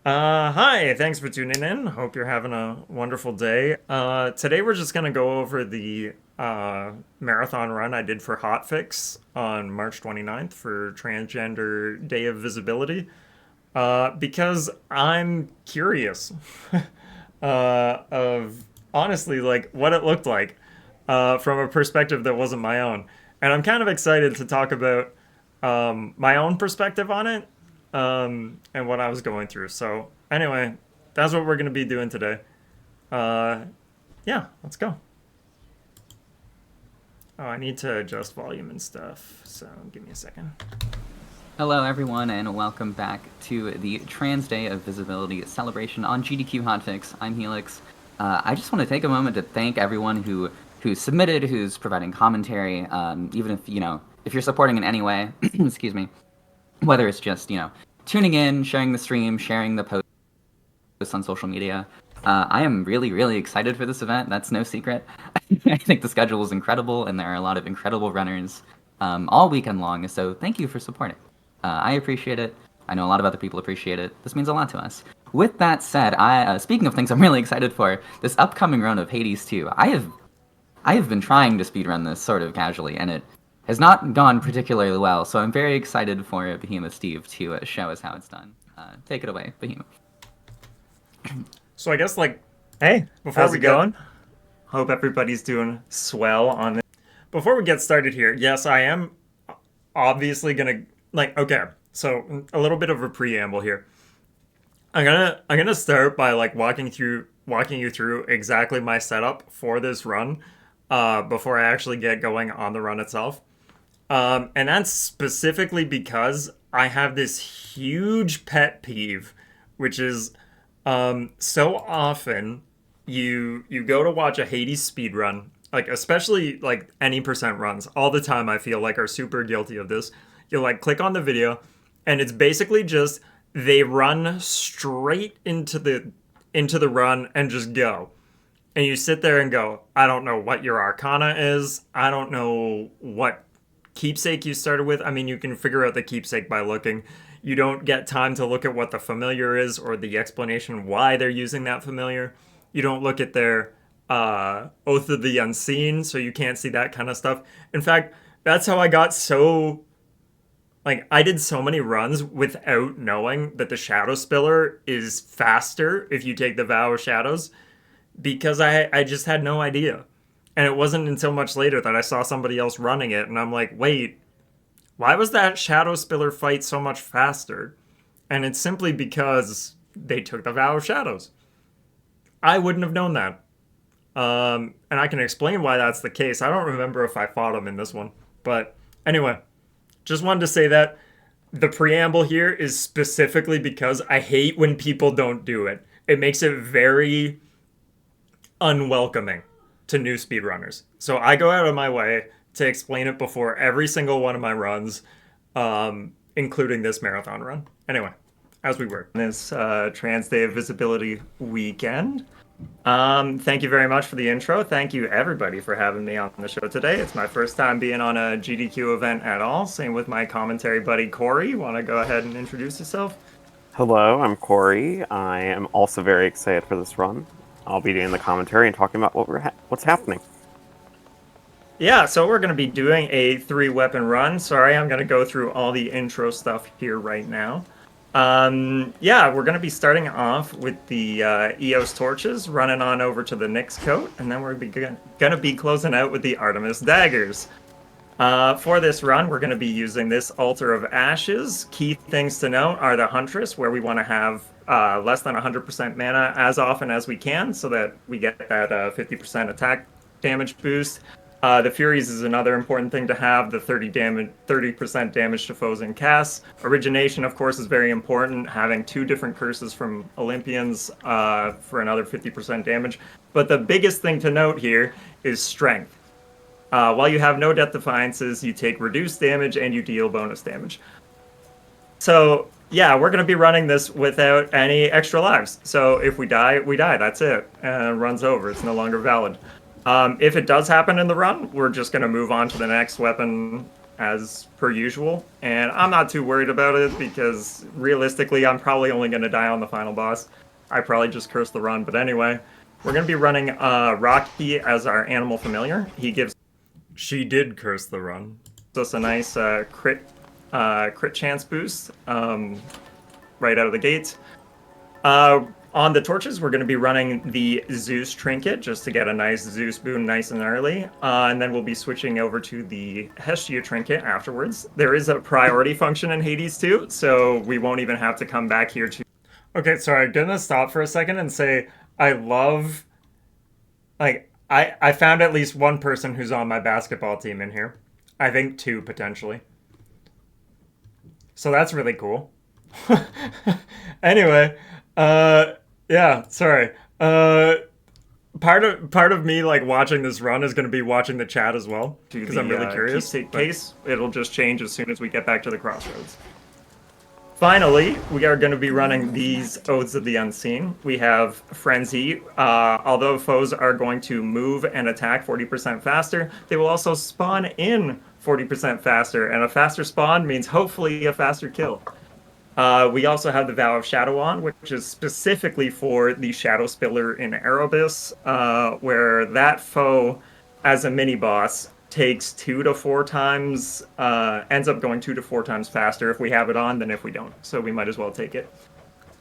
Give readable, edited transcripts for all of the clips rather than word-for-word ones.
Hi, thanks for tuning in. Hope you're having a wonderful day. Today we're just gonna go over the marathon run I did for Hotfix on March 29th for Transgender Day of Visibility. Because I'm curious of honestly like what it looked like from a perspective that wasn't my own. And I'm kind of excited to talk about my own perspective on it and what I was going through. So, anyway, that's what we're going to be doing today. Uh, yeah, let's go. Oh, I need to adjust volume and stuff. So, give me a second. Hello, everyone, and welcome back to the Trans Day of Visibility celebration on GDQ Hotfix. I'm Helix. I just want to take a moment to thank everyone who submitted, who's providing commentary, even if if you're supporting in any way. Excuse me. Whether it's just tuning in, sharing the stream, sharing the posts on social media. I am really, really excited for this event. That's no secret. I think the schedule is incredible, and there are a lot of incredible runners all weekend long. So thank you for supporting. I appreciate it. I know a lot of other people appreciate it. This means a lot to us. With that said, speaking of things I'm really excited for, this upcoming run of Hades 2, I have been trying to speedrun this sort of casually, and it has not gone particularly well. So I'm very excited for Behemoth Steve to show us how it's done. Take it away, Behemoth. So, I guess, like, Hey, before how's we it get, going? hope everybody's doing swell on it. Before we get started here, yes, I am obviously gonna, like, okay, so a little bit of a preamble here. I'm gonna start by like walking you through exactly my setup for this run before I actually get going on the run itself. And that's specifically because I have this huge pet peeve, which is so often you go to watch a Hades speed run, like especially like any percent runs, all the time I feel like are super guilty of this. You like click on the video and it's basically just they run straight into the run and just go. And you sit there and go, I don't know what your arcana is. I don't know what keepsake you started with. I mean, you can figure out the keepsake by looking. You don't get time to look at what the familiar is or the explanation why they're using that familiar. You don't look at their Oath of the Unseen, so you can't see that kind of stuff. In fact, that's how I got so like I did so many runs without knowing that the Shadow Spiller is faster if you take the Vow of Shadows because I just had no idea. And it wasn't until much later that I saw somebody else running it and I'm like, "Wait, why was that Shadow Spiller fight so much faster?" And it's simply because they took the Vow of Shadows. I wouldn't have known that. And I can explain why that's the case. I don't remember if I fought him in this one. But anyway, just wanted to say that the preamble here is specifically because I hate when people don't do it. It makes it very unwelcoming to new speedrunners. So I go out of my way to explain it before every single one of my runs, including this marathon run. Anyway, as we were this Trans Day of Visibility weekend. Thank you very much for the intro. Thank you everybody for having me on the show today. It's my first time being on a GDQ event at all. Same with my commentary buddy Corey. Want to go ahead and introduce yourself? Hello, I'm Corey. I am also very excited for this run. I'll be doing the commentary and talking about what's happening. Yeah, so we're going to be doing a 3-weapon run. Sorry, I'm going to go through all the intro stuff here right now. Yeah, we're going to be starting off with the EOS torches, running on over to the Nyx coat, and then we're going to be closing out with the Artemis daggers. For this run, we're going to be using this Altar of Ashes. Key things to note are the Huntress, where we want to have less than 100% mana as often as we can, so that we get that 50% attack damage boost. The Furies is another important thing to have, the 30% damage to foes and casts. Origination, of course, is very important, having 2 different curses from Olympians for another 50% damage. But the biggest thing to note here is Strength. While you have no Death Defiances, you take reduced damage and you deal bonus damage. So, yeah, we're going to be running this without any extra lives. So if we die, we die. That's it. And runs over. It's no longer valid. If it does happen in the run, we're just going to move on to the next weapon as per usual, and I'm not too worried about it because realistically, I'm probably only going to die on the final boss. I probably just cursed the run, but anyway, we're going to be running Rocky as our animal familiar. He gives. She did curse the run. Us a nice crit chance boost right out of the gate. On the torches, we're going to be running the Zeus trinket just to get a nice Zeus boon nice and early. And then we'll be switching over to the Hestia trinket afterwards. There is a priority function in Hades too, so we won't even have to come back here to... Okay, sorry, I'm going to stop for a second and say I love... Like, I found at least one person who's on my basketball team in here. I think two, potentially. So that's really cool. Anyway... yeah, sorry. Part of me like watching this run is going to be watching the chat as well because I'm really curious. Case it'll just change as soon as we get back to the crossroads. Finally, we are going to be running these Oaths of the Unseen. We have Frenzy. Although foes are going to move and attack 40% faster, they will also spawn in 40% faster, and a faster spawn means hopefully a faster kill. We also have the Vow of Shadow on, which is specifically for the Shadow Spiller in Erebus, where that foe, as a mini-boss, takes 2 to 4 times, ends up going 2 to 4 times faster if we have it on than if we don't, so we might as well take it.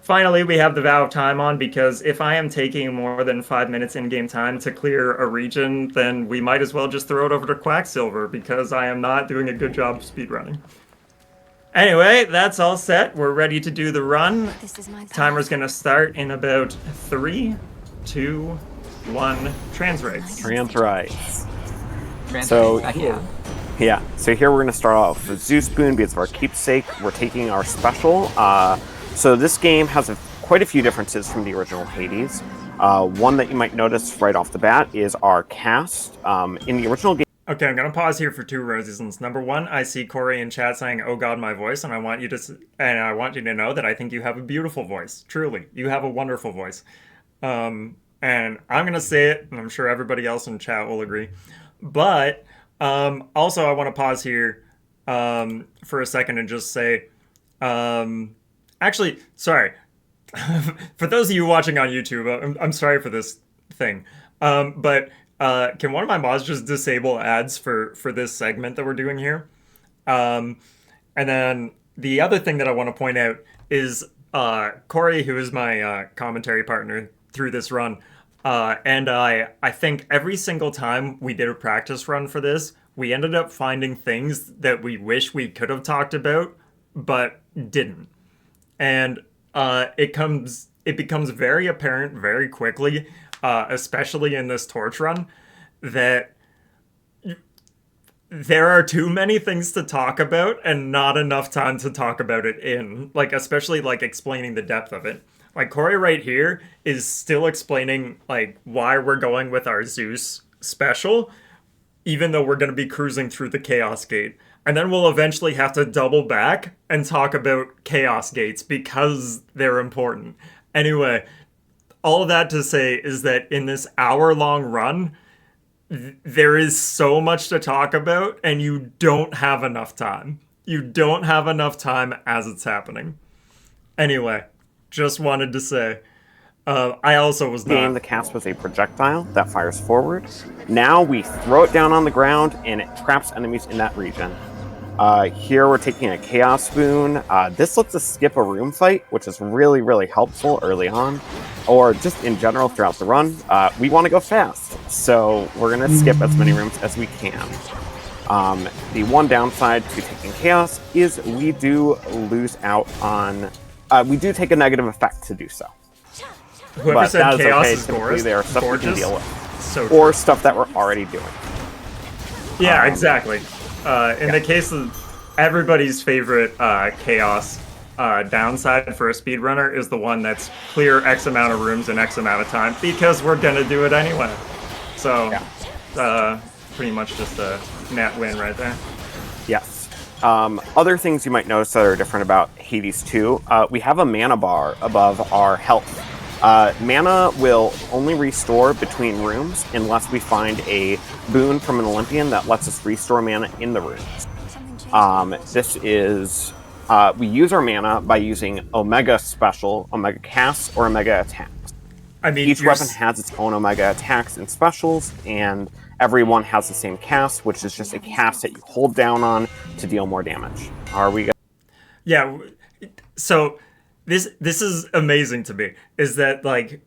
Finally, we have the Vow of Time on, because if I am taking more than 5 minutes in-game time to clear a region, then we might as well just throw it over to Quacksilver, because I am not doing a good job speedrunning. Anyway, that's all set. We're ready to do the run. Timer's gonna start in about 3, 2, 1. Trans rights. Trans rights. So yeah. So here we're gonna start off with Zeus Boon because of our keepsake. We're taking our special. So this game has quite a few differences from the original Hades. One that you might notice right off the bat is our cast. In the original game. Okay, I'm gonna pause here for 2 reasons. Number 1, I see Corey in chat saying, "Oh God, my voice," and I want you to know that I think you have a beautiful voice. Truly, you have a wonderful voice. And I'm gonna say it, and I'm sure everybody else in chat will agree. But also, I want to pause here for a second and just say, actually, sorry. For those of you watching on YouTube, I'm sorry for this thing, but. Can one of my mods just disable ads for this segment that we're doing here? And then the other thing that I want to point out is Corey, who is my commentary partner through this run, and I think every single time we did a practice run for this, we ended up finding things that we wish we could have talked about, but didn't. And it becomes very apparent very quickly, especially in this torch run, that there are too many things to talk about and not enough time to talk about it in, like, especially like explaining the depth of it. Like Corey right here is still explaining like why we're going with our Zeus special, even though we're going to be cruising through the Chaos Gate. And then we'll eventually have to double back and talk about Chaos Gates because they're important. Anyway, all of that to say is that in this hour-long run, there is so much to talk about, and you don't have enough time. You don't have enough time as it's happening. Anyway, just wanted to say, I also was not... The cast was a projectile that fires forward. Now we throw it down on the ground, and it traps enemies in that region. Here we're taking a Chaos Boon. This lets us skip a room fight, which is really, really helpful early on, or just in general throughout the run. We want to go fast, so we're going to skip as many rooms as we can. The one downside to taking Chaos is we do lose out on... we do take a negative effect to do so. Whoever but said that is Chaos okay. is Typically, there are stuff we can gorgeous. deal with. So or stuff that we're already doing. Yeah, exactly. In the case of everybody's favorite Chaos downside for a speedrunner is the one that's clear X amount of rooms in X amount of time, because we're going to do it anyway. So, pretty much just a net win right there. Yes. Other things you might notice that are different about Hades 2, we have a mana bar above our health. Mana will only restore between rooms unless we find a boon from an Olympian that lets us restore mana in the rooms. This is we use our mana by using Omega Special, Omega Casts, or Omega Attacks. I mean, Each weapon has its own Omega Attacks and Specials, and everyone has the same cast, which is just a cast that you hold down on to deal more damage. Are we? Yeah. So this is amazing to me. Is that like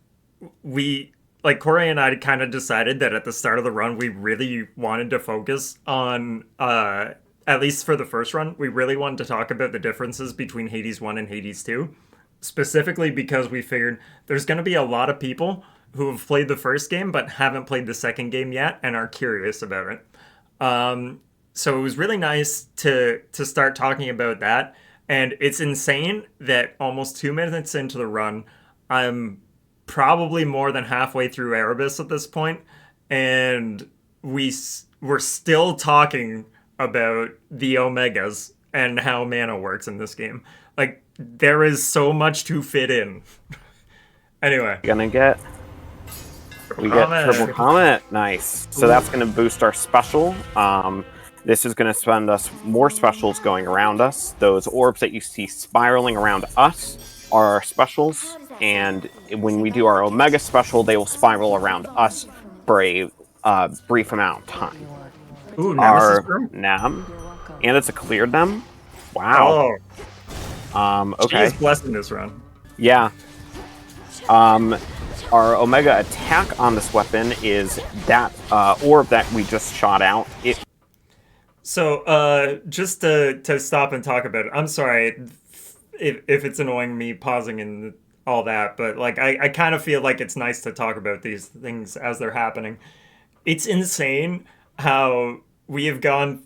Corey and I kind of decided that at the start of the run we really wanted to focus on at least for the first run, we really wanted to talk about the differences between Hades 1 and Hades 2. Specifically because we figured there's going to be a lot of people who have played the first game but haven't played the second game yet and are curious about it. So it was really nice to start talking about that. And it's insane that almost 2 minutes into the run, I'm probably more than halfway through Erebus at this point, and we're still talking about the Omegas and how mana works in this game. Like, there is so much to fit in. Anyway. We get Triple Comet. Nice. So that's going to boost our special. This is going to spend us more specials going around us. Those orbs that you see spiraling around us are our specials. And when we do our Omega Special, they will spiral around us for a brief amount of time. Ooh, Nemesis room? And it's a cleared them. Wow. Oh. Okay. She's blessing this run. Yeah. Our Omega attack on this weapon is that orb that we just shot out. So, just to stop and talk about it, I'm sorry if it's annoying me pausing and all that, but like I kind of feel like it's nice to talk about these things as they're happening. It's insane how we've gone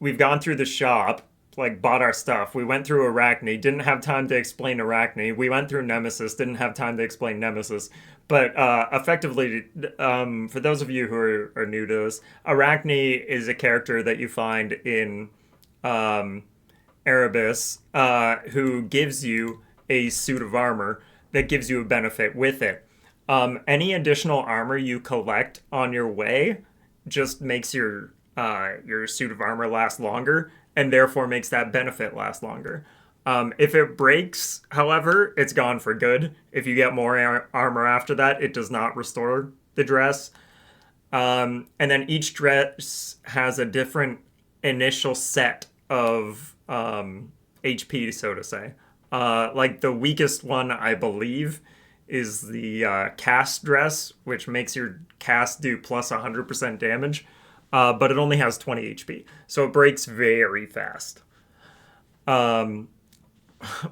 through the shop, like bought our stuff. We went through Arachne, didn't have time to explain Arachne. We went through Nemesis, didn't have time to explain Nemesis. But effectively, for those of you who are new to this, Arachne is a character that you find in Erebus who gives you a suit of armor that gives you a benefit with it. Any additional armor you collect on your way just makes your suit of armor last longer, and therefore makes that benefit last longer. If it breaks, however, it's gone for good. If you get more armor after that, it does not restore the dress. And then each dress has a different initial set of HP, so to say. Like the weakest one, I believe, is the cast dress, which makes your cast do plus 100% damage. But it only has 20 HP, so it breaks very fast.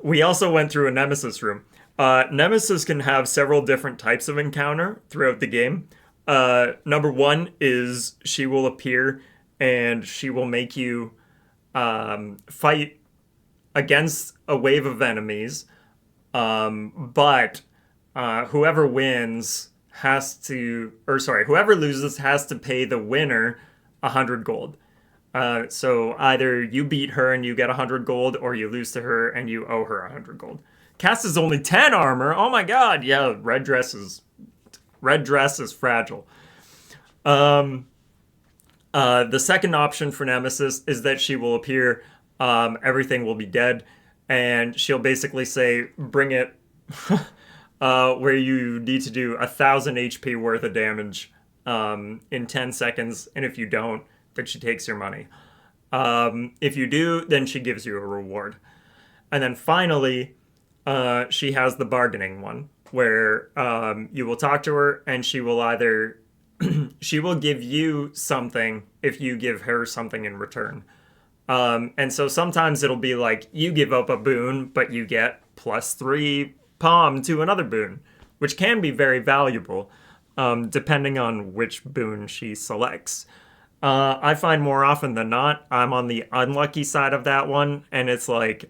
We also went through a Nemesis room. Nemesis can have several different types of encounter throughout the game. Number one is she will appear and she will make you fight against a wave of enemies. But whoever wins whoever loses has to pay the winner 100 gold. So either you beat her and you get 100 gold, or you lose to her and you owe her 100 gold. Cass is only 10 armor. Oh my god, yeah, red dress is fragile. The second option for Nemesis is that she will appear, everything will be dead, and she'll basically say, bring it, where you need to do 1,000 HP worth of damage in 10 seconds, and if you don't, then she takes your money. If you do, then she gives you a reward. And then finally, she has the bargaining one, where you will talk to her, and she will either she will give you something if you give her something in return. And so sometimes it'll be like you give up a boon, but you get +3 palm to another boon, which can be very valuable, depending on which boon she selects. I find more often than not, I'm on the unlucky side of that one, and it's like,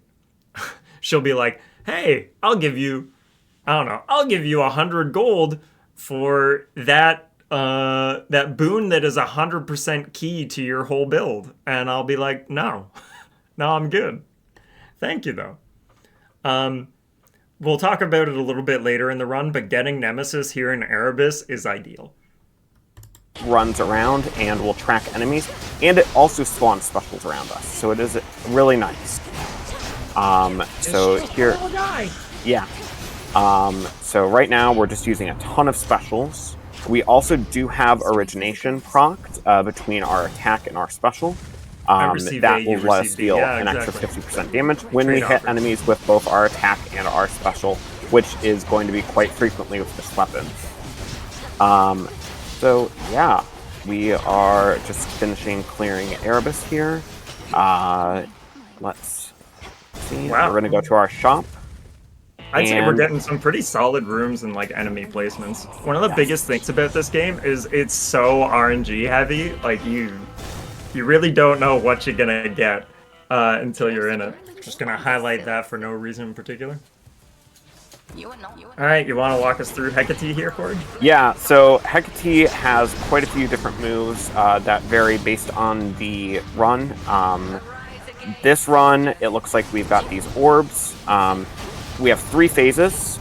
she'll be like, hey, I'll give you 100 gold for that boon that is 100% key to your whole build. And I'll be like, no, I'm good. Thank you, though. We'll talk about it a little bit later in the run, but getting Nemesis here in Erebus is ideal. runs around and will track enemies, and it also spawns specials around us, so it is really nice. So here, yeah. So right now we're just using a ton of specials. We also do have origination procced between our attack and our special. That will let us deal an extra 50% damage when we hit enemies with both our attack and our special, which is going to be quite frequently with this weapon. So yeah, we are just finishing clearing Erebus here. Let's see. Wow. We're going to go to our shop. I'd say we're getting some pretty solid rooms and like enemy placements. One of the biggest things about this game is it's so RNG heavy. Like you really don't know what you're gonna get until you're in it. Just gonna highlight that for no reason in particular. All right, you want to walk us through Hecate here, Corey? Yeah, so Hecate has quite a few different moves that vary based on the run. This run, it looks like we've got these orbs. We have 3 phases.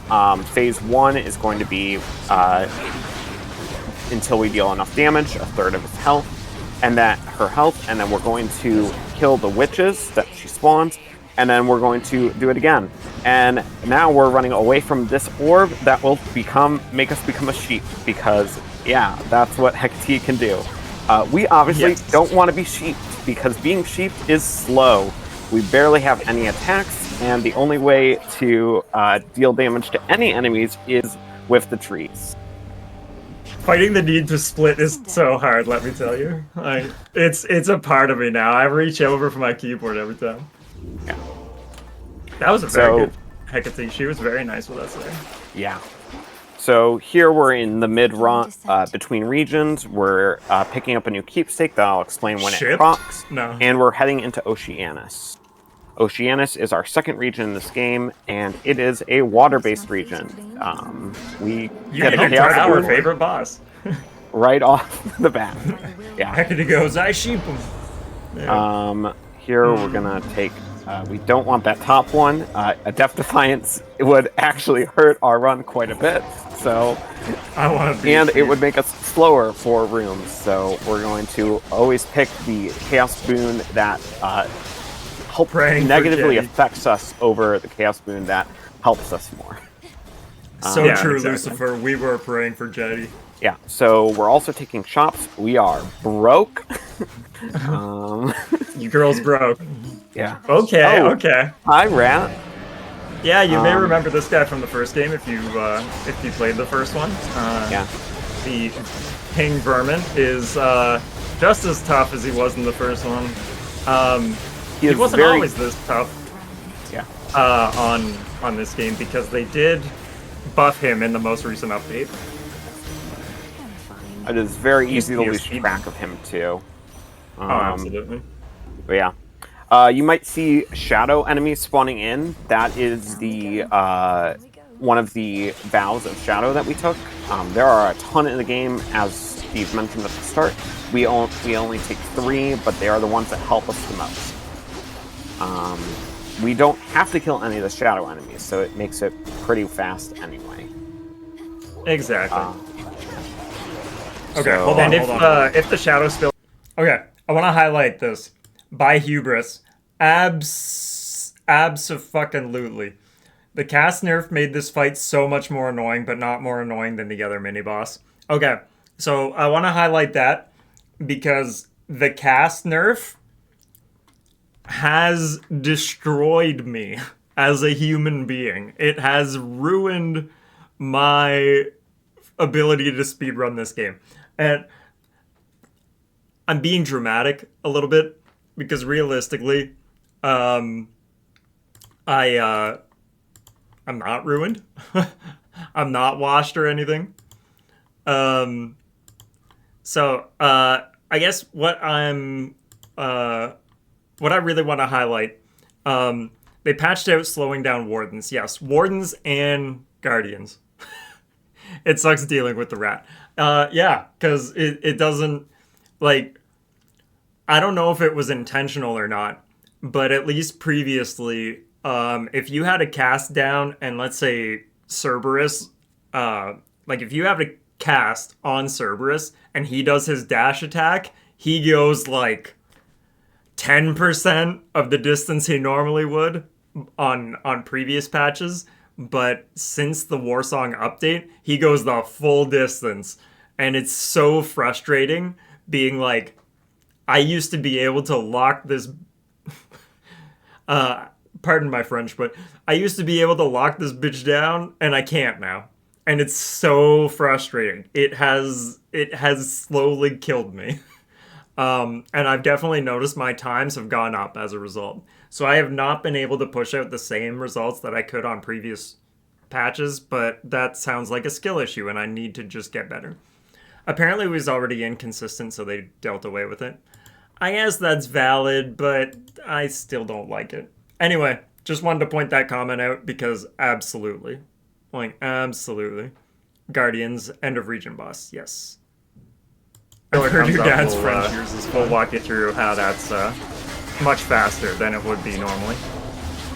Phase 1 is going to be until we deal enough damage, a third of his health, and her health, and then we're going to kill the witches that she spawns, and then we're going to do it again. And now we're running away from this orb that will make us become a sheep, because yeah, that's what Hecate can do. We obviously don't want to be sheep, because being sheep is slow. We barely have any attacks, and the only way to deal damage to any enemies is with the trees. Fighting the need to split is so hard, let me tell you. It's a part of me now. I reach over for my keyboard every time. Yeah. That was a very good Hecate. She was very nice with us there. Yeah. So here we're in the mid-run, between regions. We're picking up a new keepsake that I'll explain when it procs. No. And we're heading into Oceanus. Oceanus is our second region in this game, and it is a water-based region. We get a chaos our favorite boss. right off the bat. Yeah. Hecate goes, I sheep him. Yeah. Here we're gonna take. We don't want that top one. A Death Defiance would actually hurt our run quite a bit. So, I want to be and it would make us slower for rooms. So we're going to always pick the Chaos Boon that negatively affects us over the Chaos Boon that helps us more. So true, exactly. Lucifer. We were praying for Jetty. Yeah. So we're also taking shops. We are broke. You girls broke. Yeah. Okay. Okay. Hi, Rat. Yeah, you may remember this guy from the first game if you played the first one. Yeah. The King Vermin is just as tough as he was in the first one. He wasn't always this tough. Yeah. On this game because they did buff him in the most recent update. It is very easy to lose track of him too. Absolutely. But yeah. You might see shadow enemies spawning in. That is the one of the vows of shadow that we took. There are a ton in the game, as Steve mentioned at the start. We only take 3, but they are the ones that help us the most. We don't have to kill any of the shadow enemies, so it makes it pretty fast anyway. Exactly. Okay, hold on. And if the shadow spill... Okay, I want to highlight this. By hubris. Abso-fucking-lutely. The cast nerf made this fight so much more annoying, but not more annoying than the other mini-boss. Okay, so I want to highlight that because the cast nerf has destroyed me as a human being. It has ruined my ability to speedrun this game. And I'm being dramatic a little bit because realistically, I'm not ruined. I'm not washed or anything. So I guess what I really want to highlight, they patched out slowing down wardens. Yes, wardens and guardians. It sucks dealing with the rat. Yeah, because it doesn't, like, I don't know if it was intentional or not, but at least previously, if you had a cast down and let's say Cerberus, like if you have cast on Cerberus and he does his dash attack, he goes like 10% of the distance he normally would on previous patches. But since the Warsong update, he goes the full distance. And it's so frustrating being like, I used to be able to lock this. Pardon my French, but I used to be able to lock this bitch down, and I can't now. And it's so frustrating. It has slowly killed me. And I've definitely noticed my times have gone up as a result. So I have not been able to push out the same results that I could on previous patches, but that sounds like a skill issue, and I need to just get better. Apparently it was already inconsistent, so they dealt away with it. I guess that's valid, but I still don't like it. Anyway, just wanted to point that comment out because absolutely. Like, absolutely. Guardians, end of region boss, yes. I heard your dad's French years as well. We'll walk you through how that's much faster than it would be normally.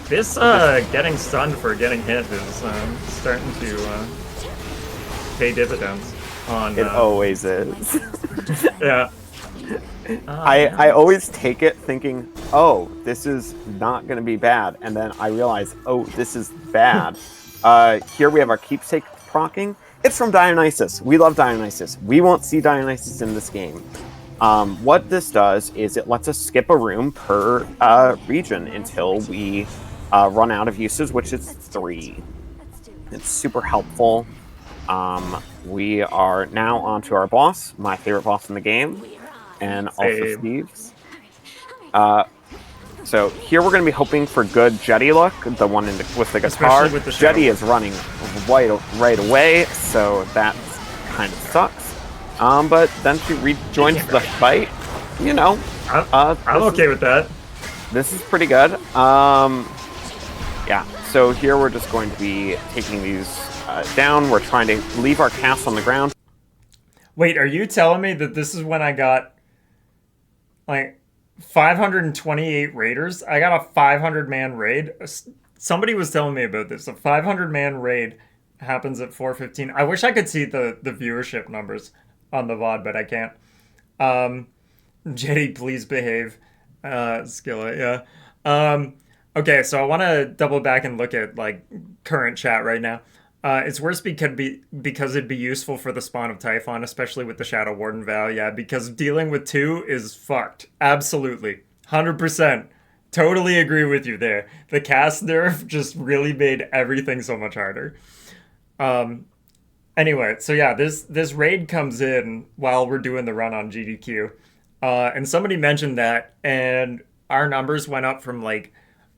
This getting stunned for getting hit is starting to pay dividends. It always is. Yeah. I always take it thinking, oh, this is not going to be bad. And then I realize, oh, this is bad. Here we have our keepsake proccing. It's from Dionysus. We love Dionysus. We won't see Dionysus in this game. What this does is it lets us skip a room per region until we run out of uses, which is 3. It's super helpful. We are now onto our boss, my favorite boss in the game, and also Steve's. So here we're going to be hoping for good Jetty luck, the one with the guitar. With the Jetty is running right away, so that kind of sucks. But then she rejoins the fight. You know, I'm okay with that. This is pretty good. Yeah, so here we're just going to be taking these down. We're trying to leave our cast on the ground. Wait, are you telling me that this is when I got like 528 raiders? I got a 500-man raid. Somebody was telling me about this. A 500-man raid happens at 4:15. I wish I could see the viewership numbers on the VOD, but I can't. Jetty, please behave. Skillet, yeah. Okay, so I want to double back and look at like current chat right now. It's worse because it'd be useful for the spawn of Typhon, especially with the Shadow Warden Val. Yeah, because dealing with 2 is fucked. Absolutely. 100%. Totally agree with you there. The cast nerf just really made everything so much harder. Anyway, so yeah, this raid comes in while we're doing the run on GDQ. And somebody mentioned that, and our numbers went up from like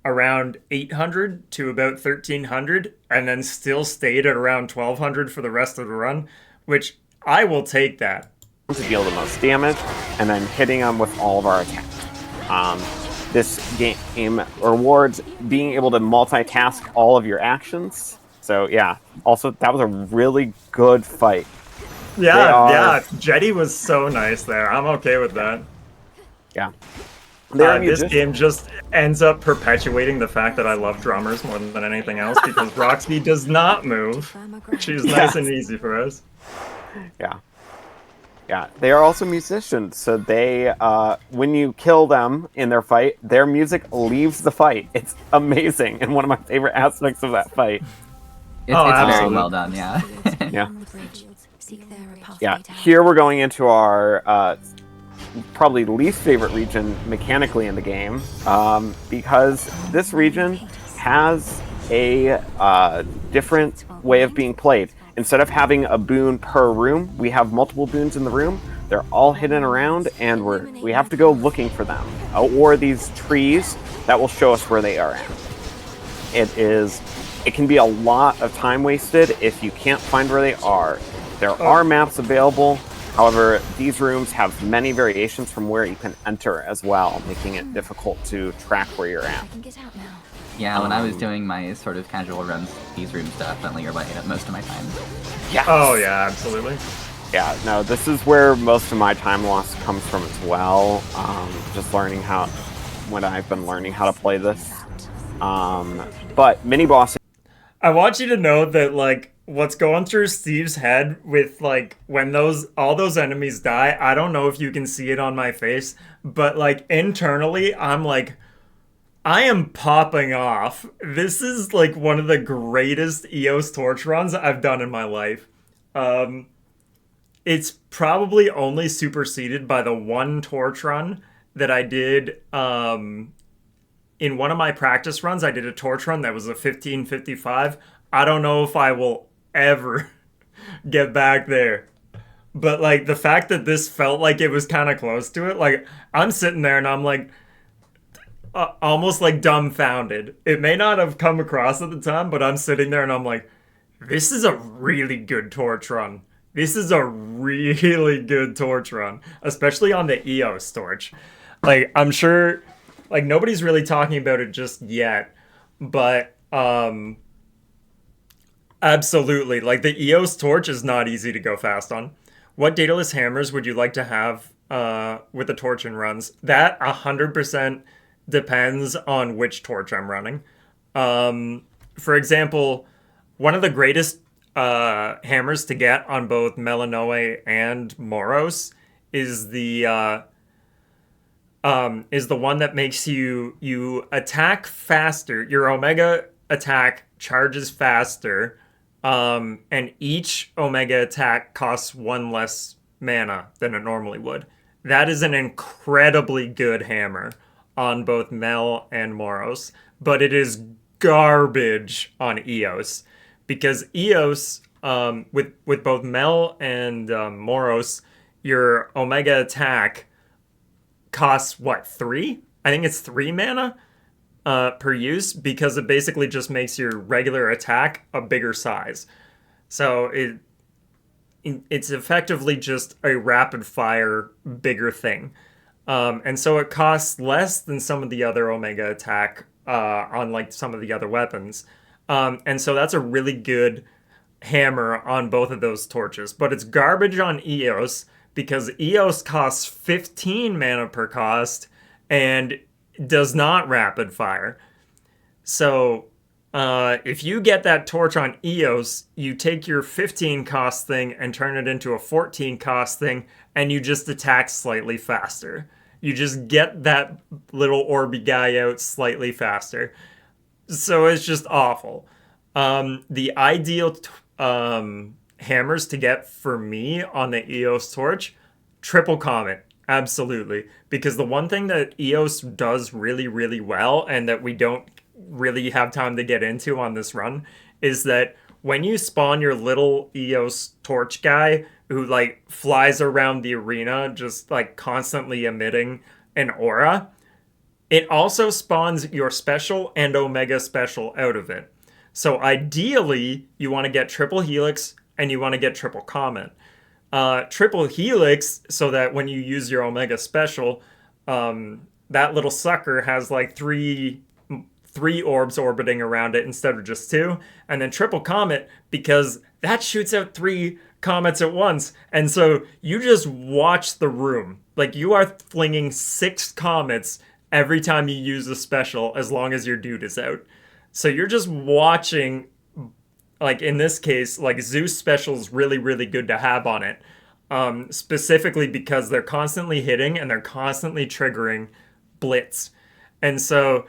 around 800 to about 1300, and then still stayed at around 1200 for the rest of the run, which I will take that. To deal the most damage, and then hitting them with all of our attacks. This game rewards being able to multitask all of your actions. So yeah, also that was a really good fight. Yeah, Jetty was so nice there. I'm okay with that. Yeah. This game just ends up perpetuating the fact that I love drummers more than anything else, because Roxby does not move. She's nice and easy for us. Yeah. Yeah, they are also musicians, so they, when you kill them in their fight, their music leaves the fight. It's amazing, and one of my favorite aspects of that fight. It's very well done, yeah. Yeah. Yeah, here we're going into our probably least favorite region mechanically in the game, because this region has a different way of being played. Instead of having a boon per room, we have multiple boons in the room. They're all hidden around, and we have to go looking for them, or these trees that will show us where they are at. It can be a lot of time wasted if you can't find where they are. There are maps available. However, these rooms have many variations from where you can enter as well, making it difficult to track where you're at. Yeah, when I was doing my sort of casual runs, these rooms definitely are what ate up most of my time. Yeah. Oh yeah, absolutely. Yeah, no, this is where most of my time loss comes from as well. Just learning when I've been learning how to play this. But mini boss. I want you to know that like what's going through Steve's head with like when all those enemies die, I don't know if you can see it on my face, but like internally I'm like I am popping off. This is like one of the greatest EOS torch runs I've done in my life. Um it's probably only superseded by the one torch run that I did in one of my practice runs. I did a torch run that was a 1555. I don't know if I will ever get back there. But like the fact that this felt like it was kind of close to it, like I'm sitting there and I'm like almost like dumbfounded. It may not have come across at the time, but I'm sitting there and I'm like, this is a really good torch run. This is a really good torch run, especially on the EOS torch. Like I'm sure like nobody's really talking about it just yet, but absolutely. Like the EOS torch is not easy to go fast on. What dataless hammers would you like to have with the torch and runs? That 100% depends on which torch I'm running. For example, one of the greatest hammers to get on both Melanoe and Moros is the one that makes you attack faster. Your Omega attack charges faster, and each Omega attack costs one less mana than it normally would. That is an incredibly good hammer on both Mel and Moros, but it is garbage on EOS because EOS, with both Mel and Moros, your Omega attack costs what, 3? I think it's 3 mana per use because it basically just makes your regular attack a bigger size. So it's effectively just a rapid fire bigger thing. And so it costs less than some of the other Omega attack on like some of the other weapons. And so that's a really good hammer on both of those torches. But it's garbage on EOS because EOS costs 15 mana per cost and does not rapid fire. So if you get that torch on EOS, you take your 15 cost thing and turn it into a 14 cost thing, and you just attack slightly faster. You just get that little Orby guy out slightly faster. So it's just awful. The ideal hammers to get for me on the EOS torch, triple comet. Absolutely. Because the one thing that EOS does really, really well, and that we don't really have time to get into on this run, is that when you spawn your little EOS torch guy who like flies around the arena just like constantly emitting an aura, it also spawns your special and Omega special out of it. So ideally, you want to get triple helix and you want to get triple comet. Triple helix, so that when you use your Omega special, that little sucker has like three orbs orbiting around it instead of just 2. And then triple comet, because that shoots out 3 comets at once. And so you just watch the room. Like you are flinging 6 comets every time you use a special as long as your dude is out. So you're just watching, like in this case, like Zeus special is really, really good to have on it. Specifically because they're constantly hitting and they're constantly triggering blitz. And so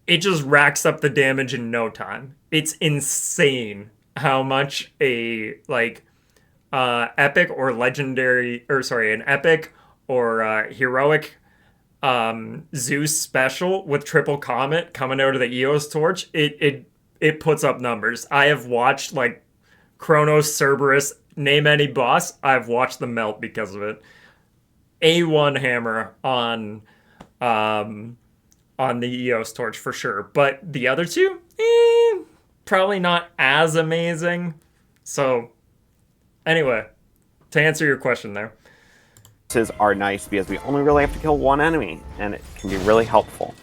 it just racks up the damage in no time. It's insane how much a like epic or legendary, or sorry, an epic or heroic Zeus special with triple comet coming out of the EOS torch, it puts up numbers. I have watched like Kronos, Cerberus, name any boss, I've watched them melt because of it. A1 hammer on the EOS torch for sure. But the other two, probably not as amazing. So anyway, to answer your question there. Are nice because we only really have to kill one enemy, and it can be really helpful.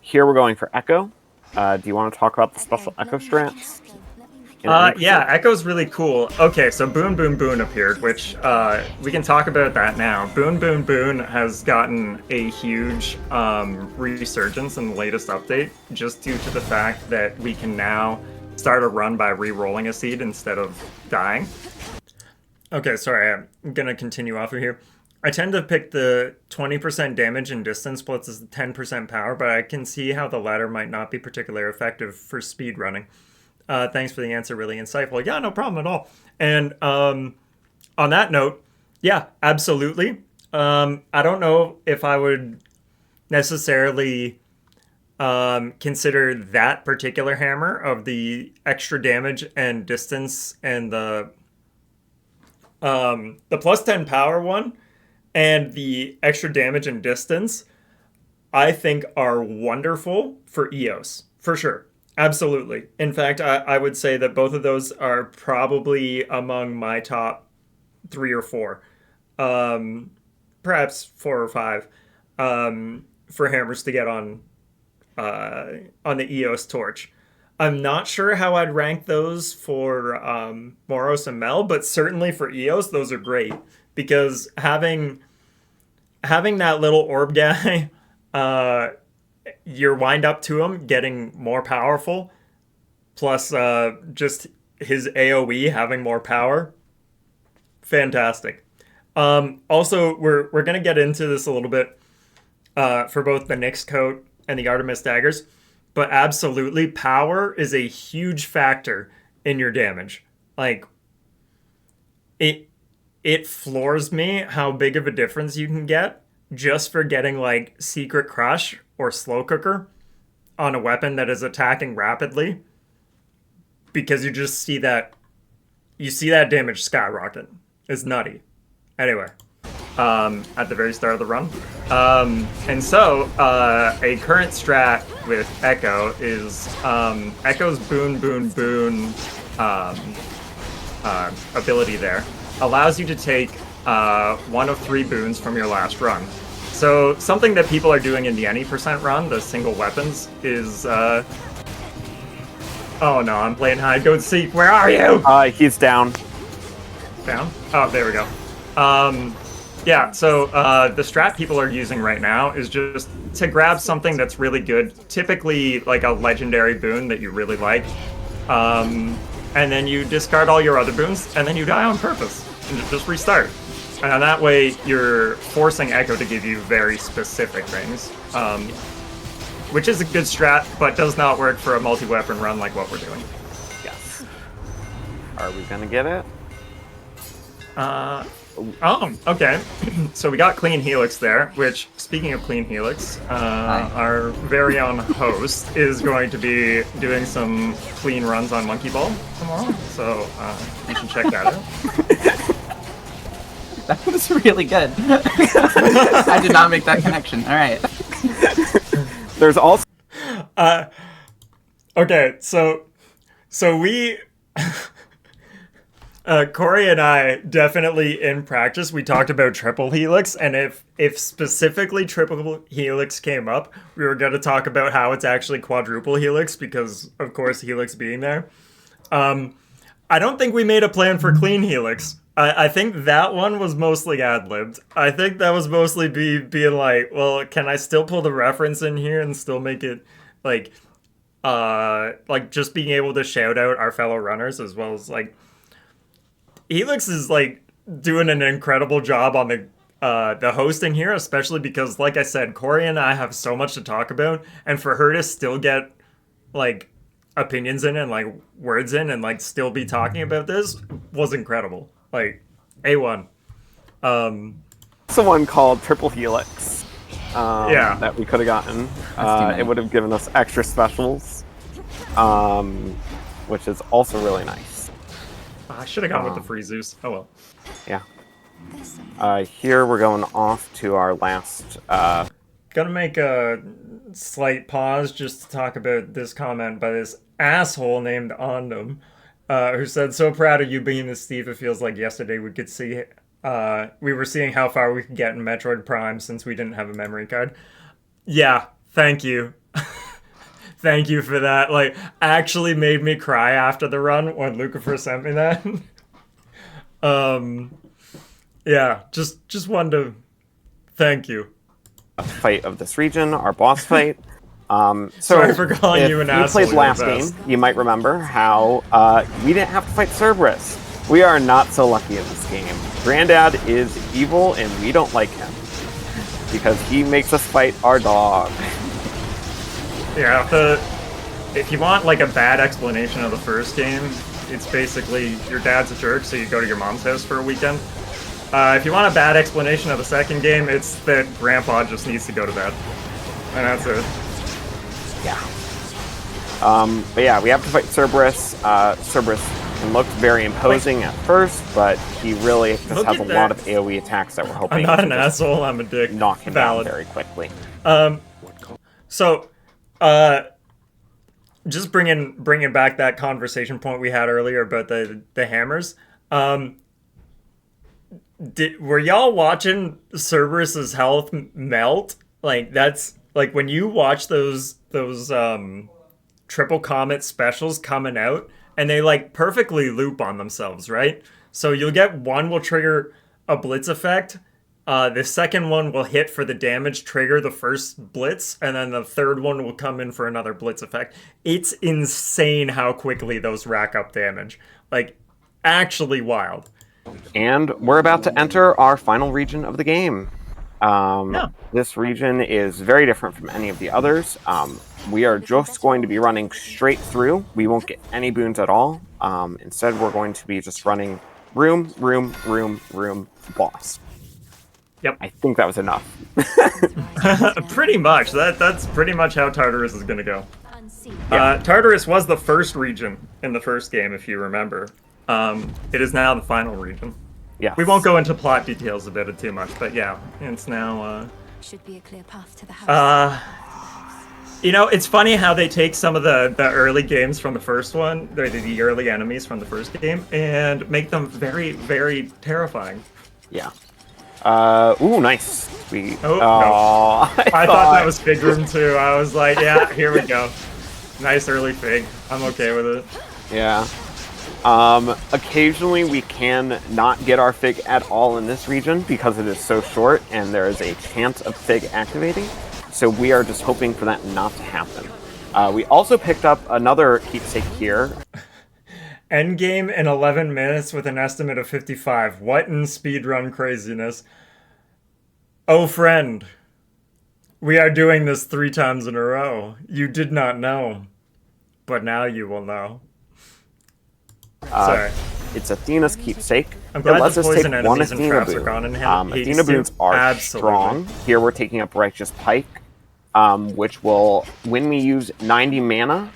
Here we're going for Echo. Do you want to talk about the special Echo strats? Yeah, Echo's really cool. Okay, so Boon Boon Boon appeared, which we can talk about that now. Boon Boon Boon has gotten a huge resurgence in the latest update, just due to the fact that we can now start a run by re-rolling a seed instead of dying. Okay, sorry, I'm gonna continue off of here. I tend to pick the 20% damage and distance plus the 10% power, but I can see how the latter might not be particularly effective for speed running. Thanks for the answer, really insightful. Yeah, no problem at all. And on that note, yeah, absolutely. I don't know if I would necessarily consider that particular hammer of the extra damage and distance and the plus 10 power one and the extra damage and distance, I think are wonderful for EOS, for sure. Absolutely. In fact, I would say that both of those are probably among my top 3 or 4, perhaps 4 or 5, for hammers to get on the EOS torch. I'm not sure how I'd rank those for Moros and Mel, but certainly for EOS, those are great because having that little orb guy, your wind up to him getting more powerful, plus just his AOE having more power, fantastic. Also, we're gonna get into this a little bit for both the Nyx coat and the Artemis daggers, but absolutely, power is a huge factor in your damage. Like, it floors me how big of a difference you can get just for getting like Secret Crush or Slow Cooker on a weapon that is attacking rapidly, because you just see that damage skyrocket. It's nutty. Anyway, at the very start of the run. And so, a current strat with Echo is Echo's Boon Boon Boon ability there allows you to take 1 of 3 boons from your last run. So something that people are doing in the any percent run, the single weapons, is oh no, I'm playing hide go seek. Where are you? He's down. Down? Oh, there we go. Yeah, so the strat people are using right now is just to grab something that's really good, typically like a legendary boon that you really like, and then you discard all your other boons, and then you die on purpose, and just restart. And that way, you're forcing Echo to give you very specific things, which is a good strat, but does not work for a multi-weapon run like what we're doing. Yes. Are we gonna get it? Oh, okay. So we got Clean Helix there, which, speaking of Clean Helix, our very own host is going to be doing some clean runs on Monkey Ball tomorrow, so you can check that out. That was really good. I did not make that connection. All right. There's also... Okay, so we... Corey and I definitely in practice we talked about triple helix, and if specifically triple helix came up, we were going to talk about how it's actually quadruple helix because of course helix being there. I don't think we made a plan for clean helix. I think that one was mostly ad-libbed. I think that was mostly being like, well, can I still pull the reference in here and still make it like just being able to shout out our fellow runners as well as like. Helix is like doing an incredible job on the hosting here, especially because, like I said, Corey and I have so much to talk about, and for her to still get like opinions in and like words in and like still be talking about this was incredible. Like A1. Someone called Triple Helix. Yeah. That we could have gotten. It would have given us extra specials, which is also really nice. I should have gone with the free Zeus. Oh well. Yeah. Here we're going off to our last... Gonna make a slight pause just to talk about this comment by this asshole named Ondum, who said, "So proud of you being this, Steve. It feels like yesterday we could see... we were seeing how far we could get in Metroid Prime since we didn't have a memory card." Yeah, thank you. Thank you for that. Like, actually made me cry after the run when Luca first sent me that. Yeah, just wanted to thank you. Fight of this region, our boss fight. Sorry for calling if you an you asshole. played last game, you might remember how we didn't have to fight Cerberus. We are not so lucky in this game. Granddad is evil, and we don't like him because he makes us fight our dog. Yeah, if you want like a bad explanation of the first game, it's basically your dad's a jerk, so you go to your mom's house for a weekend. If you want a bad explanation of the second game, it's that Grandpa just needs to go to bed, and that's it. Yeah. But yeah, we have to fight Cerberus. Cerberus can look very imposing at first, but he really just has a lot of AoE attacks that we're hoping I'm not an to just asshole, I'm a dick. knock him Valid. down very quickly. So, just bringing back that conversation point we had earlier about the hammers. Were y'all watching Cerberus's health melt? Like that's like when you watch those Triple Comet specials coming out, and they like perfectly loop on themselves, right? So you'll get one will trigger a blitz effect. The second one will hit for the damage, trigger the first blitz, and then the third one will come in for another blitz effect. It's insane how quickly those rack up damage. Like, actually wild. And we're about to enter our final region of the game. This region is very different from any of the others. We are just going to be running straight through. We won't get any boons at all. Instead, we're going to be just running room, boss. Yep. I think that was enough. Pretty much. That's pretty much how Tartarus is going to go. Tartarus was the first region in the first game, if you remember. It is now the final region. Yeah. We won't go into plot details about it too much, but yeah, it's now. Should be a clear path to the house. You know, it's funny how they take some of the early games from the first one, the early enemies from the first game, and make them very, very terrifying. Yeah. Ooh, nice. We. Oh, no. I thought that was Fig Room too. I was like, yeah, here we go. Nice early Fig. I'm okay with it. Yeah. Occasionally we can not get our Fig at all in this region because it is so short and there is a chance of Fig activating. So we are just hoping for that not to happen. We also picked up another keepsake here. Endgame in 11 minutes with an estimate of 55. What in speedrun craziness? Oh, friend. We are doing this 3 times in a row. You did not know. But now you will know. Sorry. It's Athena's keepsake. I'm glad it lets the us poison take one enemies and Athena traps boon. are gone in Hades Athena too. boons are Absolutely. strong. Here we're taking up Righteous Pike, which will, when we use 90 mana,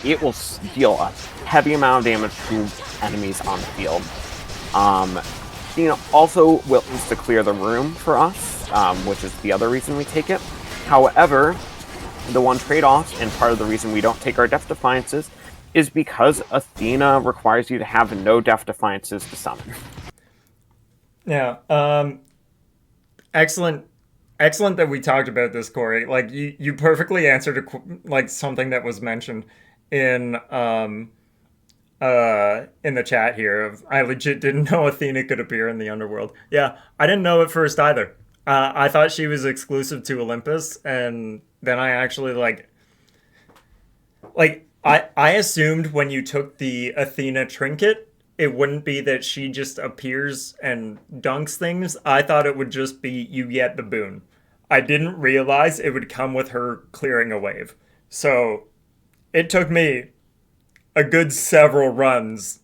it will deal a heavy amount of damage to enemies on the field. Athena also will insta-clear the room for us, which is the other reason we take it. However, the one trade-off, and part of the reason we don't take our Death Defiances, is because Athena requires you to have no Death Defiances to summon. Yeah, excellent that we talked about this, Corey. Like, you perfectly answered like something that was mentioned in the chat here. Of I legit didn't know Athena could appear in the underworld. Yeah, I didn't know at first either. I thought she was exclusive to Olympus, and then I actually I assumed when you took the Athena trinket, it wouldn't be that she just appears and dunks things. I thought it would just be you get the boon. I didn't realize it would come with her clearing a wave. So it took me a good several runs,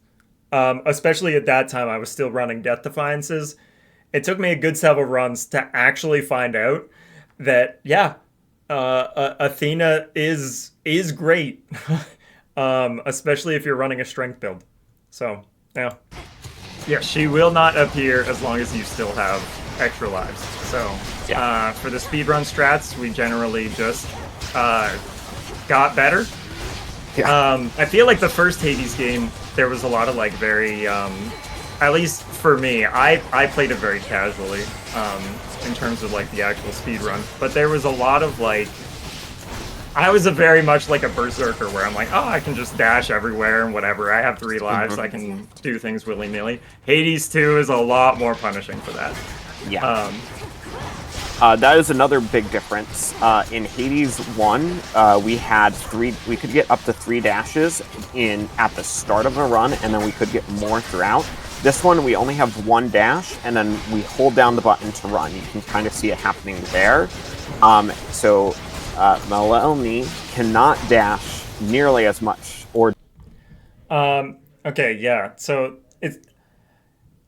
especially at that time I was still running Death Defiances. It took me a good several runs to actually find out that, yeah, Athena is great, especially if you're running a strength build. So, yeah, she will not appear as long as you still have extra lives. So, for the speedrun strats, we generally just got better. Yeah. I feel like the first Hades game, there was a lot of very, at least for me, I played it very casually in terms of the actual speedrun, but there was a lot of I was very much like a berserker where I'm like, oh, I can just dash everywhere and whatever. I have 3 lives. I can do things willy-nilly. Hades 2 is a lot more punishing for that. Yeah. That is another big difference. In Hades 1, we could get up to 3 dashes at the start of a run, and then we could get more throughout. This one, we only have 1 dash, and then we hold down the button to run. You can kind of see it happening there. So Melanie cannot dash nearly as much. Okay, yeah. So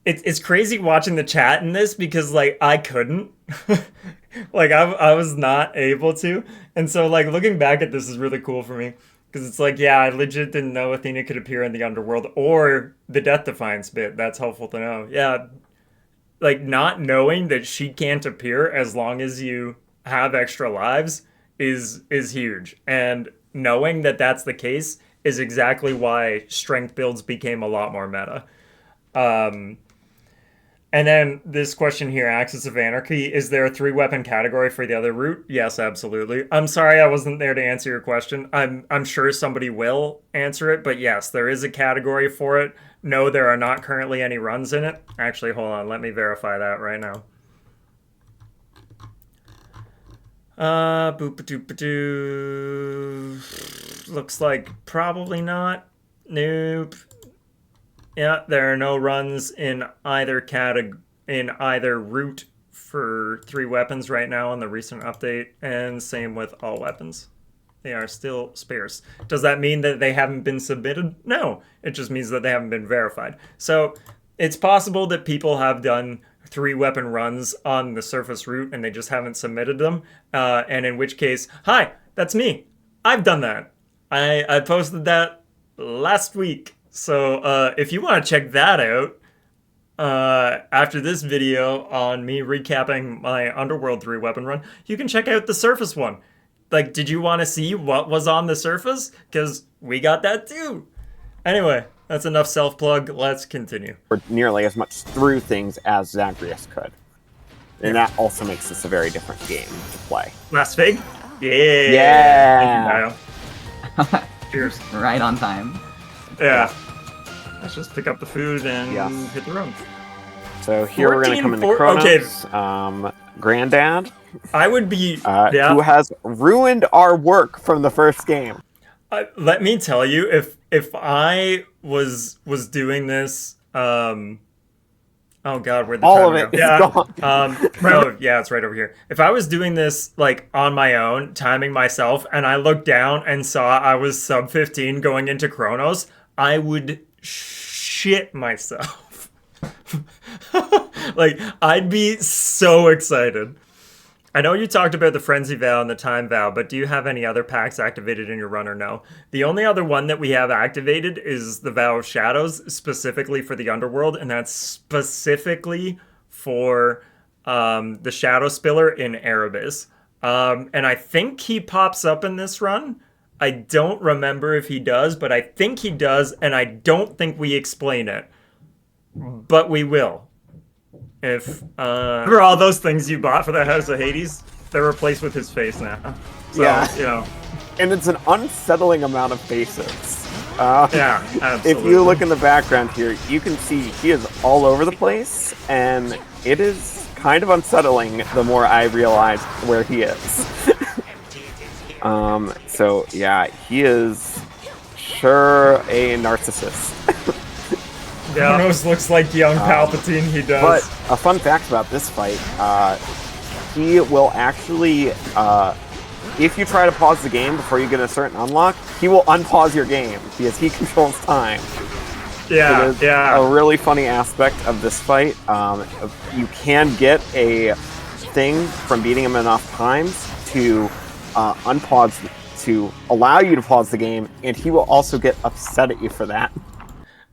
it's crazy watching the chat in this because like I couldn't. Like I was not able to. And so like looking back at this is really cool for me. Because it's like, yeah, I legit didn't know Athena could appear in the underworld or the Death Defiance bit. That's helpful to know. Yeah, like not knowing that she can't appear as long as you have extra lives is huge. And knowing that that's the case is exactly why strength builds became a lot more meta. And then this question here, Axis of Anarchy, is there a 3-weapon category for the other route? Yes, absolutely. I'm sorry I wasn't there to answer your question. I'm sure somebody will answer it, but yes, there is a category for it. No, there are not currently any runs in it. Actually, hold on, let me verify that right now. Boop-a-doop-a-doo. Looks like probably not. Nope. Yeah, there are no runs in either route for 3 weapons right now in the recent update, and same with all weapons. They are still sparse. Does that mean that they haven't been submitted? No, it just means that they haven't been verified. So it's possible that people have done 3-weapon runs on the surface route and they just haven't submitted them, and in which case, hi, that's me. I've done that. I posted that last week. So if you want to check that out after this video on me recapping my Underworld 3-weapon run, you can check out the surface one. Like, did you want to see what was on the surface? Because we got that too. Anyway, that's enough self-plug. Let's continue. Or nearly as much through things as Zagreus could. And that also makes this a very different game to play. Last Fig? Yeah. Yeah. Cheers. Right on time. Yeah. Let's just pick up the food and hit the road. So here we're going to come into Kronos. Okay. Granddad. I would be... who has ruined our work from the first game. Let me tell you, if I was doing this... oh god, where'd the all of it is gone. No, yeah, it's right over here. If I was doing this like on my own, timing myself, and I looked down and saw I was sub 15 going into Kronos, I would shit myself. Like, I'd be so excited. I know you talked about the Frenzy Vow and the Time Vow, but do you have any other packs activated in your run or no? The only other one that we have activated is the Vow of Shadows, specifically for the Underworld, and that's specifically for the Shadow Spiller in Erebus. And I think he pops up in this run. I don't remember if he does, but I think he does, and I don't think we explain it. But we will. If for all those things you bought for the House of Hades, they're replaced with his face now. So, yeah, you know. And it's an unsettling amount of faces. Yeah, absolutely. If you look in the background here, you can see he is all over the place, and it is kind of unsettling the more I realize where he is. So yeah, he is sure a narcissist. Yeah, Kronos looks like young Palpatine, he does. But a fun fact about this fight, he will actually, if you try to pause the game before you get a certain unlock, he will unpause your game because he controls time. Yeah, it is yeah. a really funny aspect of this fight. You can get a thing from beating him enough times to unpause, to allow you to pause the game, and he will also get upset at you for that.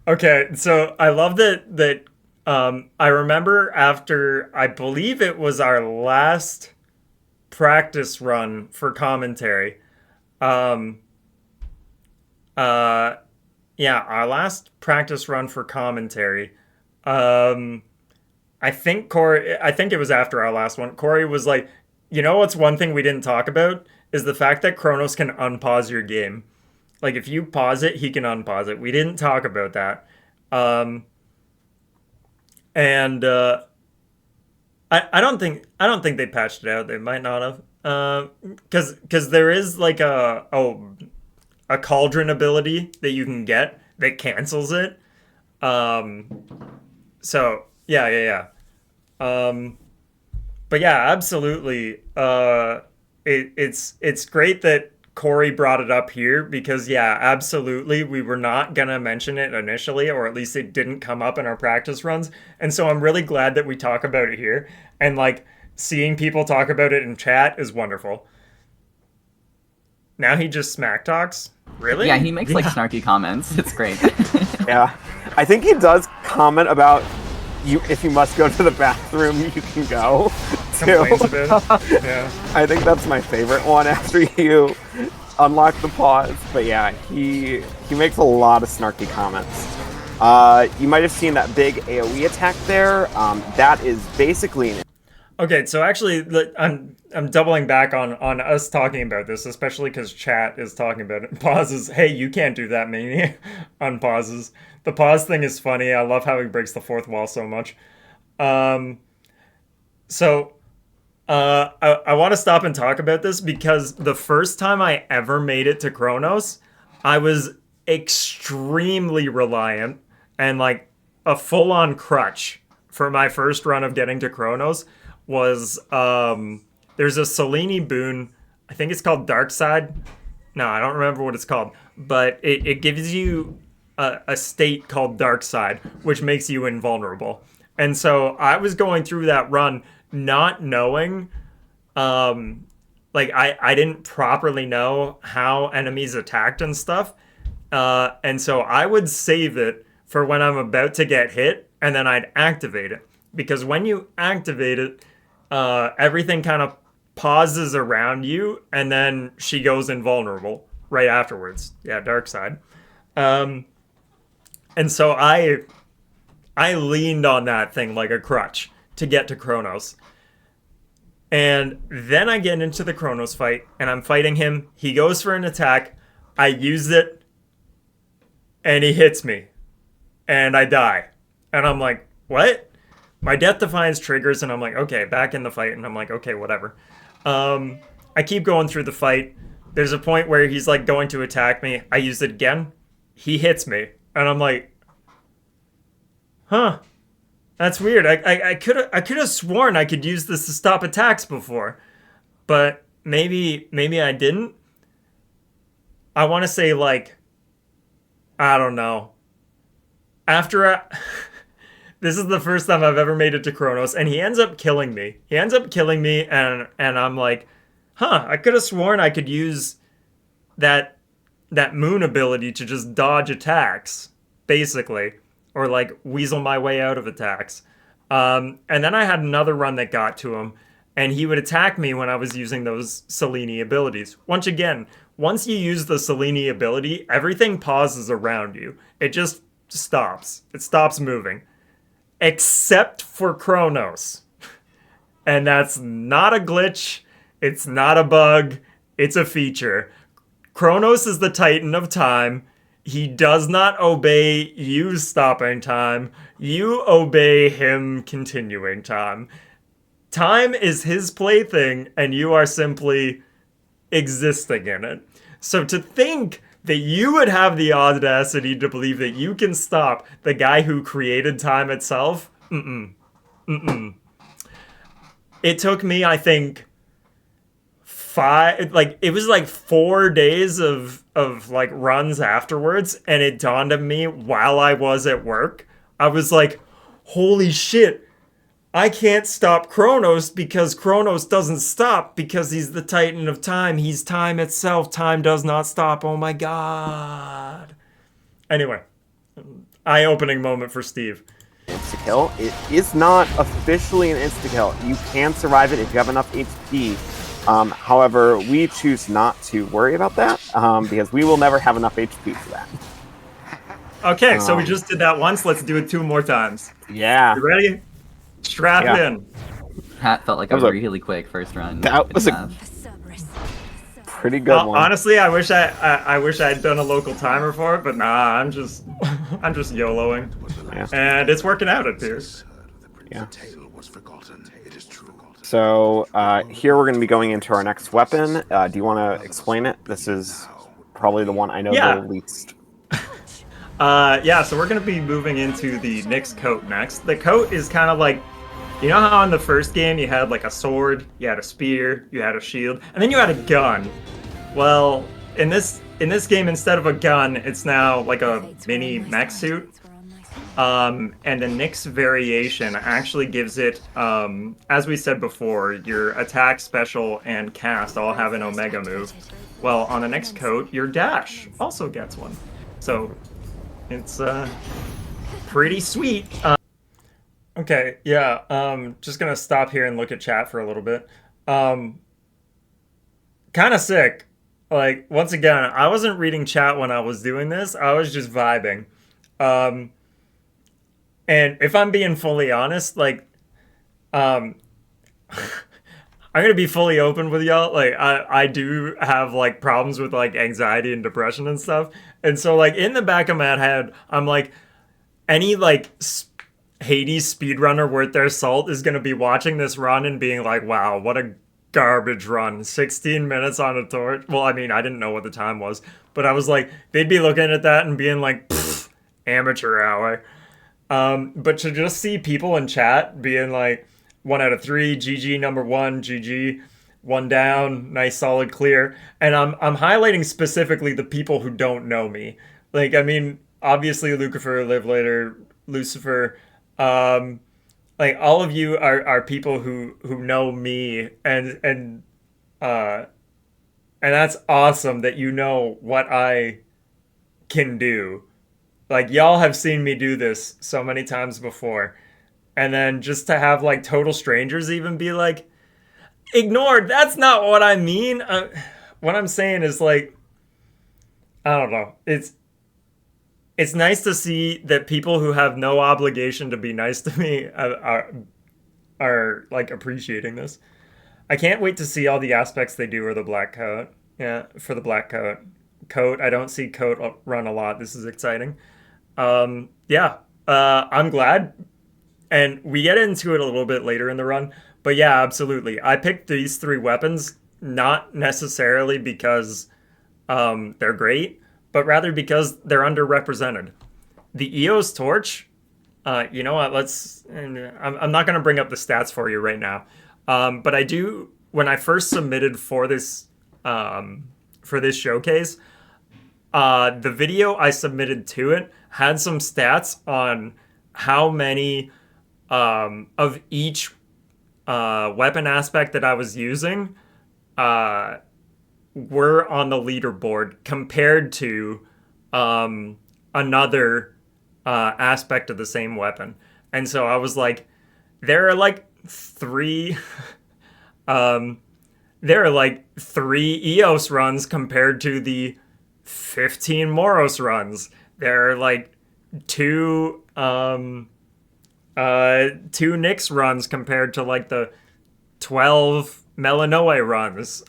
Okay, so I love that I remember after, I believe it was our last practice run for commentary. Yeah, our last practice run for commentary. I think it was after our last one. Corey was like, you know what's one thing we didn't talk about? Is the fact that Kronos can unpause your game. Like, if you pause it, he can unpause it. We didn't talk about that. I don't think they patched it out. They might not have. Because there is like a cauldron ability that you can get that cancels it. So yeah. But yeah, absolutely. It's great that Corey brought it up here because yeah, absolutely, we were not gonna mention it initially, or at least it didn't come up in our practice runs. And so I'm really glad that we talk about it here. And like seeing people talk about it in chat is wonderful. Now he just smack talks. Really? Yeah, he makes like snarky comments. It's great. Yeah, I think he does comment about you. If you must go to the bathroom, you can go. Complains a bit. Yeah. I think that's my favorite one after you unlock the pause. But yeah, he makes a lot of snarky comments. You might have seen that big AoE attack there. That is basically an... Okay, so actually, I'm doubling back on us talking about this, especially because chat is talking about it. Pauses. Hey, you can't do that many unpauses. The pause thing is funny. I love how he breaks the fourth wall so much. So I want to stop and talk about this because the first time I ever made it to Kronos, I was extremely reliant and like a full-on crutch for my first run of getting to Kronos was there's a Selene boon. I think it's called Dark Side. No, I don't remember what it's called, but it gives you a state called Dark Side, which makes you invulnerable. And so I was going through that run not knowing, like I didn't properly know how enemies attacked and stuff. And so I would save it for when I'm about to get hit, and then I'd activate it. Because when you activate it, everything kind of pauses around you, and then she goes invulnerable right afterwards. Yeah, Dark Side. And so I leaned on that thing like a crutch to get to Kronos. And then I get into the Kronos fight, and I'm fighting him. He goes for an attack. I use it, and he hits me. And I die. And I'm like, what? My Death Defiance triggers, and I'm like, okay, back in the fight. And I'm like, okay, whatever. I keep going through the fight. There's a point where he's like going to attack me. I use it again. He hits me. And I'm like, huh. That's weird. I could have sworn I could use this to stop attacks before. But maybe I didn't. I want to say like, I don't know. This is the first time I've ever made it to Kronos, and he ends up killing me. And I'm like, huh, I could have sworn I could use that moon ability to just dodge attacks, basically. Or like weasel my way out of attacks. And then I had another run that got to him, and he would attack me when I was using those Selene abilities. Once you use the Selene ability, everything pauses around you. It just stops. It stops moving. Except for Kronos. And that's not a glitch. It's not a bug. It's a feature. Kronos is the Titan of time. He does not obey you stopping time. You obey him continuing time. Time is his plaything, and you are simply existing in it. So to think that you would have the audacity to believe that you can stop the guy who created time itself, It took me, I think, it was like 4 days of like runs afterwards, and it dawned on me while I was at work. I was like, holy shit, I can't stop Kronos because Kronos doesn't stop because he's the Titan of time. He's time itself. Time does not stop. Oh my god. Anyway, eye-opening moment for Steve. Insta-kill. It is not officially an insta-kill. You can survive it if you have enough HP. However, we choose not to worry about that because we will never have enough HP for that. Okay, so we just did that once. Let's do it 2 more times. Yeah. You ready? Strap in. That felt like a really quick first run. That was a pretty good one. Honestly, I wish I'd done a local timer for it, but nah, I'm just YOLOing. Yeah. And it's working out, it appears. Yeah. was forgotten. It is true. So here we're going to be going into our next weapon. Do you want to explain it? This is probably the one I know Yeah. the least. Yeah, so we're going to be moving into the Nyx coat next. The coat is kind of like, you know how in the first game you had like a sword, you had a spear, you had a shield, and then you had a gun. Well, in this game, instead of a gun, it's now like a mini mech suit. And the Nyx variation actually gives it, as we said before, your attack, special, and cast all have an Omega move. Well, on the Nyx coat, your dash also gets one. So, it's pretty sweet. Okay, yeah, just gonna stop here and look at chat for a little bit. Kind of sick. Like, once again, I wasn't reading chat when I was doing this, I was just vibing. And if I'm being fully honest, like, I'm gonna be fully open with y'all. Like, I do have like problems with like anxiety and depression and stuff, and so like in the back of my head, I'm like, any like Hades speedrunner worth their salt is gonna be watching this run and being like, wow, what a garbage run. 16 minutes on a torch. Well, I mean, I didn't know what the time was, but I was like, they'd be looking at that and being like, amateur hour. But to just see people in chat being like, 1 out of 3, GG number 1, GG, 1 down, nice solid clear. And I'm highlighting specifically the people who don't know me. Like, I mean, obviously Lucifer, Live Later, Lucifer, like all of you are people who know me, and that's awesome that you know what I can do. Like, y'all have seen me do this so many times before. And then just to have, like, total strangers even be like, ignored, that's not what I mean. What I'm saying is, like, I don't know. It's nice to see that people who have no obligation to be nice to me are like, appreciating this. I can't wait to see all the aspects they do for the black coat. Yeah, for the black coat. Coat, I don't see coat run a lot. This is exciting. Yeah, I'm glad, and we get into it a little bit later in the run, but yeah, absolutely. I picked these 3 weapons not necessarily because they're great, but rather because they're underrepresented. The EOS torch, you know what, I'm not going to bring up the stats for you right now, but I do, when I first submitted for this showcase, the video I submitted to it had some stats on how many of each weapon aspect that I was using were on the leaderboard compared to another aspect of the same weapon. And so I was like, there are like 3 EOS runs compared to the 15 Moros runs. There are like 2 Nyx runs compared to like the 12 Melanoe runs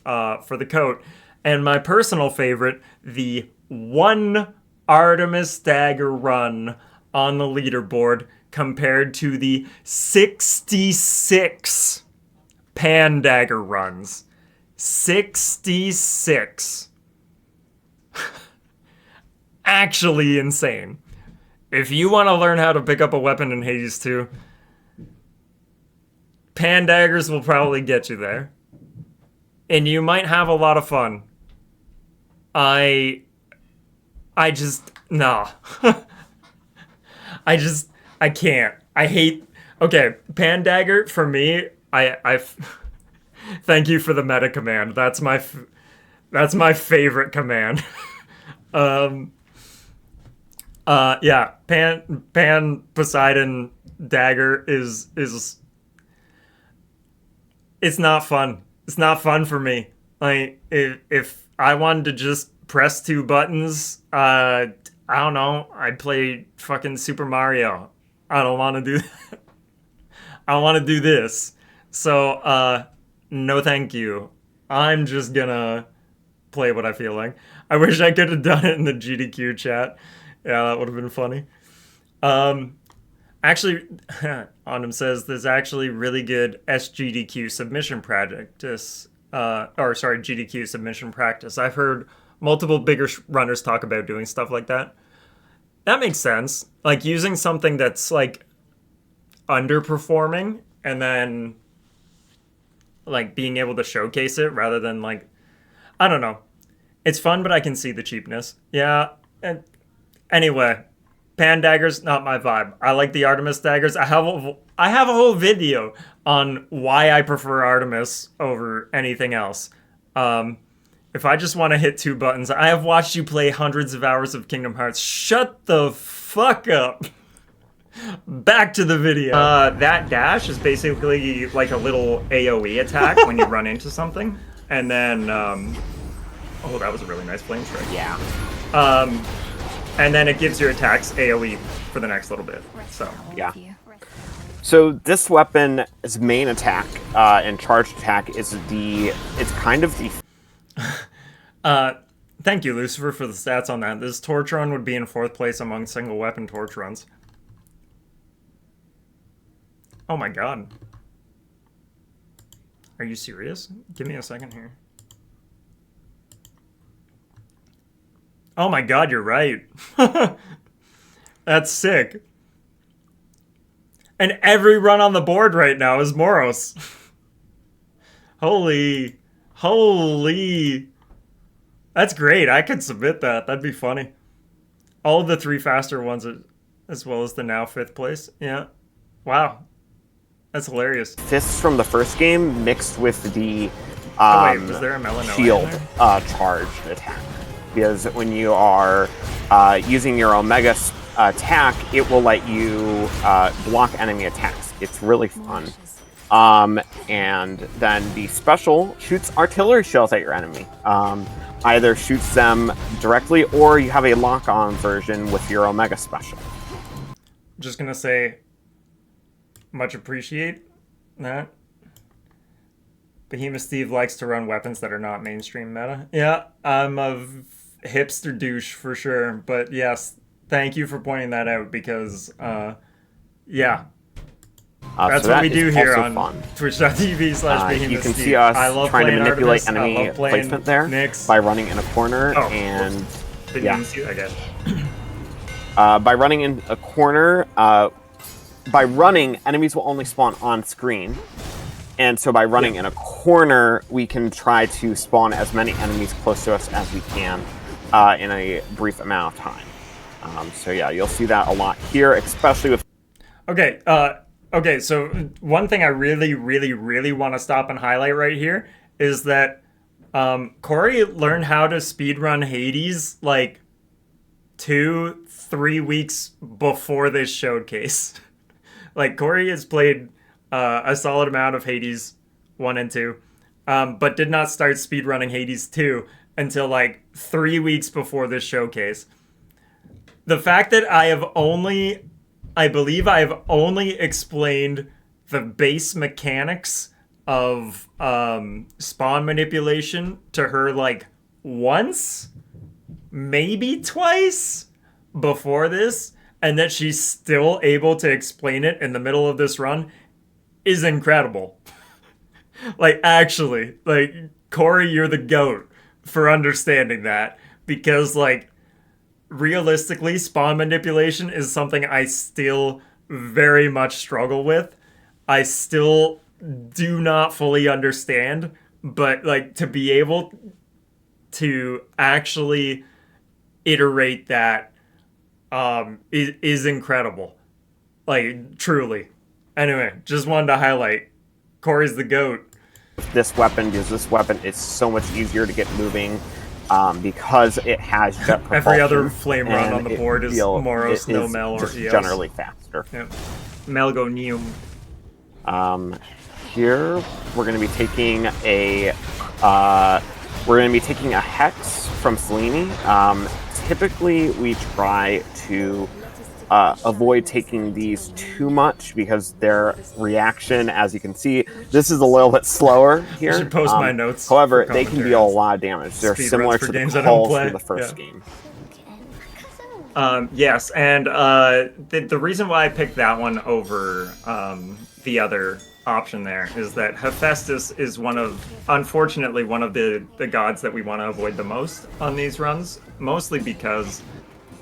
for the coat. And my personal favorite, the 1 Artemis Dagger run on the leaderboard compared to the 66 Pan Dagger runs. 66. Actually insane. If you want to learn how to pick up a weapon in Hades 2, Pan Daggers will probably get you there. And you might have a lot of fun. I just, nah. I can't. I hate, okay, Pan Dagger, for me, I thank you for the meta command. That's my favorite command. Yeah, Pan Poseidon Dagger is it's not fun. It's not fun for me. Like, if I wanted to just press 2 buttons, I don't know, I'd play fucking Super Mario. I don't want to do that. I want to do this. So, no thank you. I'm just gonna play what I feel like. I wish I could have done it in the GDQ chat. Yeah, that would have been funny. I Actually, Autumn says there's actually really good SGDQ submission practice. GDQ submission practice. I've heard multiple bigger runners talk about doing stuff like that. That makes sense. Like using something that's like underperforming and then like being able to showcase it rather than like, I don't know. It's fun, but I can see the cheapness. Yeah. And anyway, pan daggers, not my vibe. I like the Artemis daggers. I have a whole video on why I prefer Artemis over anything else. If I just want to hit 2 buttons, I have watched you play hundreds of hours of Kingdom Hearts. Shut the fuck up. Back to the video. That dash is basically like a little AoE attack when you run into something. And then, oh, that was a really nice flame strike. Yeah. And then it gives your attacks AoE for the next little bit. So, yeah. So this weapon's main attack and charged attack is it's kind of the... Thank you, Lucifer, for the stats on that. This torch run would be in 4th place among single weapon torch runs. Oh my god. Are you serious? Give me a second here. Oh my god, you're right. That's sick. And every run on the board right now is Moros. Holy. That's great. I could submit that. That'd be funny. All of the 3 faster ones, as well as the now 5th place. Yeah. Wow. That's hilarious. Fists from the first game mixed with the was there a Melanoma shield charged attack. Because when you are using your Omega attack, it will let you block enemy attacks. It's really fun. And then the special shoots artillery shells at your enemy. Either shoots them directly or you have a lock-on version with your Omega special. Just gonna say, much appreciate that. Behemoth Steve likes to run weapons that are not mainstream meta. Yeah, I'm a hipster douche for sure. But yes, thank you for pointing that out because, yeah. That's so what that we do here on fun. Twitch.tv/Behemoth You can Steve. see us I love trying to manipulate Artemis. enemy placement there by running in a corner and didn't even see that guy. by running in a corner, by running, enemies will only spawn on screen. And so by running in a corner, we can try to spawn as many enemies close to us as we can in a brief amount of time. So yeah, you'll see that a lot here, especially with... Okay, so one thing I really want to stop and highlight right here is that Corey learned how to speedrun Hades like 2-3 weeks before this showcase. Like, Corey has played a solid amount of Hades 1 and 2, but did not start speedrunning Hades 2 until like 3 weeks before this showcase. The fact that I believe I have only explained the base mechanics of spawn manipulation to her like once, maybe twice before this, and that she's still able to explain it in the middle of this run is incredible. Like, actually, like, Corey, you're the GOAT for understanding that, because like, realistically, spawn manipulation is something I still very much struggle with. I still do not fully understand, but like, to be able to actually iterate that is incredible. Like, truly. Anyway, just wanted to highlight Corey's the GOAT. This weapon, because this weapon is so much easier to get moving. Because it has jet propulsion. Every other flame run on the board is Moros, no Mel, or EOS. Generally faster. Yeah. Melgo Neum. Here we're going to be taking a hex from Selene. Typically, we try to avoid taking these too much because their reaction, as you can see, this is a little bit slower here. I should post my notes. However, they can deal a lot of damage. They're similar to the calls from the first game. Yes, and the reason why I picked that one over the other option there is that Hephaestus is unfortunately, one of the gods that we want to avoid the most on these runs, mostly because,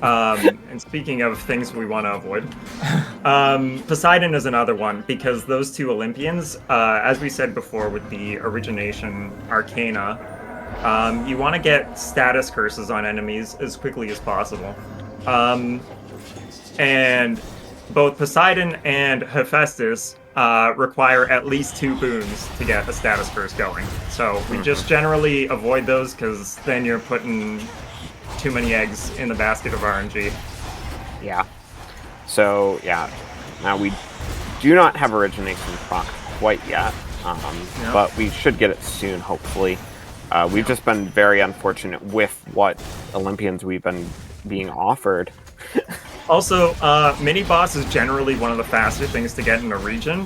and speaking of things we want to avoid, Poseidon is another one, because those two Olympians, as we said before with the Origination Arcana, you want to get status curses on enemies as quickly as possible. And both Poseidon and Hephaestus require at least 2 boons to get a status curse going. So we just generally avoid those, because then you're putting too many eggs in the basket of RNG. Yeah. So, yeah. Now, we do not have Origination proc quite yet, but we should get it soon, hopefully. We've just been very unfortunate with what Olympians we've been being offered. Also, mini-boss is generally one of the faster things to get in a region.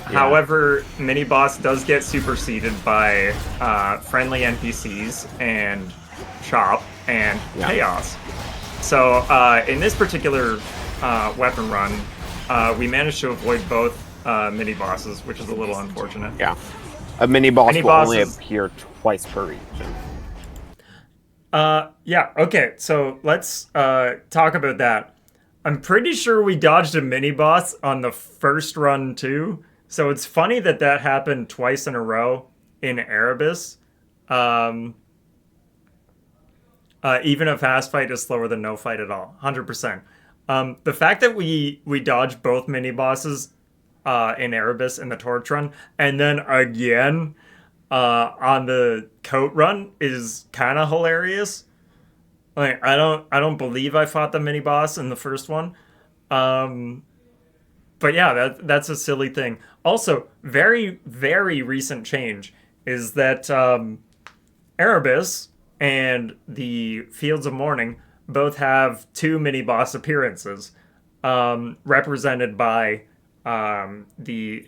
Yeah. However, mini-boss does get superseded by friendly NPCs and Chop and Chaos. So, in this particular weapon run, we managed to avoid both mini-bosses, which is a little unfortunate. Yeah. A mini-boss will only appear twice per region. Yeah, okay, so let's talk about that. I'm pretty sure we dodged a mini-boss on the first run, too. So it's funny that that happened twice in a row in Erebus. Even a fast fight is slower than no fight at all, 100%. The fact that we dodged both mini-bosses in Erebus in the Torch run, and then again on the Coat run is kind of hilarious. Like, I don't believe I fought the mini boss in the first one, but yeah, that's a silly thing. Also, very very recent change is that Erebus and the Fields of Mourning both have 2 mini boss appearances, represented by the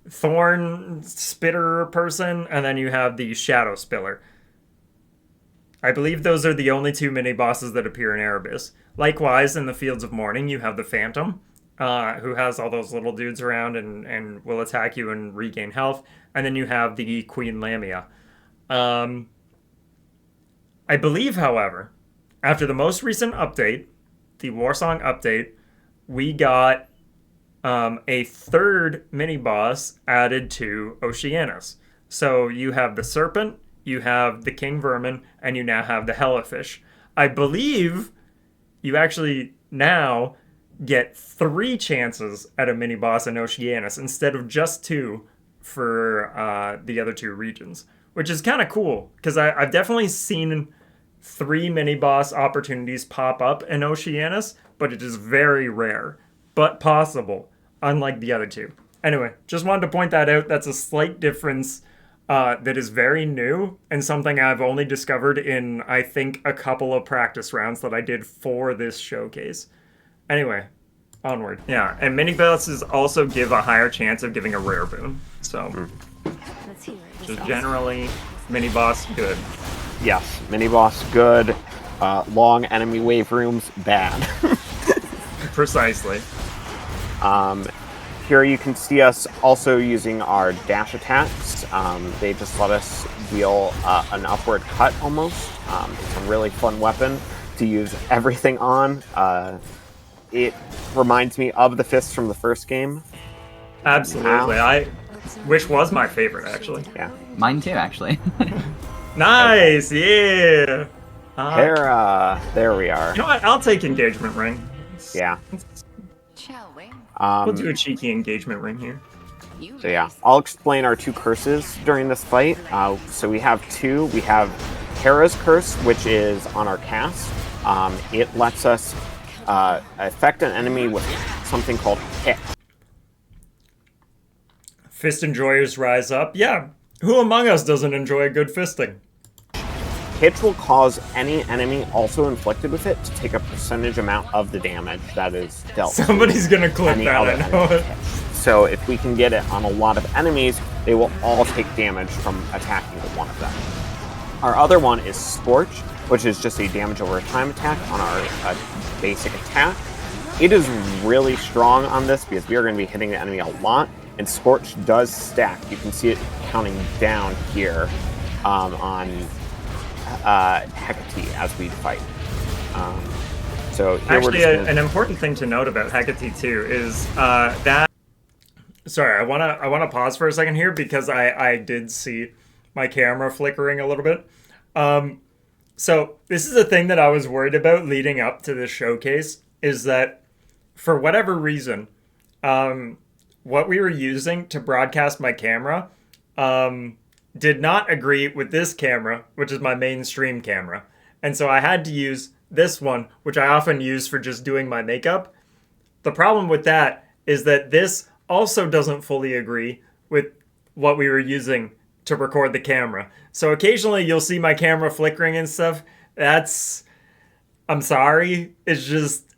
Thorn Spitter person, and then you have the Shadow Spiller. I believe those are the only 2 mini-bosses that appear in Erebus. Likewise, in the Fields of Mourning, you have the Phantom, who has all those little dudes around and will attack you and regain health. And then you have the Queen Lamia. I believe, however, after the most recent update, the Warsong update, we got a 3rd mini-boss added to Oceanus. So you have the Serpent, you have the King Vermin, and you now have the Hellifish. I believe you actually now get 3 chances at a mini-boss in Oceanus instead of just 2 for the other 2 regions, which is kind of cool, because I've definitely seen 3 mini-boss opportunities pop up in Oceanus, but it is very rare, but possible, unlike the other 2. Anyway, just wanted to point that out. That's a slight difference that is very new, and something I've only discovered in, I think, a couple of practice rounds that I did for this showcase. Anyway, onward. Yeah, and mini-bosses also give a higher chance of giving a rare boon. So, just generally, mini-boss, good. Yes, mini-boss, good. Long enemy wave rooms, bad. Precisely. Here you can see us also using our dash attacks. They just let us deal an upward cut almost. It's a really fun weapon to use everything on. It reminds me of the fists from the first game. Absolutely. Which was my favorite, actually. Yeah. Mine too, actually. Nice, yeah. Hera, there we are. You know what? I'll take engagement ring. Yeah. Shall we? We'll do a cheeky engagement ring here. So yeah, I'll explain our 2 curses during this fight. So we have 2. We have Hera's Curse, which is on our cast. It lets us affect an enemy with something called Hit. Fist enjoyers rise up. Yeah, who among us doesn't enjoy a good fisting? Hits will cause any enemy also inflicted with it to take a percentage amount of the damage that is dealt. Somebody's gonna clip that, I know it. So if we can get it on a lot of enemies, they will all take damage from attacking one of them. Our other one is Scorch. which is just a damage over time attack on our basic attack. It is really strong on this because we are going to be hitting the enemy a lot, and Scorch does stack. You can see it counting down here on Hecate as we fight. So here Actually, we're just an important thing to note about Hecate too is that. Sorry, I wanna pause for a second here because I did see my camera flickering a little bit. So this is a thing that I was worried about leading up to this showcase, is that for whatever reason, what we were using to broadcast my camera did not agree with this camera, which is my mainstream camera. And so I had to use this one, which I often use for just doing my makeup. The problem with that is that this also doesn't fully agree with what we were using to record the camera. So occasionally you'll see my camera flickering and stuff. I'm sorry. It's just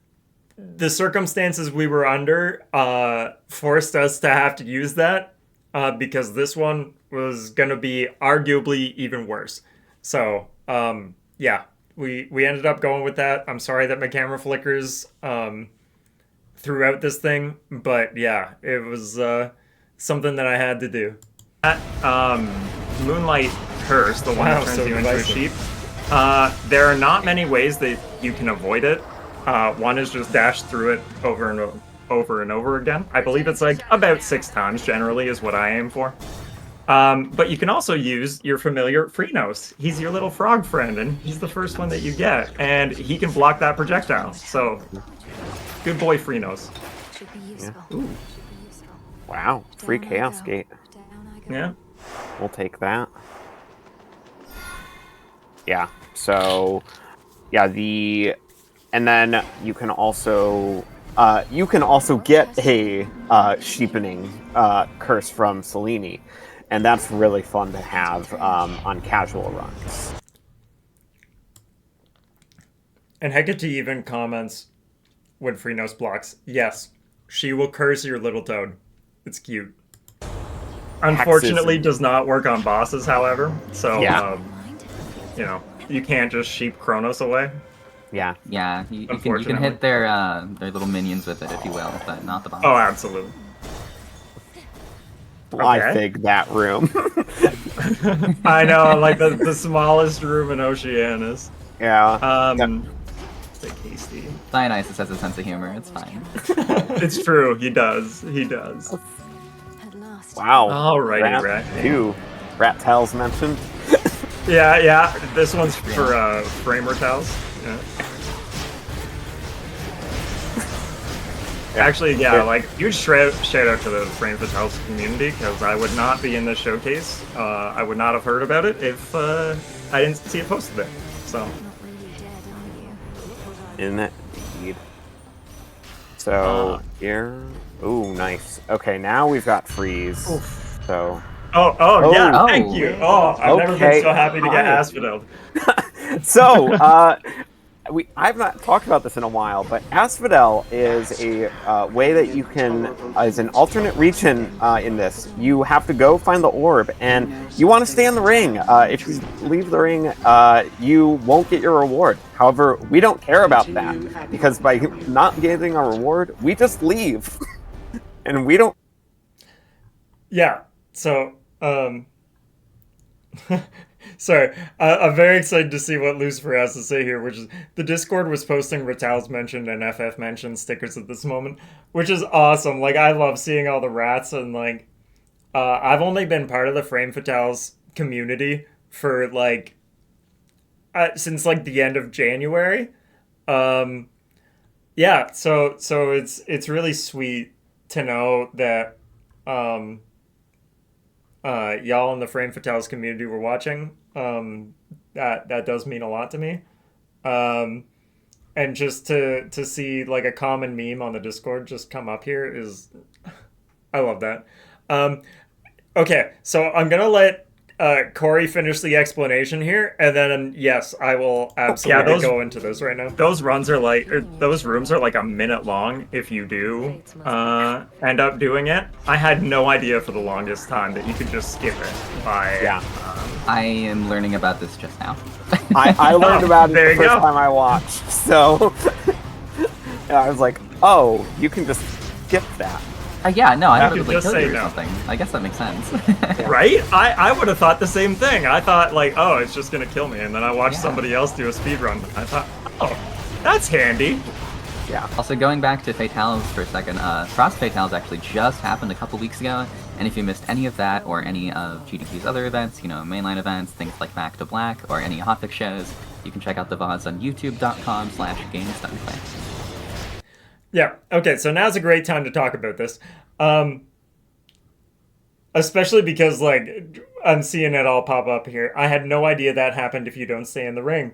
the circumstances we were under forced us to have to use that because this one was going to be arguably even worse. So, yeah, we ended up going with that. I'm sorry that my camera flickers throughout this thing, but yeah, it was something that I had to do. That Moonlight Curse, the one that turns you into a sheep, there are not many ways that you can avoid it. One is just dash through it over and over again. I believe it's like about 6 times generally is what I aim for. But you can also use your familiar Freenos. He's your little frog friend, and he's the first one that you get, and he can block that projectile. So, good boy, Freenos. Should be useful. Ooh. Should be useful. wow, free Down I Chaos go. Gate. Down I go. Yeah. We'll take that. Yeah. So, yeah, and then you can also get a sheepening curse from Selene, and that's really fun to have on casual runs. And Hecate even comments when Freenos blocks, yes, she will curse your little toad. It's cute. Unfortunately, does not work on bosses, however. So, Yeah. You know, you can't just sheep Kronos away. Yeah. Yeah, you can Unfortunately. hit their little minions with it, if you will, but not the boss. Oh, absolutely. I Okay. think that room. I know, like the smallest room in Oceanus. Yeah. Stay hasty. Dionysus has a sense of humor, it's fine. It's true, he does. He does. At last. Wow. Alrighty, Rat. 2. Rat Tails mentioned. Yeah, this one's for Framer Towels. Yeah. Actually, yeah, like, huge shout out to the Frame Fatales community, because I would not be in this showcase. I would not have heard about it if I didn't see it posted there. So, Not really dead, are you? Indeed. So, here... Ooh, nice. Okay, now we've got Freeze. Oof. So... Oh, yeah, Oh. thank you. Oh, I've never Okay, been so happy to get hi. Asphodel. So, I've not talked about this in a while, but Asphodel is a way that you can, as an alternate region in this, you have to go find the orb, and you want to stay in the ring. If you leave the ring, you won't get your reward. However, we don't care about that, because by not getting a reward, we just leave. And we don't... Yeah, so, sorry, I'm very excited to see what Lucifer has to say here, which is the Discord was posting Ratal's mentioned and FF mentioned stickers at this moment, which is awesome. Like, I love seeing all the rats, and like, I've only been part of the Frame Fatales community for like, since like the end of January. Yeah, so it's really sweet to know that, y'all in the Frame Fatales community were watching. That does mean a lot to me. And just to see like a common meme on the Discord just come up here is, I love that. Okay, so I'm gonna let Corey finish the explanation here, and then yes, I will absolutely go into this right now. Those rooms are like a minute long if you do end up doing it. I had no idea for the longest time that you could just skip it by I am learning about this just now. I learned about it there the you first go. time I watched, so I was like, oh, you can just skip that. Yeah, no, I You thought it could was like just kill say you or no. something. I guess that makes sense. Right? I would have thought the same thing. I thought, like, oh, it's just gonna kill me. And then I watched Yeah. somebody else do a speed run. I thought, oh, that's handy. Yeah. Also, going back to Fatales for a second, Frost Fatales actually just happened a couple weeks ago, and if you missed any of that or any of GDQ's other events, mainline events, things like Back to Black, or any Hotfix shows, you can check out the VODs on youtube.com/gamesdonplay. Yeah, okay, so now's a great time to talk about this. Especially because, like, I'm seeing it all pop up here. I had no idea that happened if you don't stay in the ring.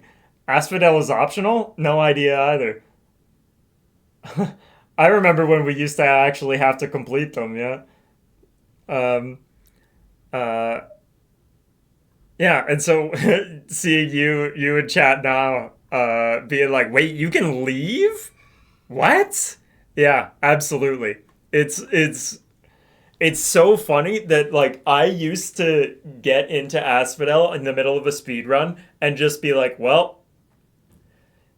Asphodel is optional? No idea either. I remember when we used to actually have to complete them, yeah. Um, uh, yeah, and so seeing you in chat now, being like, wait, you can leave? What? Yeah, absolutely. It's so funny that, like, I used to get into Asphodel in the middle of a speed run and just be like, well,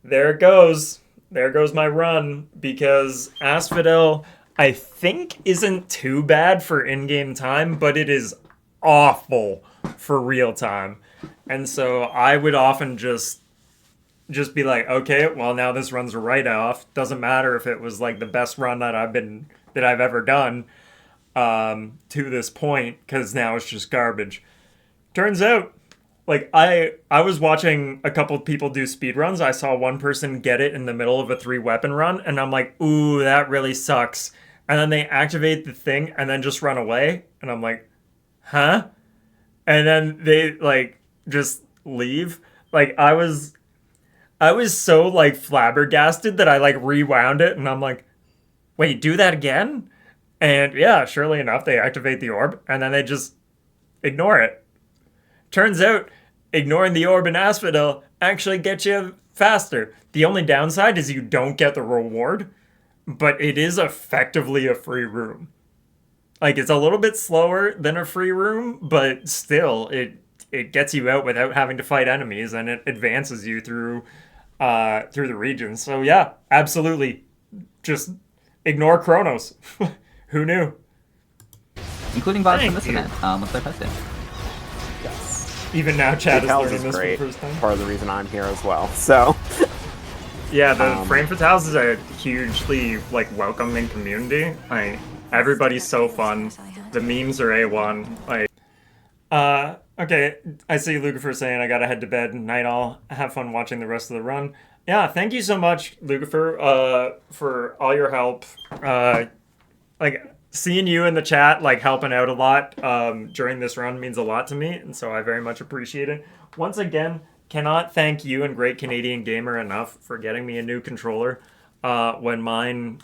there it goes. There goes my run, because Asphodel, I think, isn't too bad for in-game time, but it is awful for real time. And so I would often just be like, okay, well, now this run's a write-off. Doesn't matter if it was like the best run that I've ever done to this point, because now it's just garbage. Turns out, like, I was watching a couple of people do speedruns. I saw one person get it in the middle of a 3-weapon run, and I'm like, ooh, that really sucks. And then they activate the thing and then just run away, and I'm like, huh? And then they, like, just leave. Like, I was so, like, flabbergasted that I, like, rewound it, and I'm like, wait, do that again? And yeah, surely enough, they activate the orb, and then they just ignore it. Turns out, ignoring the orb in Asphodel actually gets you faster. The only downside is you don't get the reward, but it is effectively a free room. Like, it's a little bit slower than a free room, but still, it gets you out without having to fight enemies, and it advances you through the region. So yeah, absolutely, just ignore Chronos. Who knew? Including VODs from Thank this you. event, once I posted. Yes. Even now, Chad is Fatales learning is this for great. the first time. Part of the reason I'm here as well. So Yeah, the Frame Fatales is a hugely, like, welcoming community. Like, everybody's so fun. The memes are A1. Like, okay, I see Lucifer saying I gotta head to bed. Night all. Have fun watching the rest of the run. Yeah, thank you so much, Lucifer, for all your help. Like, seeing you in the chat, like, helping out a lot during this run means a lot to me, and so I very much appreciate it. Once again, cannot thank you and Great Canadian Gamer enough for getting me a new controller when mine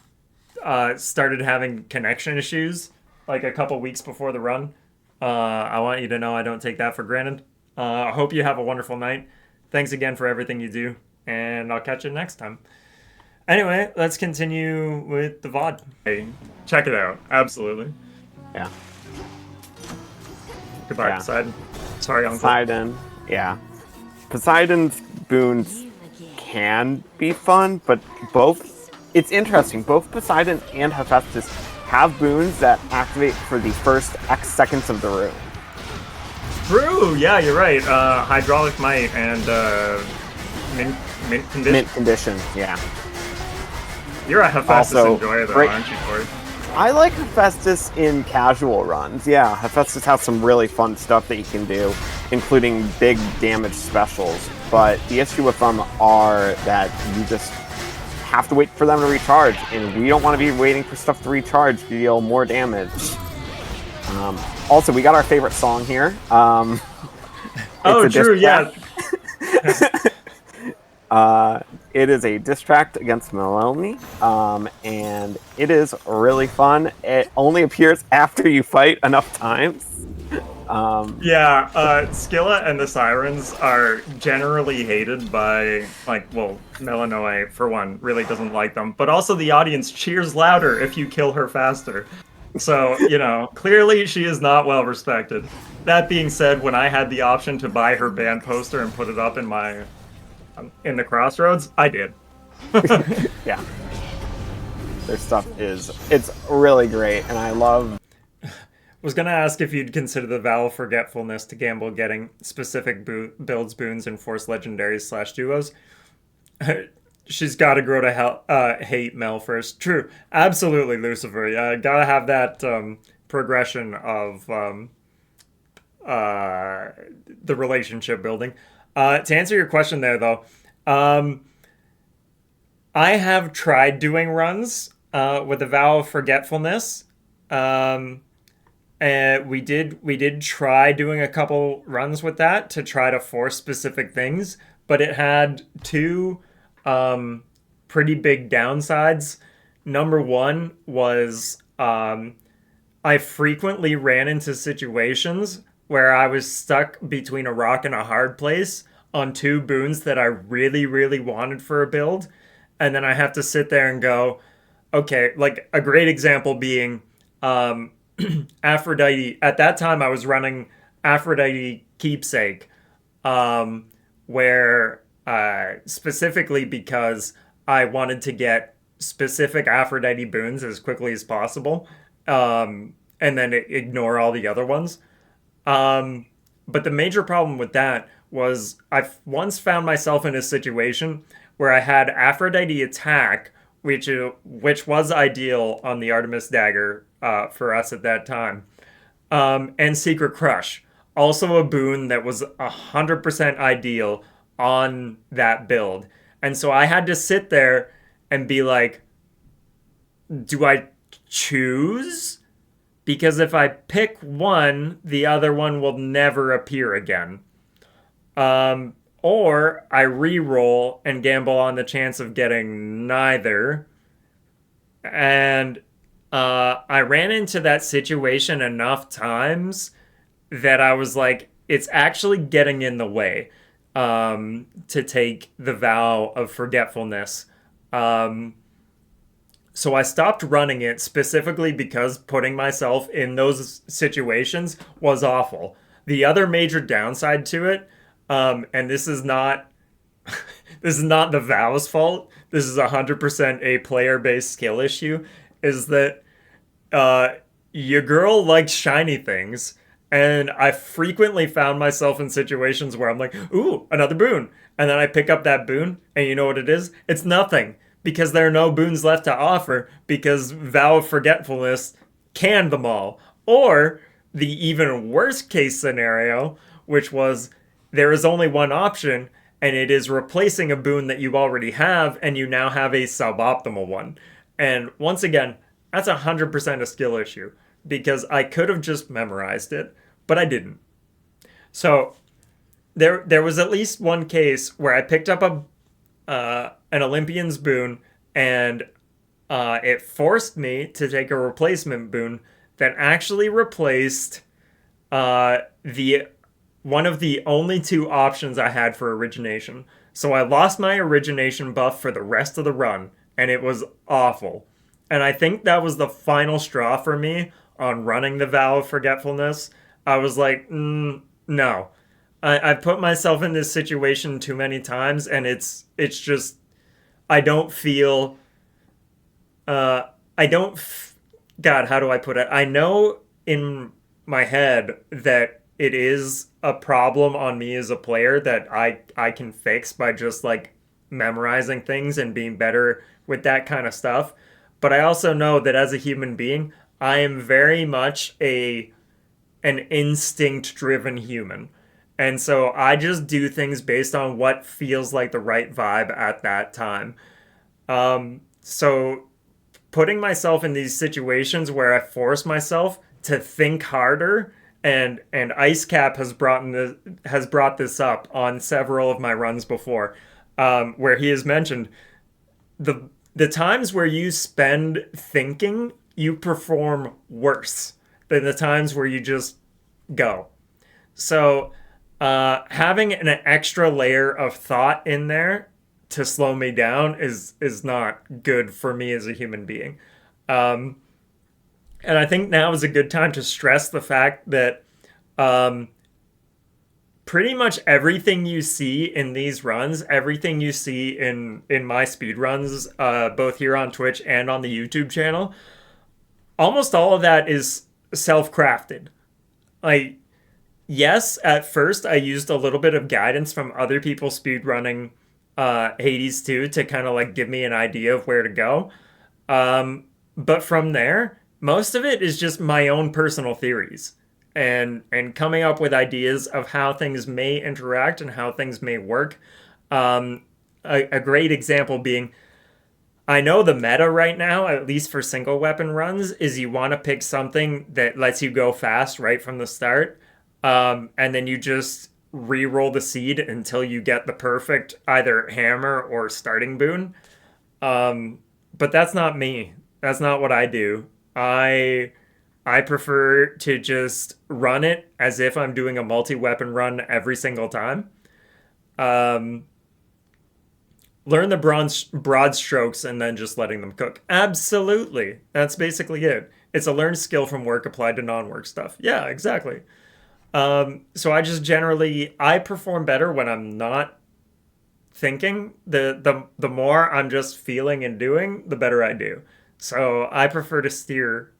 started having connection issues, like, a couple weeks before the run. I want you to know I don't take that for granted. I hope you have a wonderful night. Thanks again for everything you do, and I'll catch you next time. Anyway, let's continue with the VOD. Hey, check it out. Absolutely. yeah. Goodbye, Yeah. Poseidon. Sorry, Uncle. Poseidon, yeah. Poseidon's boons can be fun, but it's interesting. Both Poseidon and Hephaestus have boons that activate for the first X seconds of the room. True, yeah, you're right. Hydraulic Might and Mint Condition. Mint condition, yeah. You're a Hephaestus Also, enjoyer, though, great- aren't you, Corey? I like Hephaestus in casual runs. Yeah, Hephaestus has some really fun stuff that you can do, including big damage specials. But the issue with them are that you just have to wait for them to recharge, and we don't want to be waiting for stuff to recharge to deal more damage. Also, we got our favorite song here. Oh, It's a true, diss yeah. track. It is a diss track against Melanie, and it is really fun. It only appears after you fight enough times. Yeah, Skilla and the Sirens are generally hated by, like, well, Melanoe, for one, really doesn't like them. But also the audience cheers louder if you kill her faster. So, clearly she is not well respected. That being said, when I had the option to buy her band poster and put it up in the crossroads, I did. Yeah. Their stuff it's really great, and I love. Was gonna ask if you'd consider the vow of forgetfulness to gamble getting specific builds, boons, and force legendaries / duos. She's got to grow to hate Mel first. True, absolutely, Lucifer. Yeah, gotta have that progression of the relationship building. To answer your question there, though, I have tried doing runs with the vow of forgetfulness. And we did try doing a couple runs with that to try to force specific things, but it had two pretty big downsides. Number one was I frequently ran into situations where I was stuck between a rock and a hard place on two boons that I really, really wanted for a build. And then I have to sit there and go, okay, like a great example being Aphrodite. At that time, I was running Aphrodite Keepsake, where specifically because I wanted to get specific Aphrodite boons as quickly as possible, and then ignore all the other ones. But the major problem with that was I once found myself in a situation where I had Aphrodite attack, which was ideal on the Artemis dagger for us at that time, and Secret Crush, also a boon that was 100% ideal on that build. And so I had to sit there and be like, do I choose? Because if I pick one, the other one will never appear again. Or I re-roll and gamble on the chance of getting neither. And I ran into that situation enough times that I was like, it's actually getting in the way to take the vow of forgetfulness. So I stopped running it specifically because putting myself in those situations was awful. The other major downside to it, and this is not this is not the vow's fault. This is 100% a player-based skill issue. Is that your girl likes shiny things, and I frequently found myself in situations where I'm like, "Ooh, another boon," and then I pick up that boon, and you know what it is? It's nothing because there are no boons left to offer because Vow of Forgetfulness canned them all. Or the even worse case scenario, which was there is only one option, and it is replacing a boon that you already have, and you now have a suboptimal one. And once again, that's 100% a skill issue because I could have just memorized it, but I didn't. So there was at least one case where I picked up an Olympian's boon, and it forced me to take a replacement boon that actually replaced the one of the only two options I had for origination. So I lost my origination buff for the rest of the run, and it was awful. And I think that was the final straw for me on running the Vow of Forgetfulness. I was like, no. I've put myself in this situation too many times, and it's just I don't feel I don't God, how do I put it? I know in my head that it is a problem on me as a player that I can fix by just like memorizing things and being better with that kind of stuff. But I also know that as a human being, I am very much an instinct driven human. And so I just do things based on what feels like the right vibe at that time. So putting myself in these situations where I force myself to think harder, and Ice Cap has brought this up on several of my runs before, where he has mentioned the times where you spend thinking, you perform worse than the times where you just go. So having an extra layer of thought in there to slow me down is not good for me as a human being. And I think now is a good time to stress the fact that um, pretty much everything you see in these runs, everything you see in my speed runs, both here on Twitch and on the YouTube channel, almost all of that is self-crafted. Like, yes, at first I used a little bit of guidance from other people speedrunning Hades 2 to kind of like give me an idea of where to go. But from there, most of it is just my own personal theories and coming up with ideas of how things may interact and how things may work. A great example being, I know the meta right now, at least for single weapon runs, is you want to pick something that lets you go fast right from the start, and then you just re-roll the seed until you get the perfect either hammer or starting boon. But that's not me. That's not what I do. I prefer to just run it as if I'm doing a multi-weapon run every single time. Learn the broad strokes and then just letting them cook. Absolutely. That's basically it. It's a learned skill from work applied to non-work stuff. Yeah, exactly. So I just generally, I perform better when I'm not thinking. The more I'm just feeling and doing, the better I do. So I prefer to steer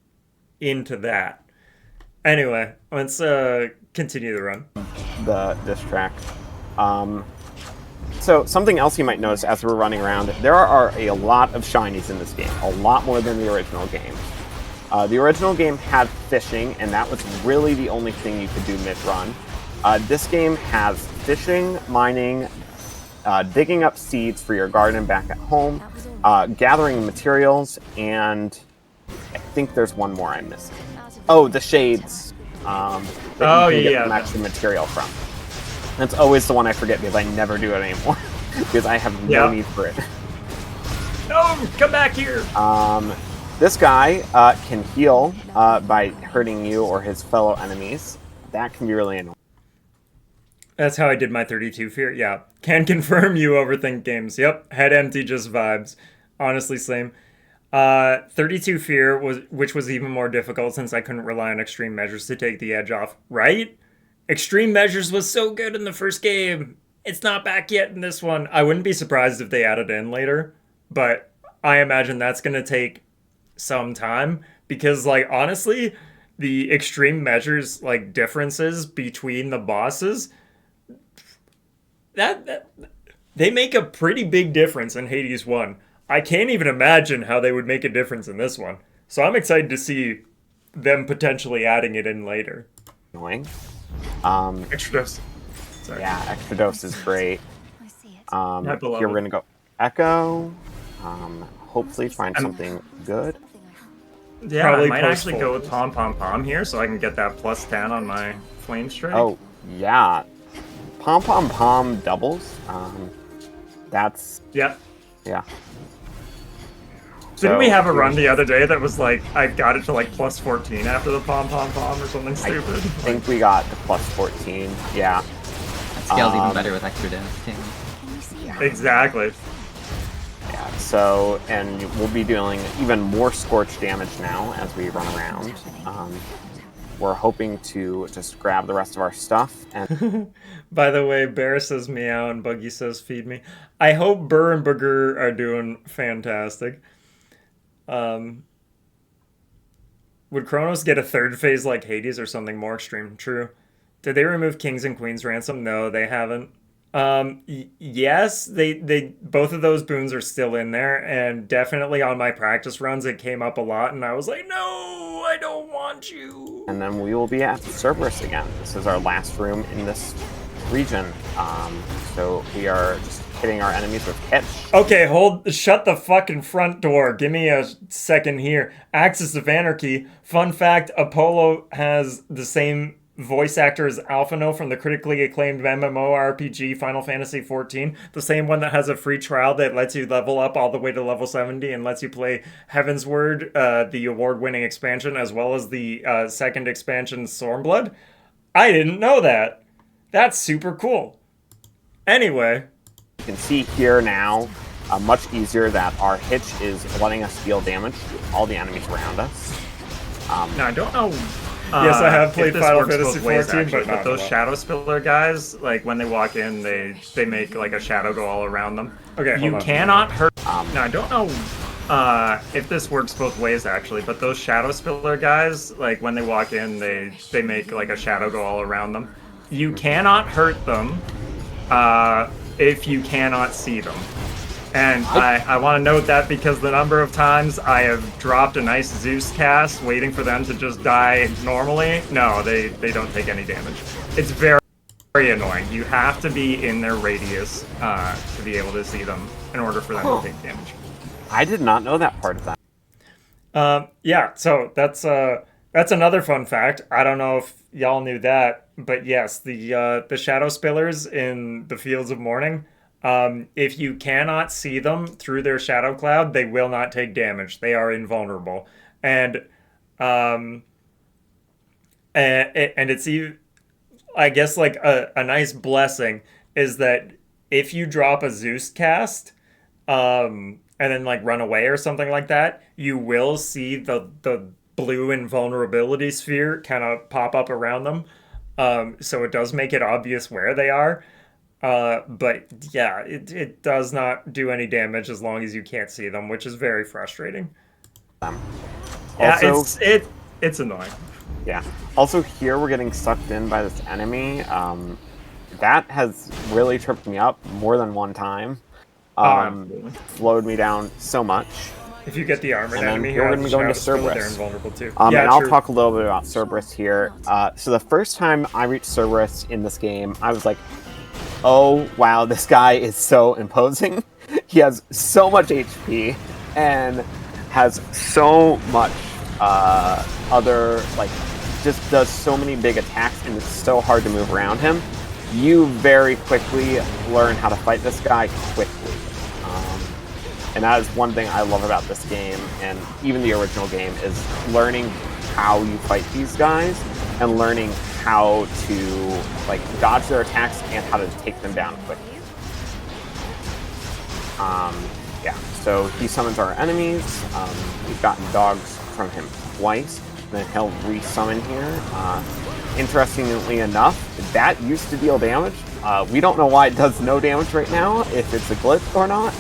into that. Anyway, let's continue the run. The distract. So something else you might notice as we're running around, there are a lot of shinies in this game, a lot more than the original game. The original game had fishing, and that was really the only thing you could do mid-run. This game has fishing, mining, digging up seeds for your garden back at home, gathering materials, and I think there's one more I'm missing. Oh, the shades. That you can get some extra material from. That's always the one I forget because I never do it anymore. Because I have no need for it. No, come back here! This guy can heal by hurting you or his fellow enemies. That can be really annoying. That's how I did my 32 fear. Yeah. Can confirm you overthink games. Yep. Head empty, just vibes. Honestly, same. 32 fear, which was even more difficult since I couldn't rely on extreme measures to take the edge off. Right? Extreme measures was so good in the first game. It's not back yet in this one. I wouldn't be surprised if they added it in later, but I imagine that's going to take some time because, like, honestly, the extreme measures, like, differences between the bosses, that they make a pretty big difference in Hades 1. I can't even imagine how they would make a difference in this one. So I'm excited to see them potentially adding it in later. Annoying. Extra dose. Sorry. Yeah, extra dose is great. I see it. Here we're gonna go Echo. Hopefully find something good. Yeah, Probably I might actually go post-fold. with Pom Pom Pom here so I can get that plus 10 on my flame strike. Oh, yeah. Pom Pom Pom doubles. That's Yeah. yeah. Didn't we So, have a run the other day that was like, I got it to like plus 14 after the Pom Pom Pom or something I stupid? think we got the plus 14. Yeah. That scales even better with extra dose, too. Can you see that? Exactly. Yeah. So, and we'll be dealing even more scorch damage now as we run around. We're hoping to just grab the rest of our stuff and By the way, Bear says meow and Buggy says feed me. I hope Burr and Booger are doing fantastic. Would Kronos get a third phase like Hades or something more extreme? True. Did they remove Kings and Queens ransom? No, they haven't. Yes, they both of those boons are still in there, and definitely on my practice runs it came up a lot, and I was like, no, I don't want you. and then we will be at Cerberus again. This is our last room in this region. So we are just hitting our enemies with hits. Okay, shut the fucking front door. Give me a second here. Axis of Anarchy. Fun fact, Apollo has the same voice actor as Alphino from the critically acclaimed MMORPG Final Fantasy XIV. The same one that has a free trial that lets you level up all the way to level 70 and lets you play Heaven's Word, the award-winning expansion, as well as the second expansion, Stormblood. I didn't know that. That's super cool. Anyway. You can see here now, much easier that our hitch is letting us deal damage to all the enemies around us. Now I don't know. Yes, I have played if this Final works Fantasy both ways, 14, actually, but not those a lot. shadow spiller guys, like when they walk in, they make like a shadow go all around them. Okay, You hold on. cannot hurt. Now I don't know if this works both ways actually, but those shadow spiller guys, like when they walk in, they make like a shadow go all around them. You cannot hurt them if you cannot see them. And I want to note that because the number of times I have dropped a nice Zeus cast waiting for them to just die normally, no, they don't take any damage. It's very, very annoying. You have to be in their radius to be able to see them in order for them to take damage. I did not know that part of that. Yeah, so that's another fun fact. I don't know if y'all knew that, but yes, the shadow spillers in the Fields of Morning, if you cannot see them through their shadow cloud, they will not take damage. They are invulnerable, and it's even, I guess, like a nice blessing is that if you drop a Zeus cast, and then like run away or something like that, you will see the blue invulnerability sphere kind of pop up around them. So it does make it obvious where they are. But yeah, it does not do any damage as long as you can't see them, which is very frustrating. Yeah, Also, it's annoying. yeah. Also, here we're getting sucked in by this enemy. That has really tripped me up more than one time. Absolutely. Slowed me down so much. If you get the armored And then enemy here who we're has gonna the go into shadow spiller, they're Cerberus. invulnerable too. And Yeah, I'll true. talk a little bit about Cerberus here. So the first time I reached Cerberus in this game, I was like, oh wow, this guy is so imposing. He has so much HP and has so much other, like, just does so many big attacks, and it's so hard to move around him. You very quickly learn how to fight this guy quickly. And that is one thing I love about this game, and even the original game, is learning how you fight these guys and learning how to like dodge their attacks and how to take them down quickly. Yeah, so he summons our enemies. We've gotten dogs from him twice, and then he'll re-summon here. Interestingly enough, that used to deal damage. We don't know why it does no damage right now, if it's a glitch or not.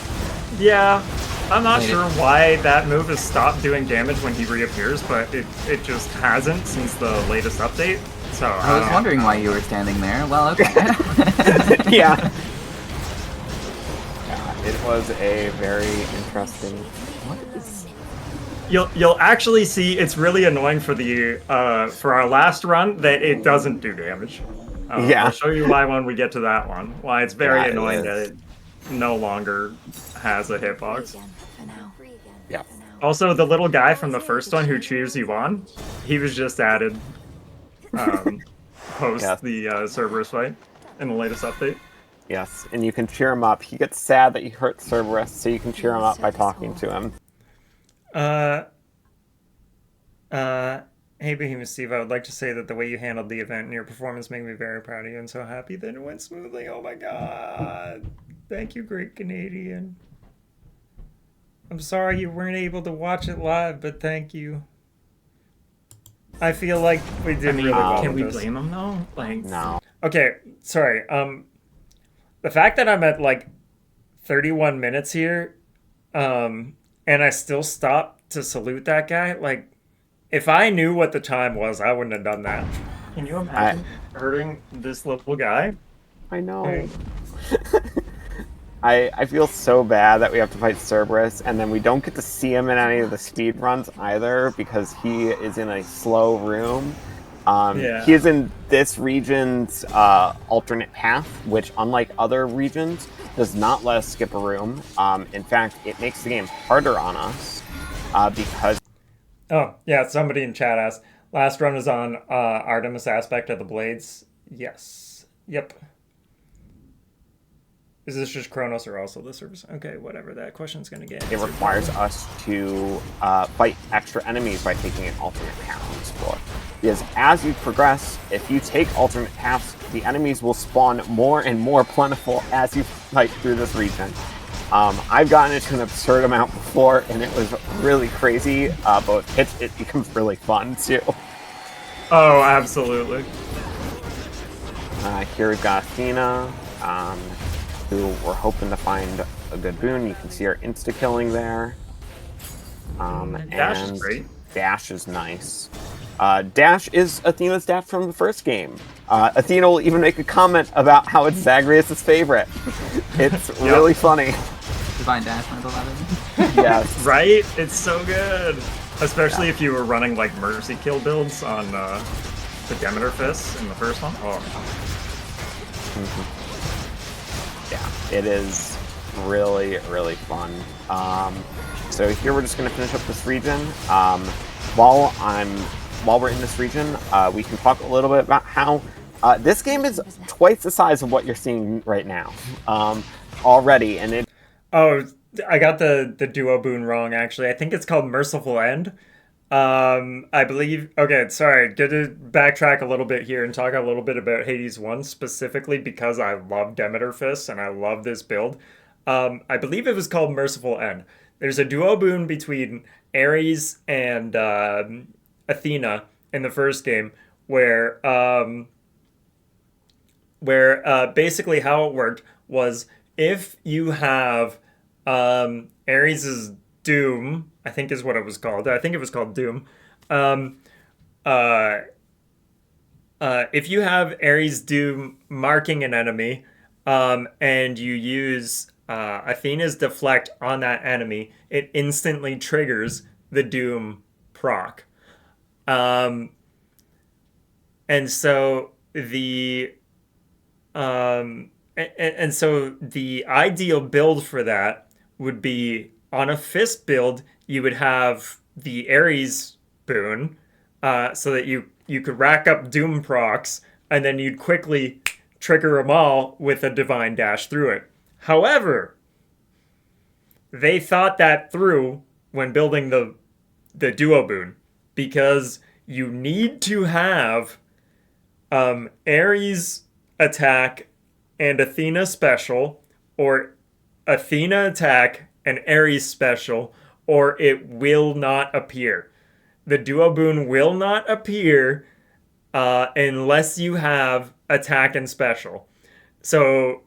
Yeah, I'm not Wait, sure why that move has stopped doing damage when he reappears, but it just hasn't since the latest update. So I was wondering why you were standing there. Well, okay. Yeah. It was a very interesting. What is? You'll actually see it's really annoying for the for our last run that it doesn't do damage. Yeah. I'll show you why when we get to that one. Why it's very Yeah, it annoying that is. it no longer has a hitbox. For now. Yeah. Also, the little guy from the first one who cheers you on, he was just added post Yeah. the Cerberus fight in the latest update. Yes, and you can cheer him up. He gets sad that you hurt Cerberus, so you can cheer him up by talking to him. Hey, Behemoth Steve, I would like to say that the way you handled the event and your performance made me very proud of you and so happy that it went smoothly. Oh my god. Thank you, Great Canadian. I'm sorry you weren't able to watch it live, but thank you. I feel like we did really well can with we this. blame him though? Like, No. Okay, sorry. The fact that I'm at like 31 minutes here, and I still stopped to salute that guy, like, if I knew what the time was, I wouldn't have done that. can you imagine hurting this little guy? I know. Hey. I feel so bad that we have to fight Cerberus, and then we don't get to see him in any of the speed runs either because he is in a slow room. Yeah. He is in this region's alternate path, which, unlike other regions, does not let us skip a room. In fact, it makes the game harder on us because Oh, yeah, somebody in chat asked. Last run is on Artemis aspect of the blades. Yes. Yep. Is this just Kronos or also the service? Okay, whatever. That question's going to get it answered. requires us to fight extra enemies by taking an alternate path on this floor. Because as you progress, if you take alternate paths, the enemies will spawn more and more plentiful as you fight through this region. I've gotten it to an absurd amount before, and it was really crazy, but it becomes really fun, too. Oh, absolutely. Here we've got Athena, who we're hoping to find a good boon. You can see her insta-killing there. Dash and is great. Dash is nice. Dash is Athena's dash from the first game. Athena will even make a comment about how it's Zagreus' favorite. It's really funny. Divine Dash, Mental Level. Yes. Right? It's so good. Especially if you were running like Mercy Kill builds on the Demeter Fists in the first one. Oh. Yeah, it is really, really fun. So here we're just going to finish up this region. While we're in this region, we can talk a little bit about how this game is twice the size of what you're seeing right now already, and it. Oh, I got the duo boon wrong. Actually, I think it's called Merciful End. I believe. Okay, sorry. Good to backtrack a little bit here and talk a little bit about Hades 1 specifically because I love Demeter Fists and I love this build. I believe it was called Merciful End. There's a duo boon between Ares and Athena in the first game where basically how it worked was if you have Ares's Doom, I think is what it was called. I think it was called Doom. If you have Ares Doom marking an enemy, and you use Athena's Deflect on that enemy, it instantly triggers the Doom proc. And so the ideal build for that would be on a fist build, you would have the Ares boon, so that you could rack up Doom procs, and then you'd quickly trigger them all with a Divine Dash through it. However, they thought that through when building the duo boon, because you need to have Ares attack and Athena special, or Athena attack and Ares special, or it will not appear. The duo boon will not appear unless you have attack and special. So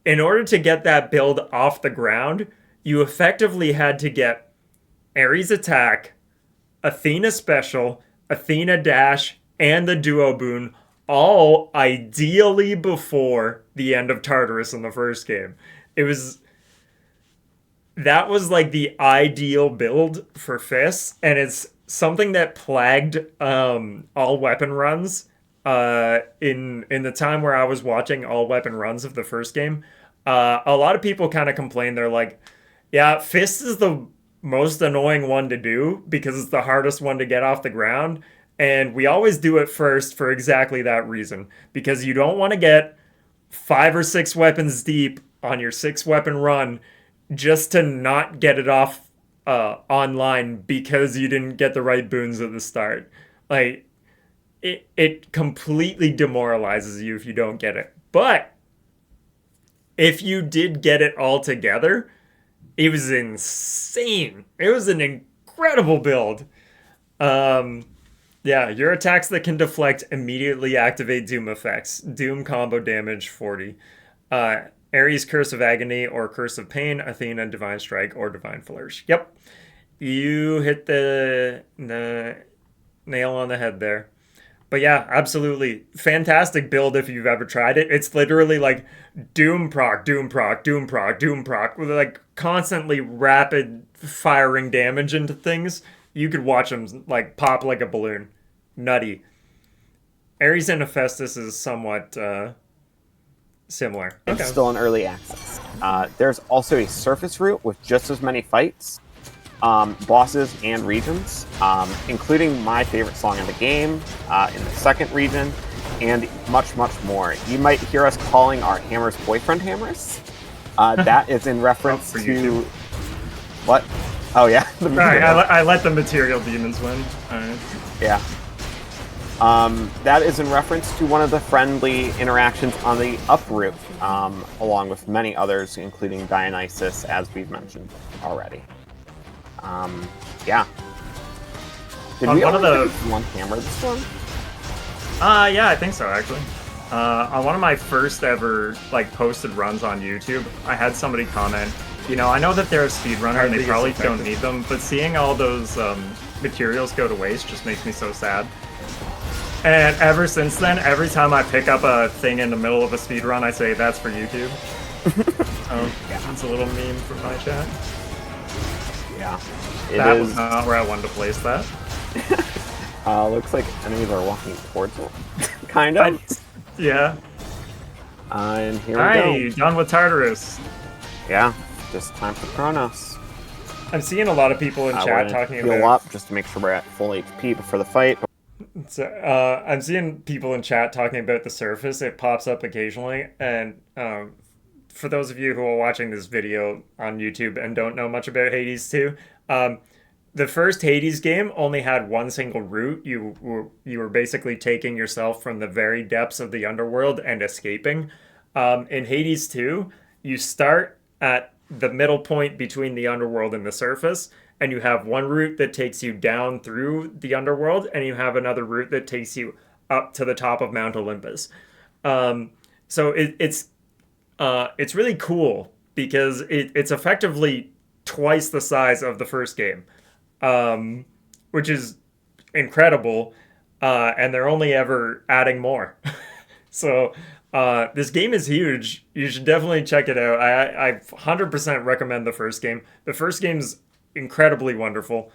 in order to get that build off the ground, you effectively had to get Ares attack, Athena special, Athena dash, and the duo boon, all ideally before the end of Tartarus in the first game. That was like the ideal build for fists, and it's something that plagued all weapon runs in the time where I was watching all weapon runs of the first game. A lot of people kind of complain. They're like, yeah, fist is the most annoying one to do because it's the hardest one to get off the ground, and we always do it first for exactly that reason, because you don't want to get 5 or 6 weapons deep on your 6 weapon run just to not get it off online because you didn't get the right boons at the start. Like, it completely demoralizes you if you don't get it. But if you did get it all together, it was insane. It was an incredible build. Yeah, your attacks that can deflect immediately activate Doom effects. Doom combo damage 40. Ares Curse of Agony or Curse of Pain, Athena Divine Strike or Divine Flourish. Yep. You hit the nail on the head there. But yeah, absolutely. Fantastic build if you've ever tried it. It's literally like Doom proc, Doom proc, Doom proc, Doom proc, with like constantly rapid firing damage into things. You could watch them like pop like a balloon. Nutty. Ares and Hephaestus is somewhat similar. It's still in early access. There's also a surface route with just as many fights, bosses, and regions, including my favorite song in the game, in the second region, and much, much more. You might hear us calling our hammers boyfriend hammers. That is in reference to... YouTube. What? Oh, yeah. Alright, I let the material demons win. Alright. Yeah. That is in reference to one of the friendly interactions on the up route, along with many others, including Dionysus, as we've mentioned already. Yeah. Did On we one of only the- use one camera this one? Yeah, I think so actually. On one of my first ever like posted runs on YouTube, I had somebody comment, you know, I know that they're a speedrunner and they Hardly probably as don't effective. need them, but seeing all those materials go to waste just makes me so sad. And ever since then, every time I pick up a thing in the middle of a speedrun, I say, that's for YouTube. It's a little meme from my chat. Yeah. That was not where I wanted to place that. Looks like enemies are walking towards it. Kind of. Yeah. And here we Hi, go. done with Tartarus. Yeah, just time for Kronos. I'm seeing a lot of people in We're chat gonna talking heal about. up just to make sure we're at full HP before the fight. So, I'm seeing people in chat talking about the surface. It pops up occasionally, and for those of you who are watching this video on YouTube and don't know much about Hades 2, the first Hades game only had one single route. You were basically taking yourself from the very depths of the underworld and escaping. In Hades 2, you start at the middle point between the underworld and the surface, and you have one route that takes you down through the underworld, and you have another route that takes you up to the top of Mount Olympus. So it's really cool because it's effectively twice the size of the first game, which is incredible, and they're only ever adding more. So this game is huge. You should definitely check it out. I 100% recommend the first game. The first game's incredibly wonderful.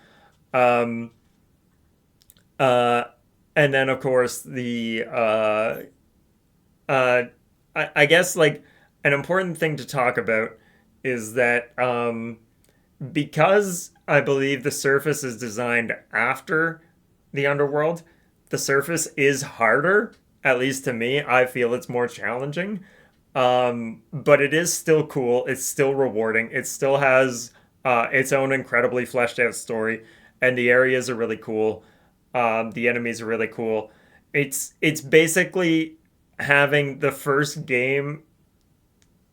And then of course I guess like an important thing to talk about is that because I believe the surface is designed after the underworld, the surface is harder. At least to me, I feel it's more challenging. But it is still cool. It's still rewarding. It still has its own incredibly fleshed out story, and the areas are really cool. The enemies are really cool. It's basically having the first game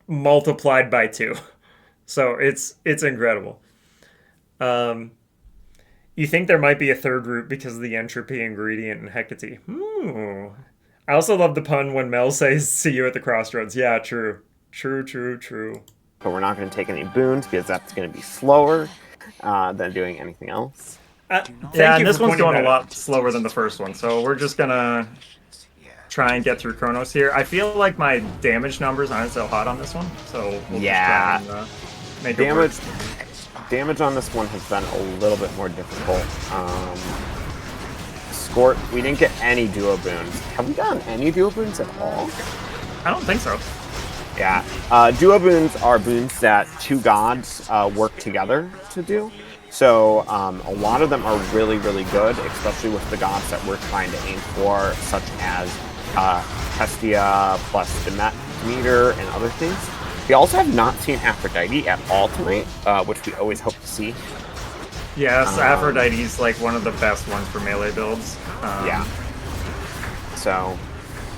multiplied by 2. So it's incredible. You think there might be a third route because of the entropy ingredient in Hecate. I also love the pun when Mel says, see you at the crossroads. Yeah, true. True. But we're not going to take any boons because that's going to be slower than doing anything else. Yeah, and this one's going a lot slower than the first one, so we're just gonna try and get through Chronos here. I feel like my damage numbers aren't so hot on this one, so we'll Yeah. just try and make it work. Damage on this one has been a little bit more difficult. Skort, we didn't get any duo boons. Have we gotten any duo boons at all? I don't think so. Yeah. Duo boons are boons that 2 gods work together to do. So a lot of them are really, really good, especially with the gods that we're trying to aim for, such as Hestia plus Demeter and other things. We also have not seen Aphrodite at all tonight, which we always hope to see. Yes, Aphrodite's like one of the best ones for melee builds. Yeah. So,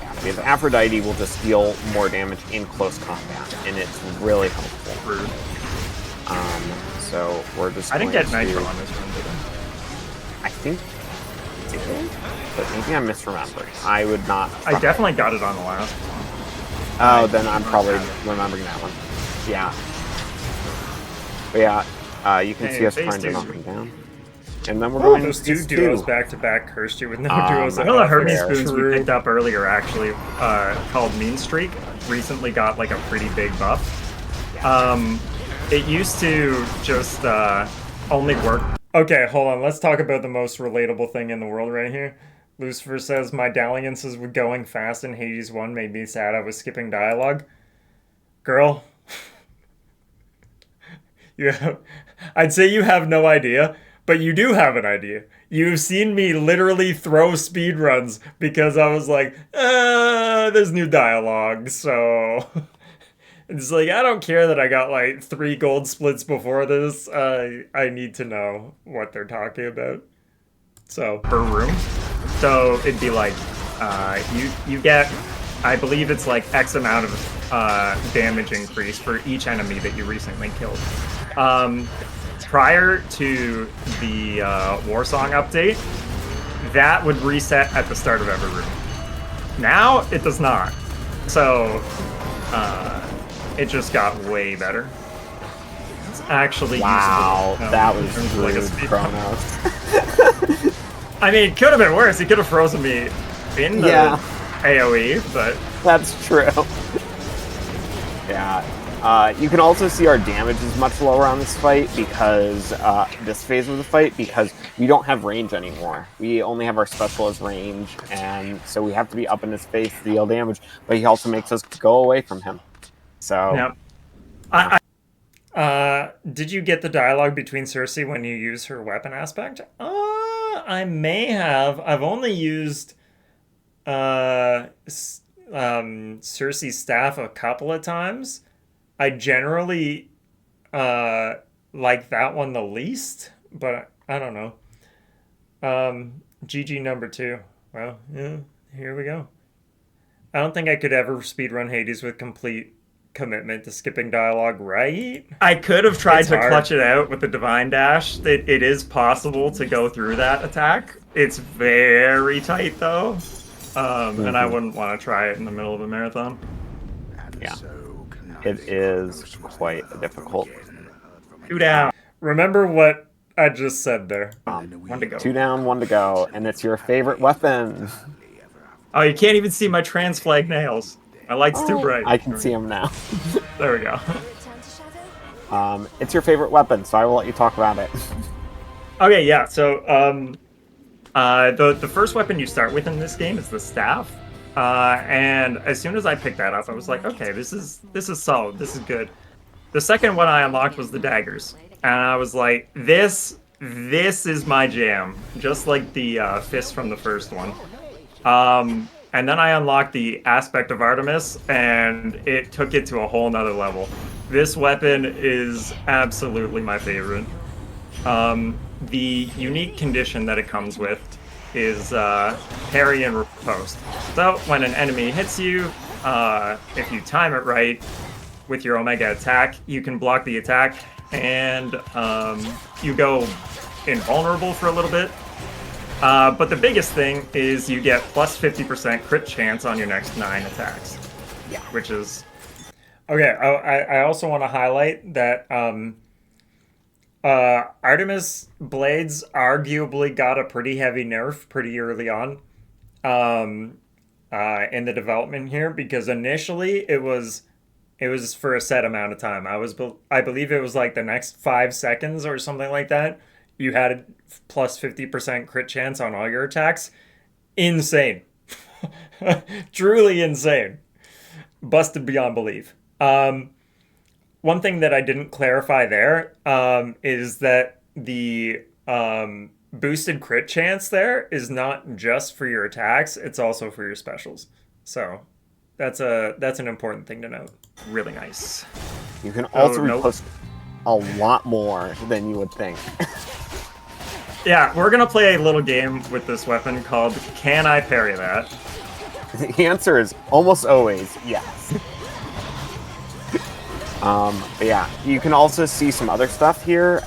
yeah, because Aphrodite will just deal more damage in close combat, and it's really helpful. Rude. So we're just. I didn't going get Nitro to- on this one, did I think. Did I? But maybe I'm misremembering. I would not. I? I definitely got it on the last one. Oh, then I'm probably remembering that one. Yeah. But yeah, you can Hey, see us phase trying to 2. knock him down. And then we're Oh, going those to 2 phase duos 2. back to back cursed you with no duos. I One of the Hermes fair. spoons we True. picked up earlier, actually, called Mean Streak, recently got like a pretty big buff. It used to just only work. Okay, hold on. Let's talk about the most relatable thing in the world right here. Lucifer says, my dalliances with going fast in Hades 1 made me sad I was skipping dialogue. Girl, I'd say you have no idea, but you do have an idea. You've seen me literally throw speedruns because I was like, there's new dialogue, so... It's like, I don't care that I got like 3 gold splits before this. I need to know what they're talking about. So, per room. So it'd be like you get, I believe it's like X amount of damage increase for each enemy that you recently killed. Prior to the Warsong update, that would reset at the start of every room. Now it does not. So it just got way better. It's actually Wow, usable. that was rude, like a speed Chronos. I mean, it could have been worse. He could have frozen me in the AoE, but That's true. Yeah. You can also see our damage is much lower on this fight because this phase of the fight because we don't have range anymore. We only have our special as range, and so we have to be up in his face to deal damage. But he also makes us go away from him. So. yeah. Did you get the dialogue between Cersei when you use her weapon aspect? I may have. I've only used Cersei's staff a couple of times. I generally like that one the least, but I don't know. GG number 2. Well, yeah, here we go. I don't think I could ever speedrun Hades with complete commitment to skipping dialogue, right? I could have tried to clutch it out with the Divine Dash. It is possible to go through that attack. It's very tight, though. And I wouldn't want to try it in the middle of a marathon. Yeah. It is quite difficult. 2 down. Remember what I just said there. 1 to go. 2 down, 1 to go, and it's your favorite weapon. Oh, you can't even see my trans flag nails. My light's too bright. I can see them now. There we go. Return to Shadow? It's your favorite weapon, so I will let you talk about it. Okay, yeah. So, the first weapon you start with in this game is the staff. And as soon as I picked that up, I was like, okay, this is solid. This is good. The second one I unlocked was the daggers, and I was like, this is my jam, just like the fist from the first one. And then I unlocked the aspect of Artemis, and it took it to a whole nother level. This weapon is absolutely my favorite. The unique condition that it comes with is parry and riposte. So when an enemy hits you, if you time it right with your Omega attack, you can block the attack, and you go invulnerable for a little bit. But the biggest thing is you get plus 50% crit chance on your next 9 attacks. Yeah. Which is... Okay, I also want to highlight that Artemis Blades arguably got a pretty heavy nerf pretty early on in the development here, because initially it was for a set amount of time. I believe it was like the next 5 seconds or something like that. You had a plus 50% crit chance on all your attacks. Insane. Truly insane. Busted beyond belief. One thing that I didn't clarify there is that the boosted crit chance there is not just for your attacks, it's also for your specials. So that's an important thing to note. Really nice. You can also repost a lot more than you would think. Yeah, we're going to play a little game with this weapon called Can I Parry That? The answer is almost always yes. But yeah, you can also see some other stuff here.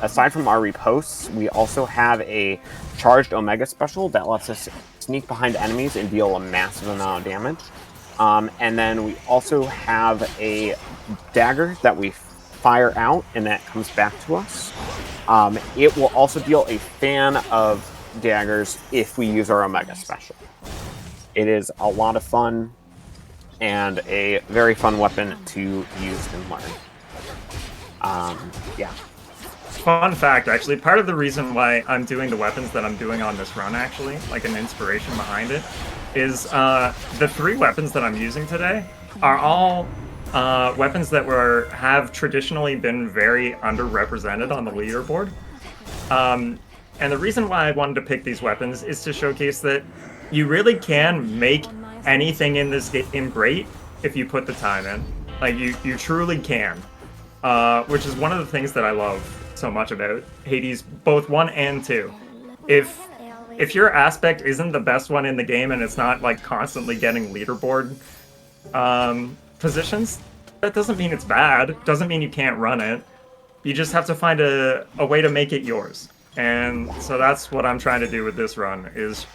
Aside from our reposts, we also have a charged Omega special that lets us sneak behind enemies and deal a massive amount of damage. And then we also have a dagger that we fire out, and that comes back to us. It will also deal a fan of daggers if we use our Omega special. It is a lot of fun and a very fun weapon to use and learn. Yeah. Fun fact, actually, part of the reason why I'm doing the weapons that I'm doing on this run, actually, like an inspiration behind it, is the 3 weapons that I'm using today are all weapons that have traditionally been very underrepresented on the leaderboard. And the reason why I wanted to pick these weapons is to showcase that you really can make anything in this game great if you put the time in. Like, you truly can. Which is one of the things that I love so much about Hades, both 1 and 2. If if your aspect isn't the best one in the game and it's not like constantly getting leaderboard positions, that doesn't mean it's bad. Doesn't mean you can't run it. You just have to find a way to make it yours. And so that's what I'm trying to do with this run, is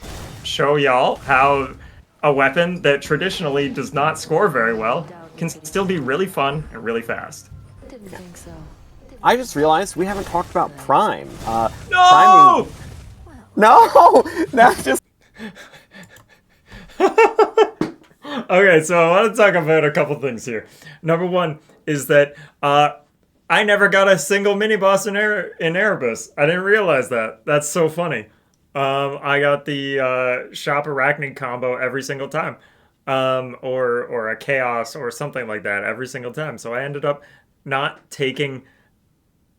show y'all how a weapon that traditionally does not score very well can still be really fun and really fast. Didn't think so. I just realized we haven't talked about Prime. No! Priming... No! That's just... Okay, so I want to talk about a couple things here. Number one is that I never got a single mini boss in Erebus. I didn't realize that. That's so funny. I got the Shop Arachnid combo every single time, or a Chaos or something like that every single time. So I ended up not taking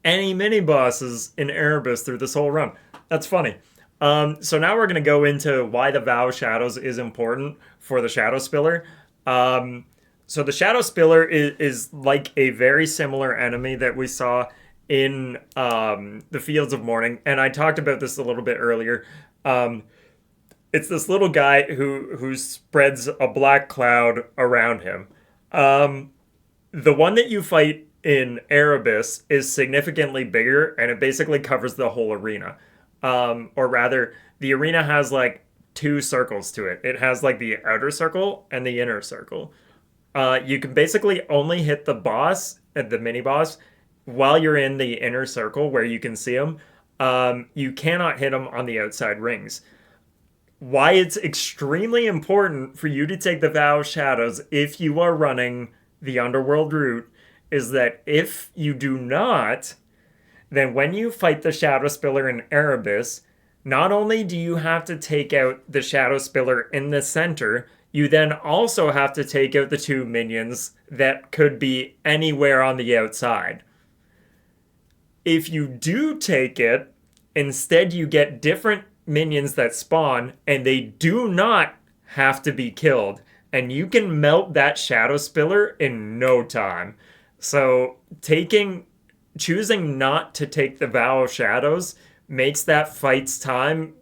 any mini bosses in Erebus through this whole run. That's funny. So now we're going to go into why the Vow Shadows is important for the Shadow Spiller. So the Shadow Spiller is like a very similar enemy that we saw in the Fields of Mourning, and I talked about this a little bit earlier. It's this little guy who spreads a black cloud around him. The one that you fight in Erebus is significantly bigger, and it basically covers the whole arena. Or rather, the arena has like 2 circles to it. It has like the outer circle and the inner circle. You can basically only hit the boss, the mini boss, while you're in the inner circle where you can see him. You cannot hit him on the outside rings. Why it's extremely important for you to take the Vow Shadows if you are running the Underworld route is that if you do not, then when you fight the Shadow Spiller in Erebus, not only do you have to take out the Shadow Spiller in the center, you then also have to take out the 2 minions that could be anywhere on the outside. If you do take it, instead you get different minions that spawn, and they do not have to be killed. And you can melt that Shadow Spiller in no time. So choosing not to take the Vow of Shadows makes that fight's time,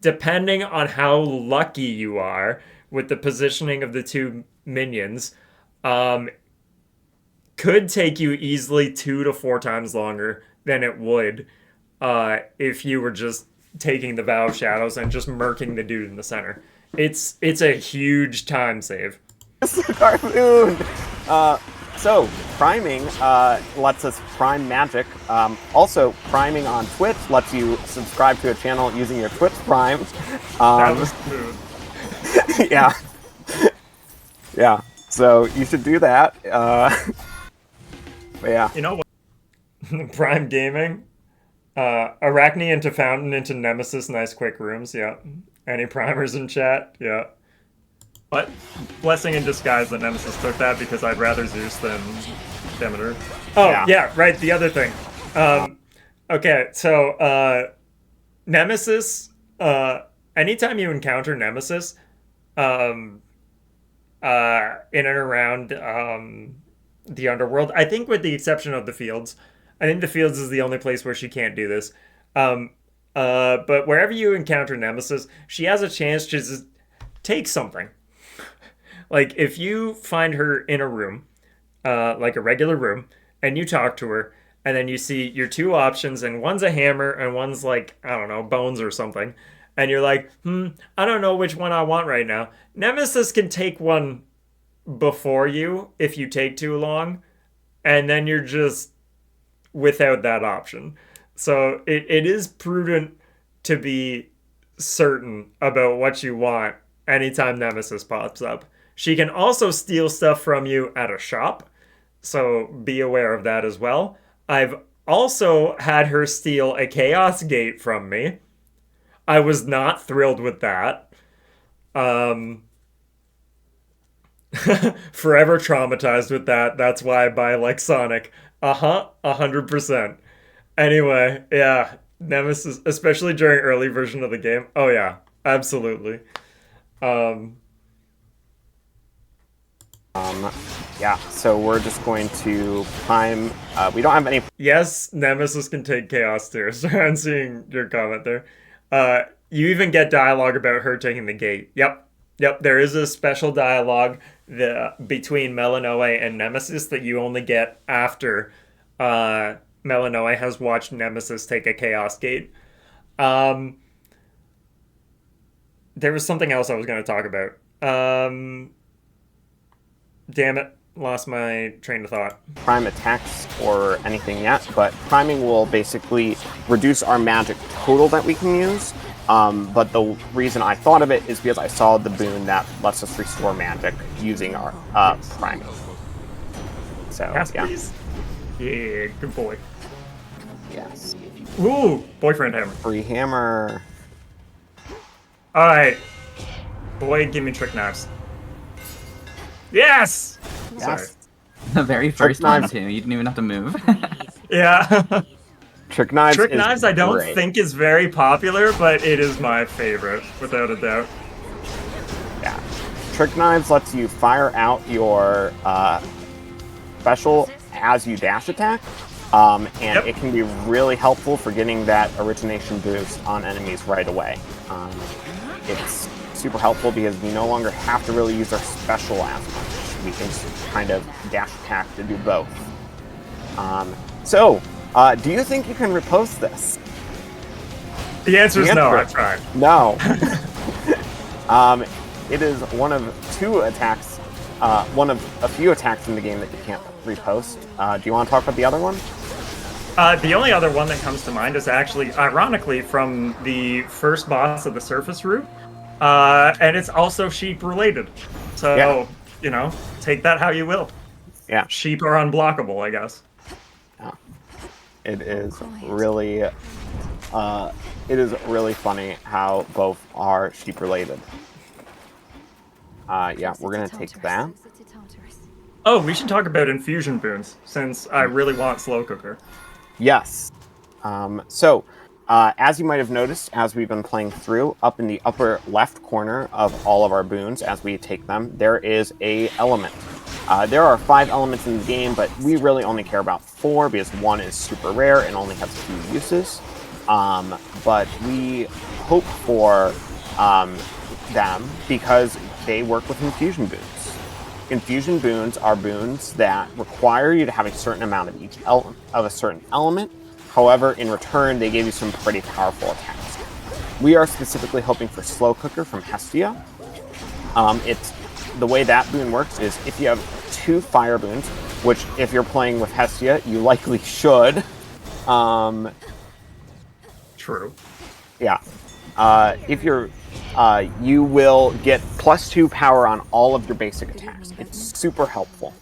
depending on how lucky you are with the positioning of the 2 minions, could take you easily 2 to 4 times longer than it would if you were just taking the Vow of Shadows and just murking the dude in the center. It's a huge time save. Cartoon! So, priming lets us prime magic. Also, priming on Twitch lets you subscribe to a channel using your Twitch Prime. That was smooth. Yeah. Yeah. So, you should do that. But yeah. You know what? Prime Gaming. Arachne into Fountain into Nemesis, nice quick rooms, yeah. Any primers in chat? Yeah. What? Blessing in disguise that Nemesis took that because I'd rather Zeus than Demeter. Oh, yeah, right, the other thing. Okay, so, Nemesis, anytime you encounter Nemesis, in and around, the Underworld, I think with the exception of the Fields, I think the Fields is the only place where she can't do this. But wherever you encounter Nemesis, she has a chance to just take something. Like, if you find her in a room, like a regular room, and you talk to her, and then you see your 2 options, and one's a hammer, and one's like, I don't know, bones or something, and you're like, I don't know which one I want right now. Nemesis can take one before you if you take too long, and then you're just without that option. So it is prudent to be certain about what you want anytime Nemesis pops up. She can also steal stuff from you at a shop, so be aware of that as well. I've also had her steal a Chaos Gate from me. I was not thrilled with that. Forever traumatized with that. That's why I buy like Sonic. 100%. Anyway, yeah, Nemesis, especially during early version of the game. Oh yeah, absolutely. Yeah, so we're just going to prime, we don't have any... Yes, Nemesis can take Chaos too. So I'm seeing your comment there. You even get dialogue about her taking the gate. Yep. There is a special dialogue between Melanoe and Nemesis that you only get after Melanoe has watched Nemesis take a Chaos Gate. Um, there was something else I was going to talk about. Damn it. Lost my train of thought. Prime attacks or anything yet, but priming will basically reduce our magic total that we can use. But the reason I thought of it is because I saw the boon that lets us restore magic using our priming. So, Yes, yeah. please. Yeah, good boy. Yes. Ooh, boyfriend hammer. Free hammer. Alright. Boy, give me trick knives. Yes! Sorry. Yes. The very first one, knives. too. You didn't even have to move. Yeah. Trick knives. Trick is knives I don't great. think is very popular, but it is my favorite, without a doubt. Yeah. Trick knives lets you fire out your special as you dash attack. And Yep. it can be really helpful for getting that origination boost on enemies right away. It's super helpful because we no longer have to really use our special as much. We can just kind of dash attack to do both. Do you think you can repost this? The answer is The no, I answer- tried. No. It is one of two attacks, one of a few attacks in the game that you can't repost. Do you want to talk about the other one? The only other one that comes to mind is actually, ironically, from the first boss of the surface route. And it's also sheep related. So, Yeah. you know, take that how you will. Yeah. Sheep are unblockable, I guess. It is really, funny how both are sheep related. Yeah, we're gonna take that. Oh, we should talk about infusion boons, since I really want slow cooker. Yes. As you might have noticed, as we've been playing through, up in the upper left corner of all of our boons, as we take them, there is a element. There are 5 elements in the game, but we really only care about 4 because 1 is super rare and only has a few uses. But we hope for them because they work with infusion boons. Infusion boons are boons that require you to have a certain amount of each of a certain element. However, in return, they give you some pretty powerful attacks. We are specifically hoping for Slow Cooker from Hestia. The way that boon works is if you have 2 fire boons, which if you're playing with Hestia, you likely should. True. Yeah. If you're, you will get +2 power on all of your basic attacks. It's super helpful.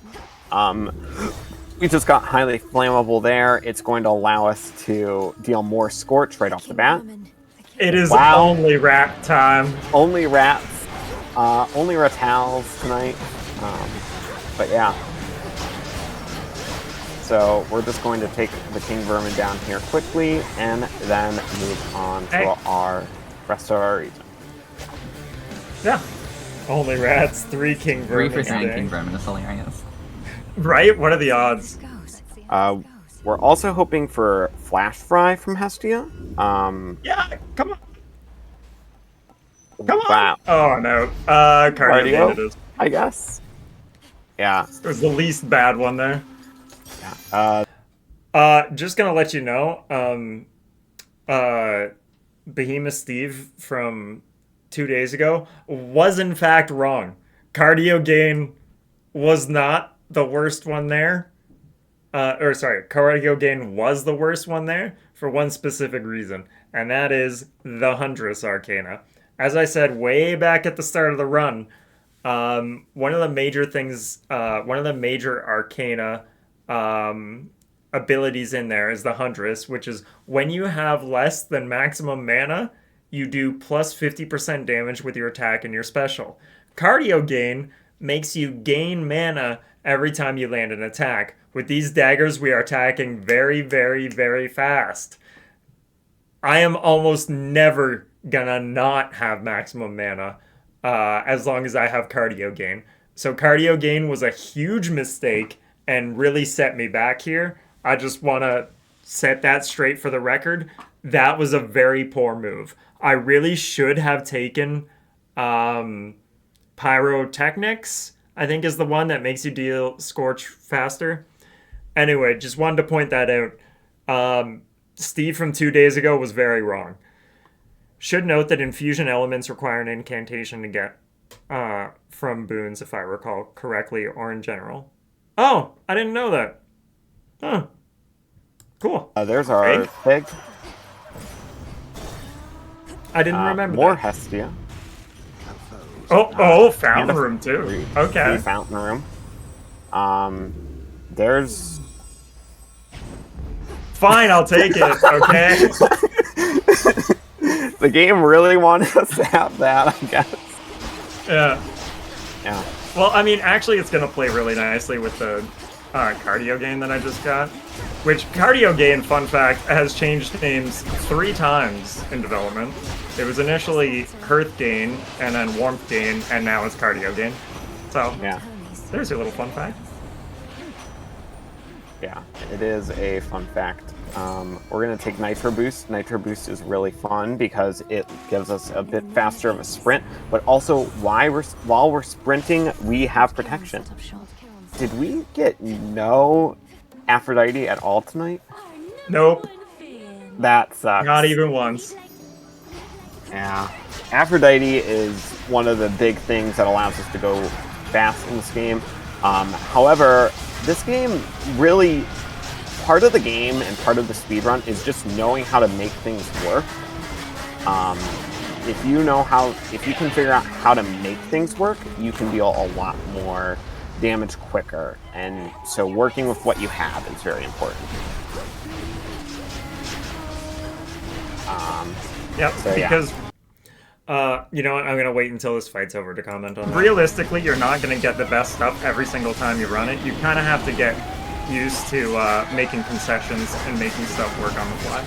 We just got highly flammable there. It's going to allow us to deal more scorch right off the bat. It is Wow. only rat time. Only rats, only ratals tonight. But yeah. So we're just going to take the King Vermin down here quickly and then move on to our rest of our region. Yeah. Only rats, 3 king 3 vermin. for 3 today. King Vermin is hilarious. Right? What are the odds? We're also hoping for Flash Fry from Hestia. Yeah, come on. Come on. Wow. Oh no. Cardio it is. I guess. Yeah. It was the least bad one there. Just gonna let you know, Behemoth Steve from 2 days ago was in fact wrong. Cardio gain was not the worst one there. Cardio gain was the worst one there for one specific reason, and that is the Huntress Arcana. As I said way back at the start of the run, one of the major things, one of the major Arcana abilities in there is the Huntress, which is when you have less than maximum mana, you do plus 50% damage with your attack and your special. Cardio gain makes you gain mana every time you land an attack. With these daggers, we are attacking very, very, very fast. I am almost never gonna not have maximum mana as long as I have cardio gain. So cardio gain was a huge mistake and really set me back here. I just want to set that straight for the record. that was a very poor move. I really should have taken Pyrotechnics, I think is the one that makes you deal Scorch faster. Anyway, just wanted to point that out. Steve from 2 days ago was very wrong. Should note that infusion elements require an incantation to get from boons, if I recall correctly, or in general. Oh, I didn't know that. Huh. Cool. There's our pig. I didn't remember more that. Hestia. Fountain room too. Okay. The fountain room. There's... Fine, I'll take it, okay? The game really wanted us to have that, I guess. Yeah. Yeah. Well, I mean, actually, it's going to play really nicely with the cardio gain that I just got. Which, cardio gain, fun fact, has changed names 3 times in development. It was initially Hearth gain, and then warmth gain, and now it's cardio gain. So, Yeah. there's your little fun fact. Yeah, it is a fun fact. We're going to take Nitro Boost. Nitro Boost is really fun because it gives us a bit faster of a sprint, but also while we're sprinting, we have protection. Did we get no Aphrodite at all tonight? Nope. That sucks. Not even once. Yeah. Aphrodite is one of the big things that allows us to go fast in this game. However, this game really, part of the game and part of the speedrun is just knowing how to make things work. If you can figure out how to make things work, you can deal a lot more damage quicker. And so working with what you have is very important. Yep, So, yeah. because, you know what, I'm going to wait until this fight's over to comment on that. Realistically, you're not going to get the best stuff every single time you run it. You kind of have to get used to making concessions and making stuff work on the fly.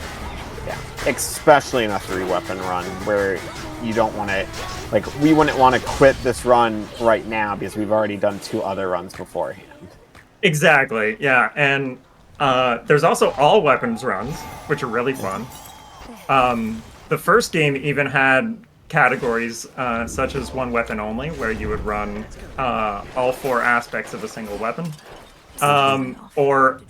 Yeah, especially in a 3-weapon run where you don't want to, like, we wouldn't want to quit this run right now because we've already done 2 other runs beforehand. Exactly, yeah, and there's also all weapons runs, which are really fun. The first game even had categories such as 1 weapon only, where you would run all 4 aspects of a single weapon, or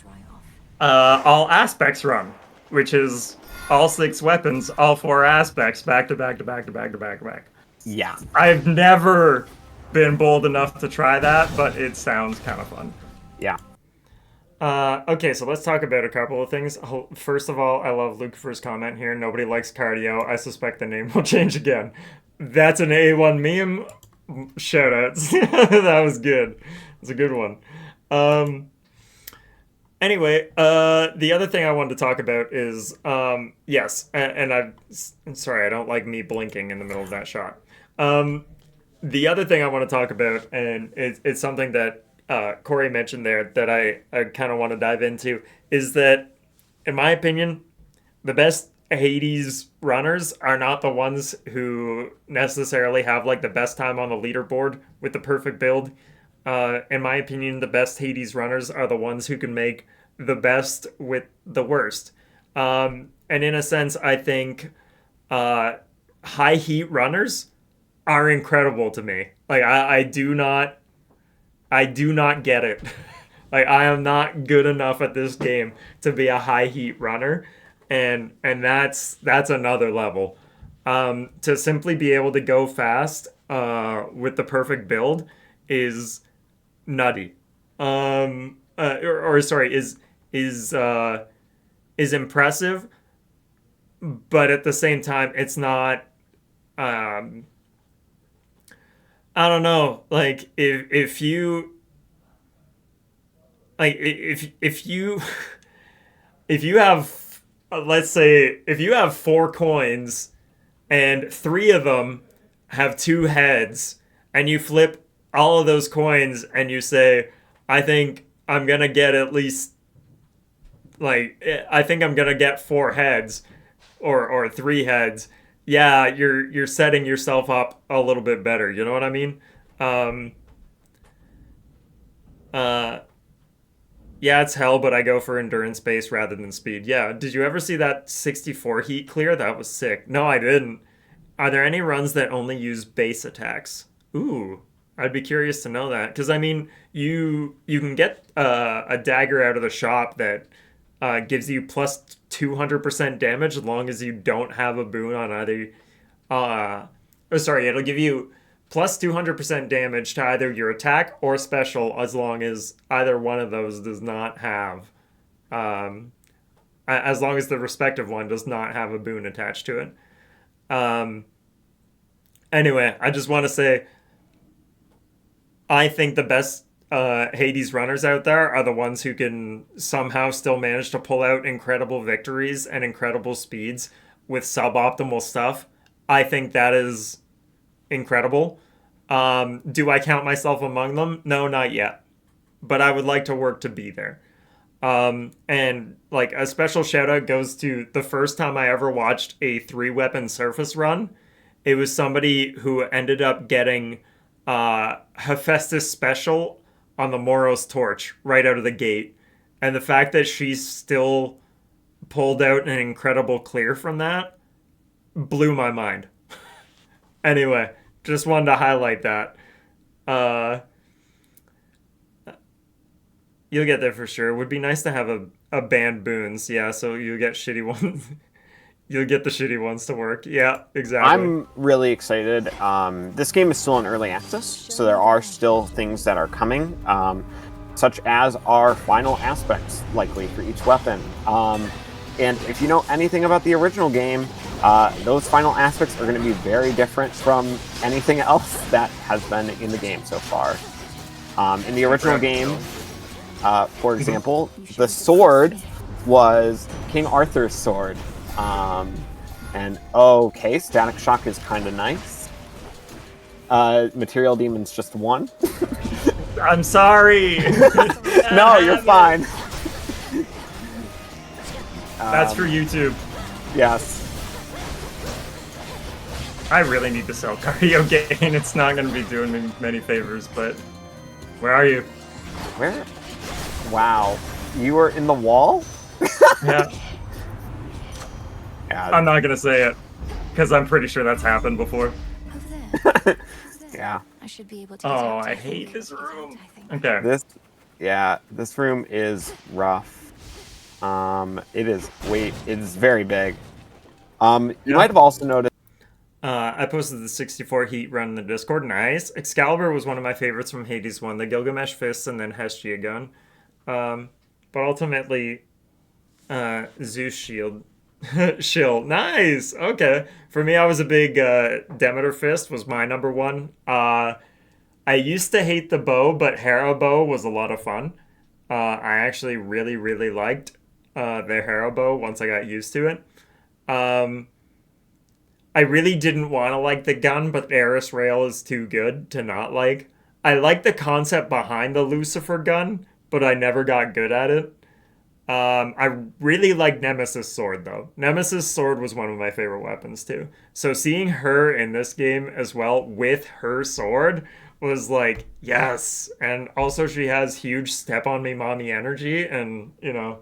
all aspects run, which is all 6 weapons, all 4 aspects, back to back to back to back to back to back. Yeah. I've never been bold enough to try that, but it sounds kind of fun. Yeah. Okay, so let's talk about a couple of things. First of all, I love Lucifer's comment here. Nobody likes cardio. I suspect the name will change again. That's an A1 meme. Shoutouts. That was good. It's a good one. Anyway, the other thing I wanted to talk about is, yes, and I'm sorry, I don't like me blinking in the middle of that shot. The other thing I want to talk about, and it's something that Corey mentioned there that I kind of want to dive into, is that, in my opinion, the best Hades runners are not the ones who necessarily have like the best time on the leaderboard with the perfect build. In my opinion, the best Hades runners are the ones who can make the best with the worst. And in a sense, I think high heat runners are incredible to me. Like I do not get it. Like I am not good enough at this game to be a high heat runner, and that's another level. To simply be able to go fast with the perfect build is nutty. Is impressive, but at the same time, it's not. I don't know. Like if you have, let's say, if you have 4 coins and 3 of them have 2 heads, and you flip all of those coins and you say, I think I'm gonna get at least, like, I think I'm gonna get 4 heads or 3 heads. Yeah, you're setting yourself up a little bit better. You know what I mean? Yeah, it's hell, but I go for endurance base rather than speed. Yeah, did you ever see that 64 heat clear? That was sick. No, I didn't. Are there any runs that only use base attacks? Ooh, I'd be curious to know that. Because, I mean, you can get a dagger out of the shop that gives you plus 200% damage as long as you don't have a boon on either. Oh, sorry, it'll give you plus 200% damage to either your attack or special as long as either one of those does not have. As long as the respective one does not have a boon attached to it. Anyway, I just want to say I think the best Hades runners out there are the ones who can somehow still manage to pull out incredible victories and incredible speeds with suboptimal stuff. I think that is incredible. Do I count myself among them? No, not yet. But I would like to work to be there. And like a special shout out goes to the first time I ever watched a 3-weapon surface run. It was somebody who ended up getting Hephaestus special on the Moros torch right out of the gate. And the fact that she still pulled out an incredible clear from that blew my mind. Anyway, just wanted to highlight that. You'll get there for sure. Would be nice to have a banned boons. Yeah, so you get shitty ones. You'll get the shitty ones to work. Yeah, exactly. I'm really excited. This game is still in early access, so there are still things that are coming, such as our final aspects, likely, for each weapon. And if you know anything about the original game, those final aspects are going to be very different from anything else that has been in the game so far. In the original game, for example, the sword was King Arthur's sword. And okay, Static Shock is kind of nice. Material Demon's just 1. I'm sorry. No, you're fine. That's for YouTube. Yes. I really need to sell cardio gain. It's not going to be doing me many favors, but where are you? Where? Wow. You were in the wall? Yeah. Yeah. I'm not going to say it because I'm pretty sure that's happened before. Over there. Yeah. I should be able to. Oh, detect I it. hate this room. I think. Okay. This room is rough. It is very big. You might have also noticed. I posted the 64 heat run in the Discord. Nice. Excalibur was one of my favorites from Hades 1. The Gilgamesh Fist and then Hestia gun. But ultimately, Zeus Shield. Shield. Nice. Okay. For me, I was a big Demeter Fist was my number one. I used to hate the bow, but Hera bow was a lot of fun. I actually really, really liked the Hera bow once I got used to it. I really didn't want to like the gun, but Eris Rail is too good to not like. I like the concept behind the Lucifer gun, but I never got good at it. I really like Nemesis Sword, though. Nemesis Sword was one of my favorite weapons, too. So seeing her in this game as well with her sword was like, yes. And also she has huge step on me mommy energy, and, you know,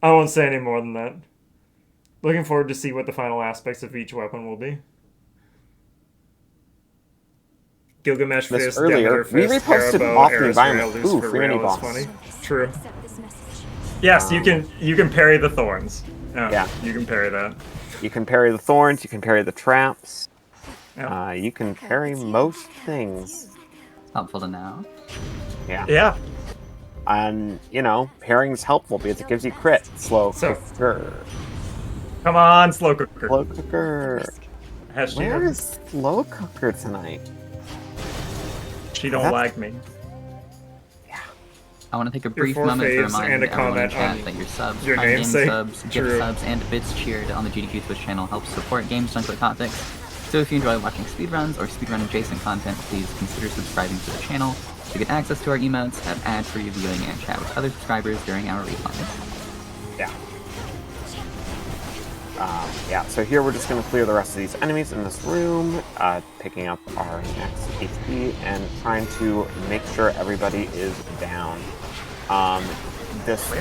I won't say any more than that. Looking forward to see what the final aspects of each weapon will be. Gilgamesh Fist, earlier, Demeter we Fist, reposted Hera off bow, the Eris Rail, environment. Lucifer Ooh, free mini Rail is boss. funny. True. Accept this message. Yes, you can parry the thorns. Yeah. You can parry that. You can parry the thorns, you can parry the traps. Yeah. You can parry most things. Helpful to know. Yeah. Yeah. And, you know, parrying's helpful because it gives you crit. Slow So- cooker. Come on, slow cooker. Slow cooker. Hestia. Where is slow cooker tonight? She don't like me. I want to take a brief four moment to faves remind and a everyone in comment chat on that your subs, your Prime Game namesake. subs, gift True. subs, and bits cheered on the GDQ Twitch channel help support Games Done Quick Hotfix. So if you enjoy watching speedruns or speedrun adjacent content, please consider subscribing to the channel to get access to our emotes, have ad-free viewing, and chat with other subscribers during our refunds. Yeah. Yeah, so here we're just going to clear the rest of these enemies in this room, picking up our next HP and trying to make sure everybody is down.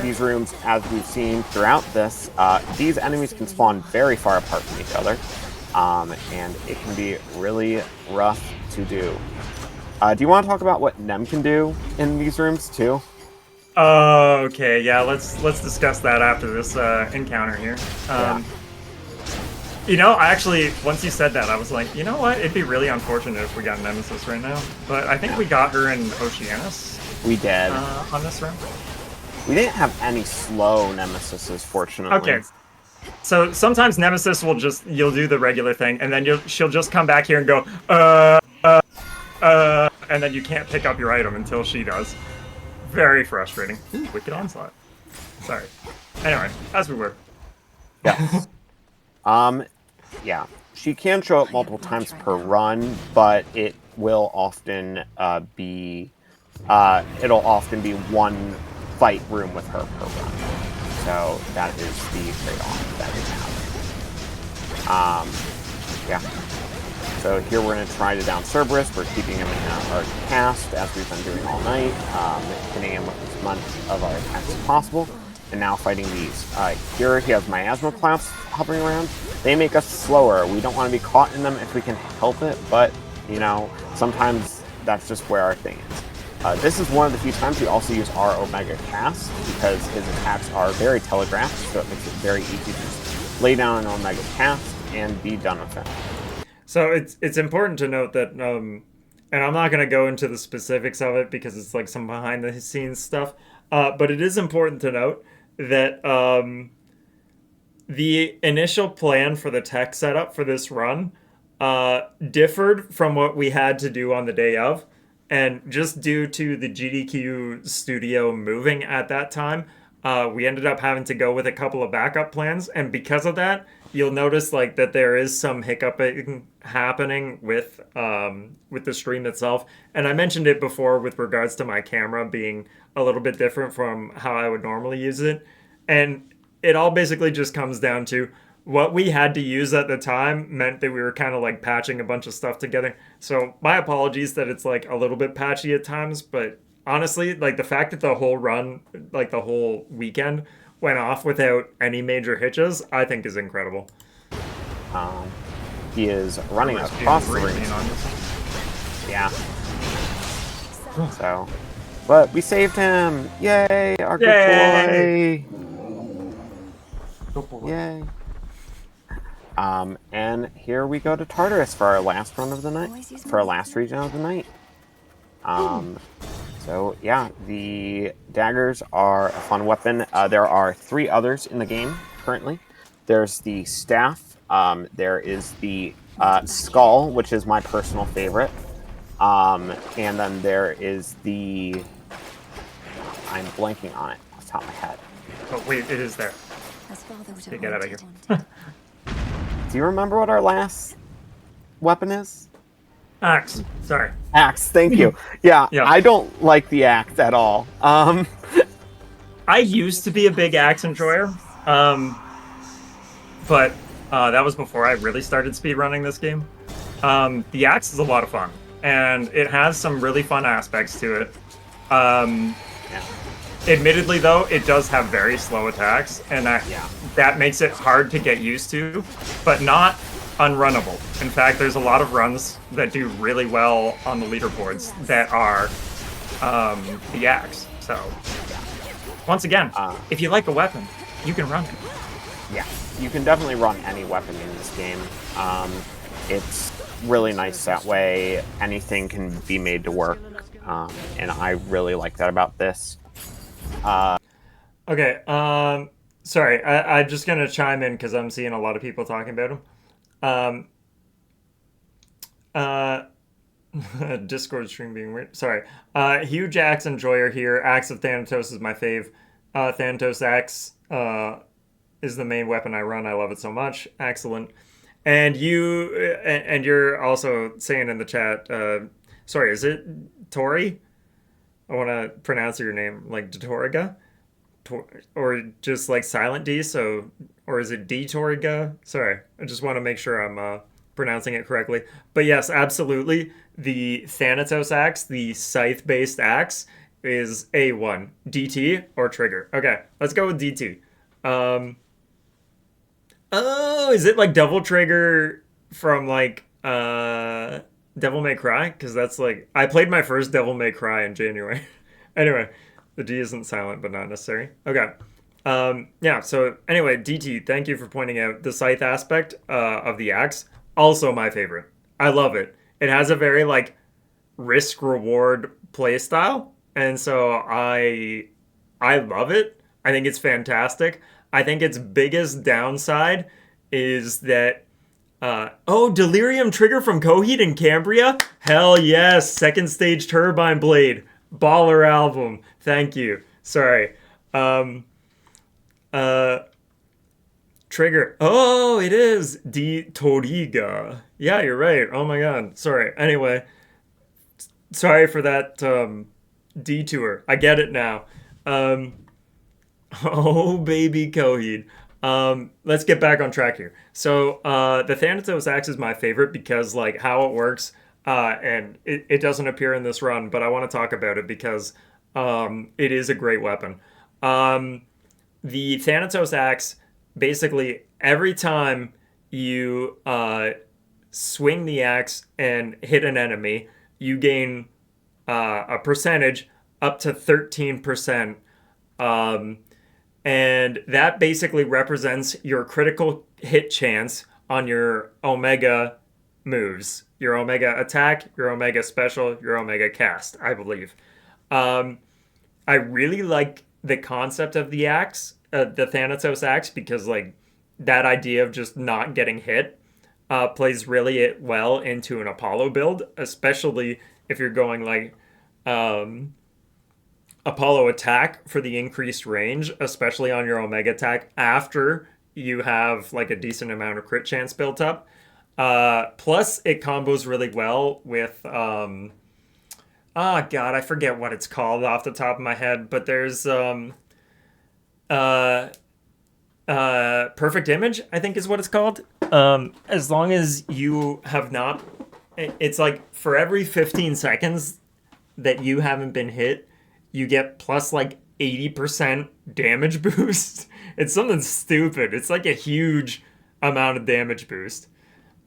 These rooms, as we've seen throughout this, these enemies can spawn very far apart from each other, and it can be really rough to do. Do you want to talk about what Nem can do in these rooms too? Okay, yeah, let's discuss that after this encounter here. Yeah. You know, I actually, once you said that, I was like, you know what? It'd be really unfortunate if we got Nemesis right now. But I think we got her in Oceanus We did. on this round. We didn't have any slow Nemesises, fortunately. Okay. So sometimes Nemesis will just, you'll do the regular thing, and then she'll just come back here and go, and then you can't pick up your item until she does. Very frustrating. Wicked Onslaught. Sorry. Anyway, as we were. Yes. Yeah. She can show up multiple times per run, but it will often it'll often be one fight room with her per run. So that is the trade-off that we have. Yeah. So here we're going to try to down Cerberus. We're keeping him in our cast, as we've been doing all night, hitting him with as much of our attacks as possible, and now fighting these. Here he has miasma clouds hovering around. They make us slower. We don't want to be caught in them if we can help it, but, you know, sometimes that's just where our thing is. This is one of the few times we also use our Omega cast, because his attacks are very telegraphed, so it makes it very easy to just lay down an Omega cast and be done with it. So it's important to note that, and I'm not going to go into the specifics of it because it's like some behind the scenes stuff, but it is important to note that the initial plan for the tech setup for this run differed from what we had to do on the day of, and just due to the GDQ studio moving at that time, we ended up having to go with a couple of backup plans, and because of that, you'll notice like that there is some hiccup happening with the stream itself. And I mentioned it before with regards to my camera being a little bit different from how I would normally use it. And it all basically just comes down to what we had to use at the time meant that we were kind of like patching a bunch of stuff together. So my apologies that it's like a little bit patchy at times, but honestly, like the fact that the whole run, like the whole weekend, went off without any major hitches, I think is incredible. He is running across the ring. Yeah. So, but we saved him! Yay! Our good boy! Yay! And here we go to Tartarus for our last run of the night, for our last region of the night. So yeah, the daggers are a fun weapon. There are 3 others in the game currently. There's the staff. There is the skull, which is my personal favorite. And then there is the... I'm blanking on it off the top of my head. Oh wait, it is there. Get out of here. Do you remember what our last weapon is? Axe. Sorry. Axe, thank you. Yeah, Yeah. I don't like the axe at all. I used to be a big axe enjoyer, but that was before I really started speedrunning this game. The axe is a lot of fun, and it has some really fun aspects to it. Admittedly, though, it does have very slow attacks, and that makes it hard to get used to, but not unrunnable. In fact, there's a lot of runs that do really well on the leaderboards that are the axe. So, once again, if you like a weapon, you can run it. Yeah, you can definitely run any weapon in this game. It's really nice that way. Anything can be made to work, and I really like that about this. Okay, sorry, I'm just gonna chime in because I'm seeing a lot of people talking about him. Discord stream being weird. Sorry. Huge axe enjoyer here. Axe of Thanatos is my fave. Thanatos axe is the main weapon I run. I love it so much. Excellent. And you're also saying in the chat, sorry, is it Tori? I want to pronounce your name like Toriga? or just like silent D, so, or is it D Toriga? Sorry, I just want to make sure I'm pronouncing it correctly. But yes, absolutely, the Thanatos axe, the scythe-based axe, is A1. DT or trigger. Okay, let's go with DT. Oh, is it like double trigger from like Devil May Cry? Because that's like, I played my first Devil May Cry in January. Anyway, the D isn't silent, but not necessary. Okay. Yeah, so anyway, DT, thank you for pointing out the scythe aspect of the axe. Also my favorite. I love it. It has a very like risk reward play style, and so I love it. I think it's fantastic. I think its biggest downside is that Delirium trigger from Coheed and Cambria? Hell yes, second stage Turbine Blade. Baller album. Thank you. Sorry. Trigger. Oh, it is D Toriga. Yeah, you're right. Oh my god. Sorry. Anyway, sorry for that detour. I get it now. Oh, baby Coheed. Let's get back on track here. So, the Thanatos axe is my favorite because, like, how it works, and it doesn't appear in this run, but I want to talk about it because it is a great weapon. The Thanatos axe, basically, every time you swing the axe and hit an enemy, you gain a percentage up to 13%. And that basically represents your critical hit chance on your Omega moves. Your Omega attack, your Omega special, your Omega cast, I believe. I really like the concept of the axe, the Thanatos axe, because like that idea of just not getting hit plays really well into an Apollo build, especially if you're going like Apollo attack for the increased range, especially on your Omega attack after you have like a decent amount of crit chance built up. Plus, it combos really well with oh god, I forget what it's called off the top of my head, but there's perfect image, I think is what it's called. As long as you have not, it's like for every 15 seconds that you haven't been hit, you get plus like 80% damage boost. It's something stupid. It's like a huge amount of damage boost.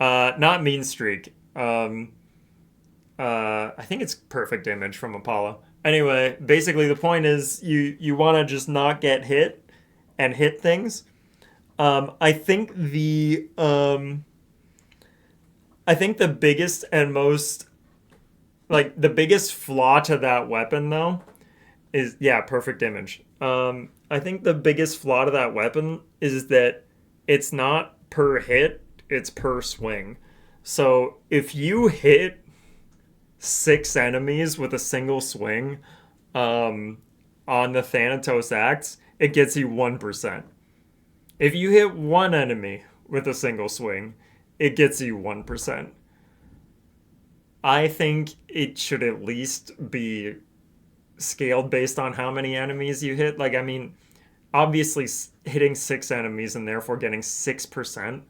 Not mean streak. I think it's perfect image from Apollo. Anyway, basically the point is you want to just not get hit and hit things. I think the biggest and most like the biggest flaw to that weapon though is perfect image. I think the biggest flaw to that weapon is that it's not per hit, it's per swing. So if you hit 6 enemies with a single swing on the Thanatos axe, it gets you 1%. If you hit 1 enemy with a single swing, it gets you 1%. I think it should at least be scaled based on how many enemies you hit. Like, I mean, obviously hitting 6 enemies and therefore getting 6%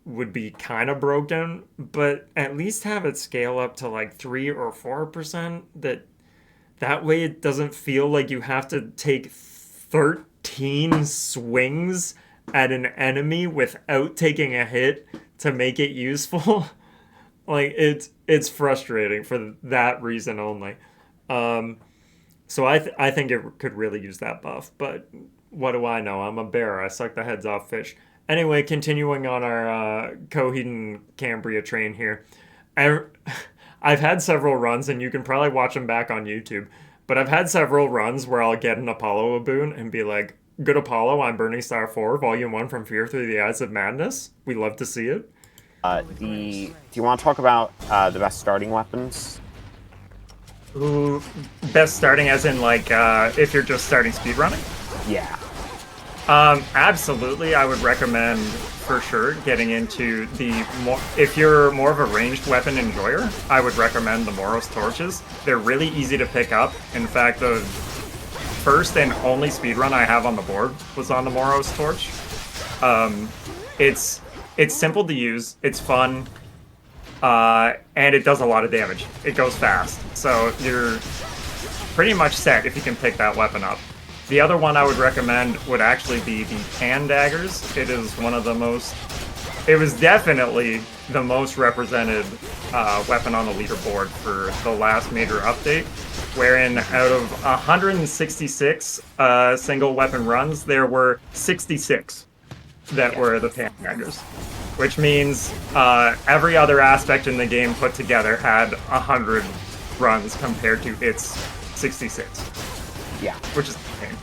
would be kind of broken, but at least have it scale up to like 3 or 4%. That way it doesn't feel like you have to take 13 swings at an enemy without taking a hit to make it useful. Like, it's frustrating for that reason only. So I think it could really use that buff, but what do I know? I'm a bear. I suck the heads off fish. Anyway, continuing on our Coheed and Cambria train here. I've had several runs, and you can probably watch them back on YouTube, but I've had several runs where I'll get an Apollo boon and be like, good Apollo, I'm Burning Star 4, Volume 1 from Fear Through the Eyes of Madness. We love to see it. Do you want to talk about the best starting weapons? Ooh, best starting as in like if you're just starting speedrunning? Yeah. Absolutely, I would recommend for sure getting into if you're more of a ranged weapon enjoyer, I would recommend the Moros torches. They're really easy to pick up. In fact, the first and only speedrun I have on the board was on the Moros Torch. It's simple to use, it's fun, and it does a lot of damage. It goes fast, so you're pretty much set if you can pick that weapon up. The other one I would recommend would actually be the Pan Daggers. It is one of the most... It was definitely the most represented weapon on the leaderboard for the last major update, wherein out of 166 single weapon runs, there were 66 that were the Pan Daggers, which means every other aspect in the game put together had 100 runs compared to its 66. Yeah. Which is insane.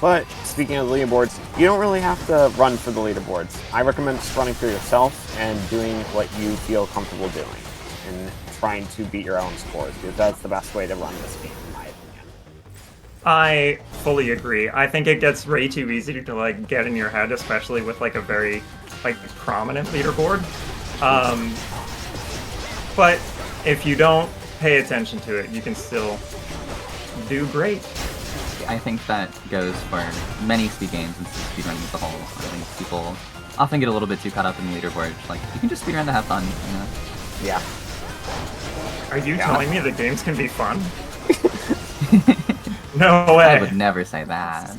But speaking of the leaderboards, you don't really have to run for the leaderboards. I recommend just running for yourself and doing what you feel comfortable doing and trying to beat your own scores, because that's the best way to run this game, in my opinion. I fully agree. I think it gets way too easy to like get in your head, especially with like a very like prominent leaderboard. But if you don't pay attention to it, you can still do great. I think that goes for many speed games and speedrunning as a whole. I think people often get a little bit too caught up in the leaderboard. Like, you can just speedrun to have fun, you know? Yeah. Are you telling me the games can be fun? No way. I would never say that.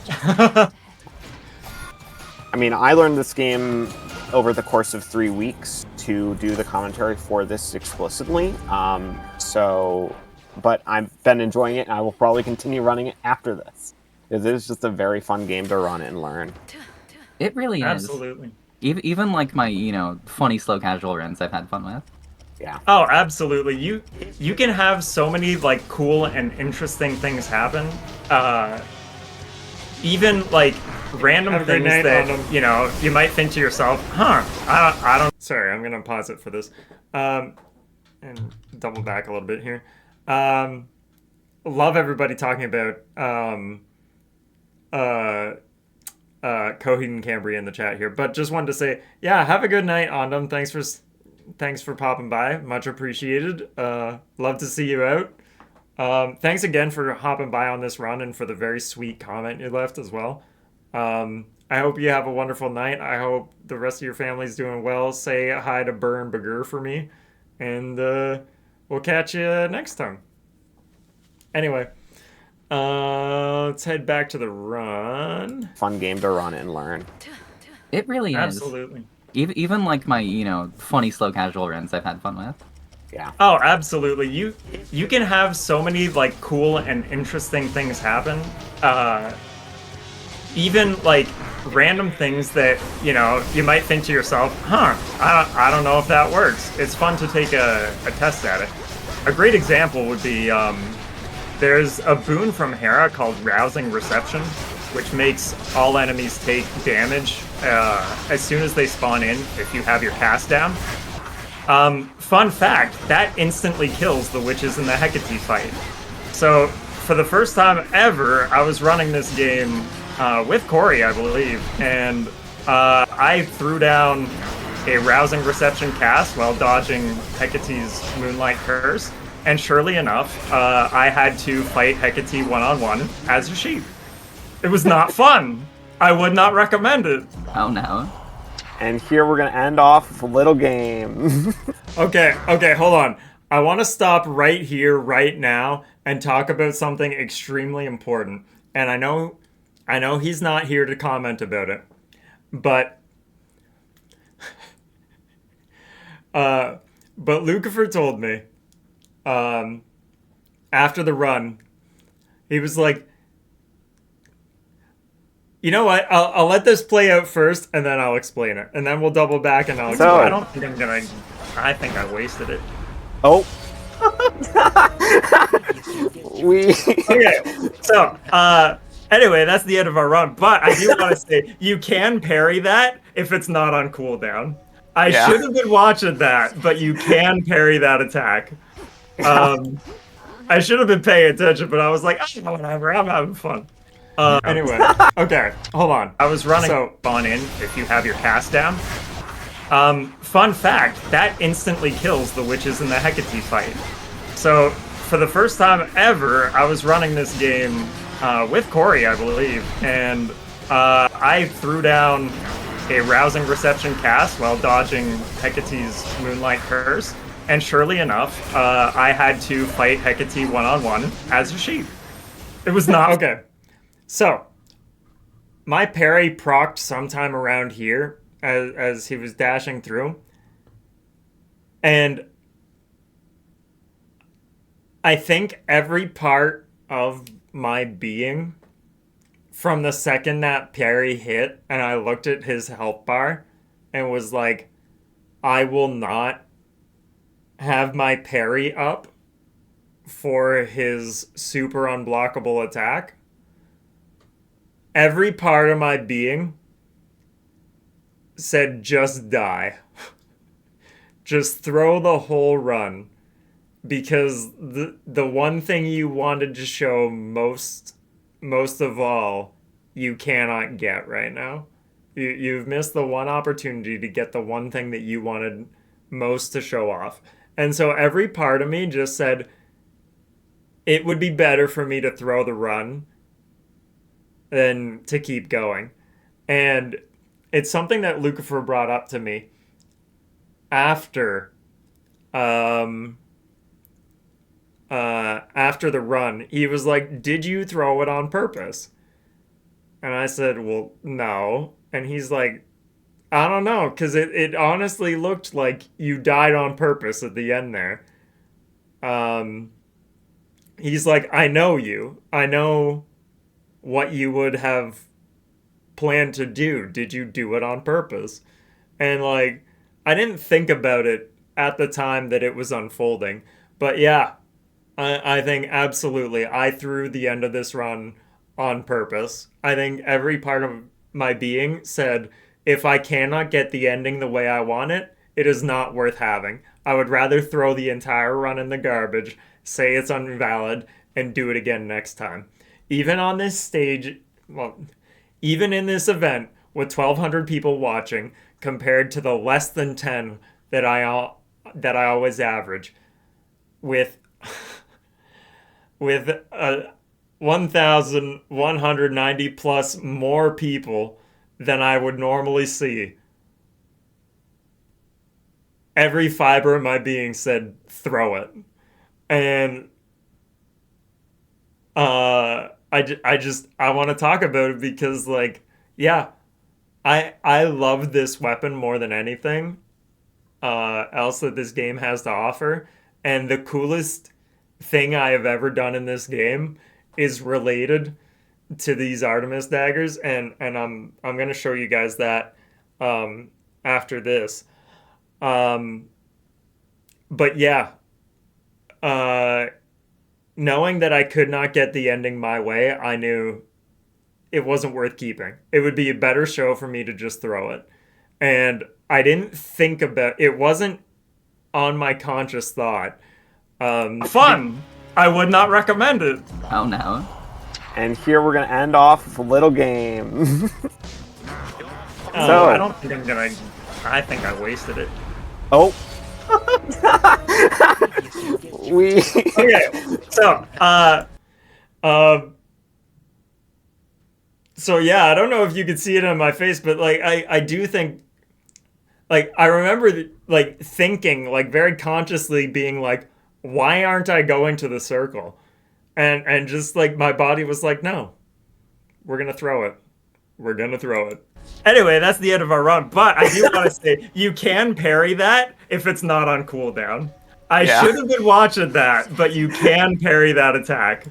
I mean, I learned this game over the course of 3 weeks to do the commentary for this explicitly. But I've been enjoying it, and I will probably continue running it after this. It is just a very fun game to run and learn. It really is. Absolutely. Even like my, funny slow casual runs I've had fun with. Yeah. Oh, absolutely. You can have so many like cool and interesting things happen. Even like random things that you might think to yourself, I don't. Sorry, I'm gonna pause it for this, and double back a little bit here. Love everybody talking about Coheed and Cambria in the chat here, but just wanted to say, yeah, have a good night, Ondum. Thanks for popping by, much appreciated. Love to see you out. Thanks again for hopping by on this run and for the very sweet comment you left as well. I hope you have a wonderful night. I hope the rest of your family's doing well. Say hi to Burr and Bagur for me, and we'll catch you next time. Anyway, let's head back to the run. Fun game to run and learn. It really is. Absolutely. Even like my, funny slow casual runs I've had fun with. Yeah. Oh, absolutely. You can have so many like cool and interesting things happen. Even like random things that you might think to yourself, I don't know if that works. It's fun to take a test at it. A great example would be there's a boon from Hera called Rousing Reception, which makes all enemies take damage as soon as they spawn in if you have your cast down. Fun fact, that instantly kills the witches in the Hecate fight. So for the first time ever, I was running this game with Corey, I believe, and I threw down a Rousing Reception cast while dodging Hecate's Moonlight Curse, and surely enough, I had to fight Hecate one-on-one as a sheep. It was not fun. I would not recommend it. Oh no. And here we're going to end off with a little game. Okay, hold on. I want to stop right here, right now, and talk about something extremely important. And I know he's not here to comment about it, but Lucifer told me after the run, he was like, you know what? I'll let this play out first, and then I'll explain it, and then we'll double back, and I'll explain. I don't think I'm gonna. I think I wasted it. Oh. Okay, so anyway, that's the end of our run. But I do want to say you can parry that if it's not on cooldown. I should have been watching that, but you can parry that attack. I should have been paying attention, but I was like, oh, whatever, I'm having fun. Anyway, okay, hold on. I was running spawn in if you have your cast down. Fun fact, that instantly kills the witches in the Hecate fight. So, for the first time ever, I was running this game with Corey, I believe, and I threw down a rousing reception cast while dodging Hecate's Moonlight Curse, and surely enough, I had to fight Hecate one-on-one as a sheep. It was not okay. So, my parry procced sometime around here as he was dashing through, and I think every part of my being, from the second that parry hit and I looked at his health bar and was like, I will not have my parry up for his super unblockable attack. Every part of my being said, just die. Just throw the whole run. Because the one thing you wanted to show most of all, you cannot get right now. You've missed the one opportunity to get the one thing that you wanted most to show off. And so every part of me just said, it would be better for me to throw the run than to keep going. And it's something that Lucifer brought up to me after the run. He was like, did you throw it on purpose? And I said, well, no. And he's like, I don't know, because it honestly looked like you died on purpose at the end there. He's like, I know you. I know what you would have planned to do. Did you do it on purpose? And like, I didn't think about it at the time that it was unfolding. But yeah, I think absolutely I threw the end of this run on purpose. I think every part of my being said, if I cannot get the ending the way I want it, it is not worth having. I would rather throw the entire run in the garbage, say it's invalid, and do it again next time. Even on this stage, well, even in this event with 1,200 people watching, compared to the less than 10 that I always average, with 1,190 plus more people than I would normally see, every fiber of my being said, throw it. And I want to talk about it because, like, yeah, I love this weapon more than anything else that this game has to offer. And the coolest thing I have ever done in this game is related to these Artemis daggers, and I'm gonna show you guys that after this. But yeah, knowing that I could not get the ending my way, I knew it wasn't worth keeping. It would be a better show for me to just throw it. And I didn't think about it, wasn't on my conscious thought. Fun! I would not recommend it. Oh no. And here we're going to end off with a little game. I don't think I'm gonna. I think I wasted it. Oh. Okay, so yeah, I don't know if you could see it on my face, but like I do think, like, I remember like thinking, like, very consciously being like, why aren't I going to the circle? And just like my body was like, no, we're gonna throw it. We're gonna throw it. Anyway, that's the end of our run. But I do want to say, you can parry that if it's not on cooldown. I should have been watching that, but you can parry that attack.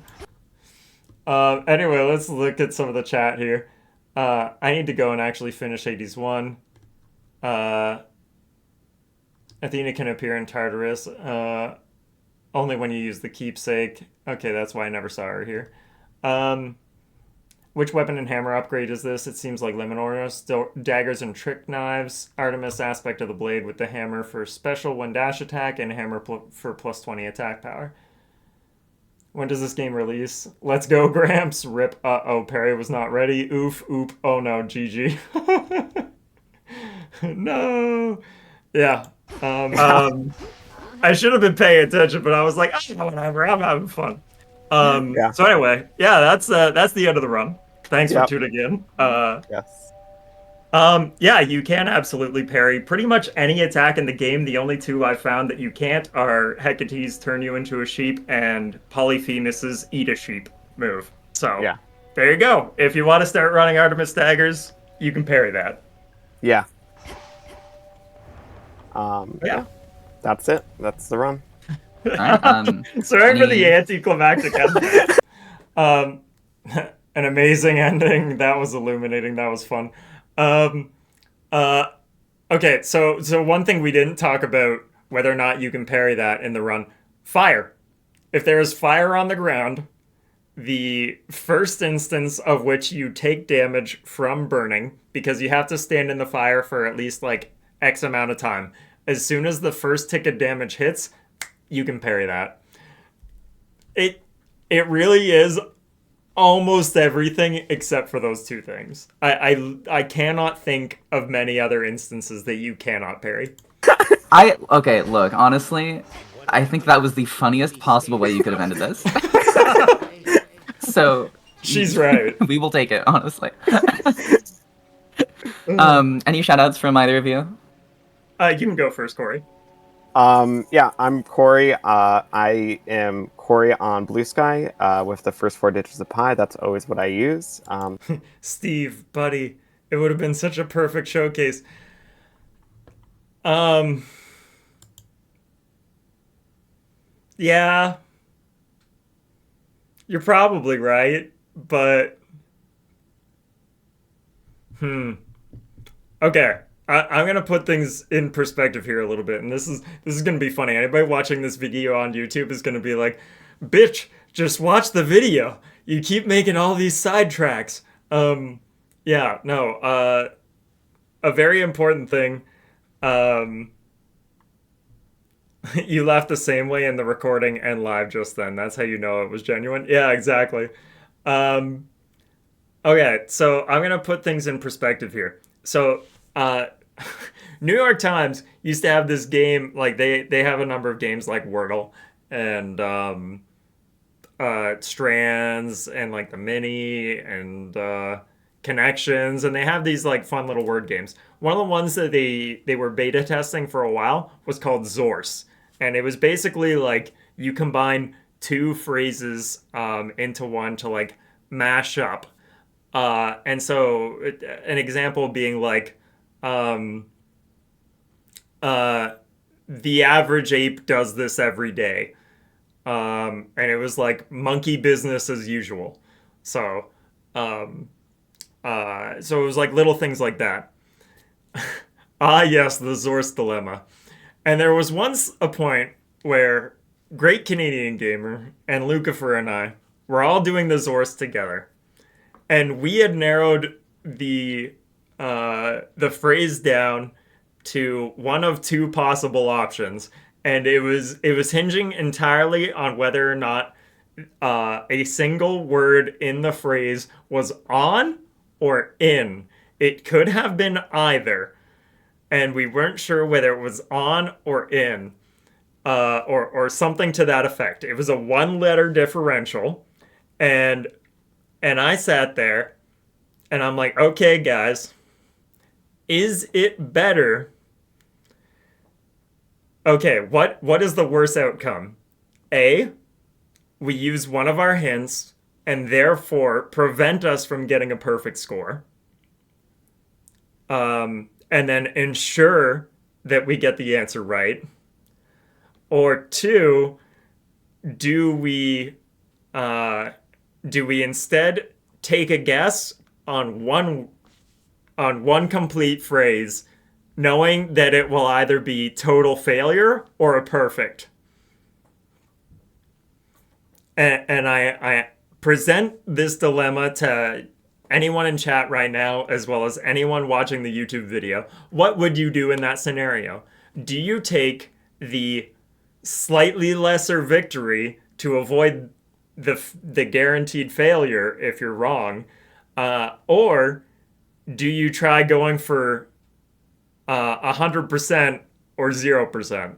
Anyway, let's look at some of the chat here. I need to go and actually finish Hades 1. Athena can appear in Tartarus only when you use the keepsake. Okay, that's why I never saw her here. Which weapon and hammer upgrade is this? It seems like Liminora. Still daggers and trick knives. Artemis aspect of the blade with the hammer for special 1 dash attack and hammer for plus 20 attack power. When does this game release? Let's go, Gramps. Rip. Uh-oh, Perry was not ready. Oof, oop. Oh no, GG. No. Yeah. I should have been paying attention, but I was like, oh, whatever, I'm having fun. Yeah. So anyway, yeah, that's the end of the run. Thanks for Yep. tuning in. Yes. Yeah, you can absolutely parry pretty much any attack in the game. The only two I've found that you can't are Hecate's turn you into a sheep and Polyphemus's eat a sheep move. So Yeah. there you go. If you want to start running Artemis daggers, you can parry that. Yeah. Yeah. Yeah. That's it. That's the run. All right. Sorry for the any- anticlimactic ending. An amazing ending. That was illuminating. That was fun. Um, okay, so one thing we didn't talk about whether or not you can parry that in the run. Fire. If there is fire on the ground, the first instance of which you take damage from burning, because you have to stand in the fire for at least like X amount of time. As soon as the first tick of damage hits, you can parry that. It really is almost everything except for those two things. I cannot think of many other instances that you cannot parry. Okay, look, honestly, I think that was the funniest possible way you could have ended this. So She's right. we will take it, honestly. Any shoutouts from either of you? You can go first, Corey. Yeah, I'm Corey. I am Corey on Blue Sky with the first 4 digits of pi. That's always what I use. Steve, buddy, it would have been such a perfect showcase. Yeah, you're probably right, but okay. I'm gonna put things in perspective here a little bit, and this is gonna be funny. Anybody watching this video on YouTube is gonna be like, "Bitch, just watch the video. You keep making all these sidetracks." Yeah, no. A very important thing. You laughed the same way in the recording and live just then. That's how you know it was genuine. Yeah, exactly. Okay, so I'm gonna put things in perspective here. So, New York Times used to have this game, like they have a number of games like Wordle and Strands and like the Mini and Connections, and they have these like fun little word games. One of the ones that they were beta testing for a while was called Zorse, and it was basically like you combine two phrases into one to like mash up. And so an example being like, the average ape does this every day. And it was like monkey business as usual. So, so it was like little things like that. Ah, yes, the Zorse dilemma. And there was once a point where Great Canadian Gamer and Lucifer and I were all doing the Zorse together. And we had narrowed the phrase down to one of two possible options, and it was hinging entirely on whether or not a single word in the phrase was on or in. It could have been either, and we weren't sure whether it was on or in, or something to that effect. It was a one-letter differential, and I sat there, and I'm like, okay, guys, is it better? Okay, what is the worst outcome? A, we use one of our hints and therefore prevent us from getting a perfect score. And then ensure that we get the answer right. Or two, do we instead take a guess on one complete phrase, knowing that it will either be total failure or a perfect? And I present this dilemma to anyone in chat right now, as well as anyone watching the YouTube video. What would you do in that scenario? Do you take the slightly lesser victory to avoid the guaranteed failure if you're wrong, or do you try going for 100% or 0%?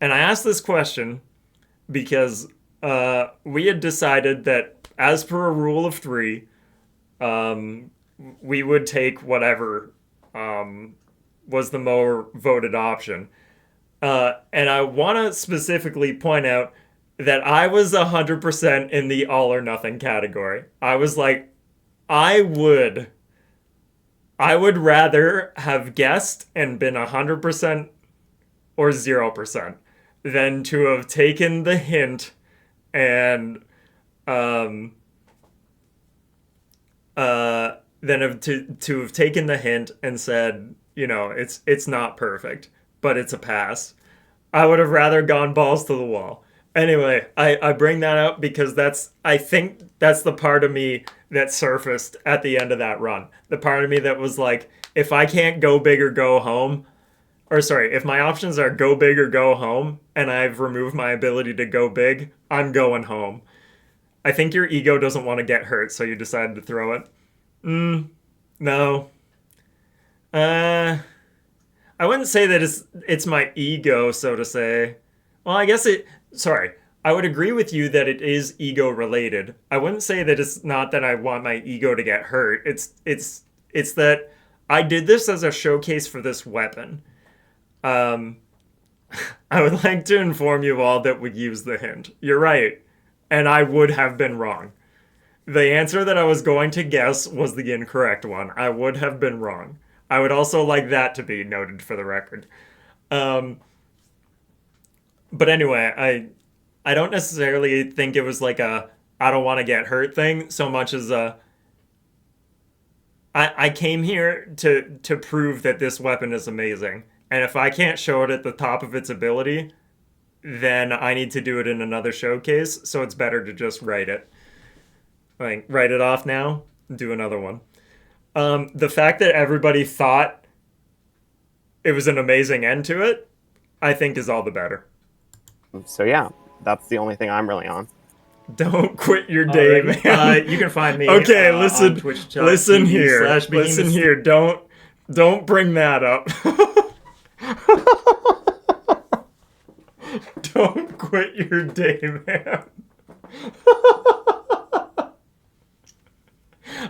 And I ask this question because we had decided that as per a rule of three, we would take whatever was the more voted option. And I want to specifically point out that I was 100% in the all or nothing category. I was like, I would rather have guessed and been 100% or 0% than to have taken the hint and to have taken the hint and said, it's not perfect, but it's a pass. I would have rather gone balls to the wall. Anyway, I bring that up because I think that's the part of me that surfaced at the end of that run. The part of me that was like, if I can't go big or go home, or sorry, if my options are go big or go home, and I've removed my ability to go big, I'm going home. I think your ego doesn't want to get hurt, so you decided to throw it. No. I wouldn't say that it's my ego, so to say. Well, I guess sorry. I would agree with you that it is ego related. I wouldn't say that it's not that I want my ego to get hurt. It's that I did this as a showcase for this weapon. I would like to inform you all that we used the hint. You're right. And I would have been wrong. The answer that I was going to guess was the incorrect one. I would have been wrong. I would also like that to be noted for the record. But anyway, I don't necessarily think it was like a I don't want to get hurt thing so much as I came here to prove that this weapon is amazing. And if I can't show it at the top of its ability, then I need to do it in another showcase, so it's better to just write it. Like, write it off now, do another one. The fact that everybody thought it was an amazing end to it, I think is all the better. So yeah, that's the only thing I'm really on. Don't quit your day, man. You can find me. Okay, on Twitch. Listen here. Listen here. Don't bring that up. Don't quit your day, man.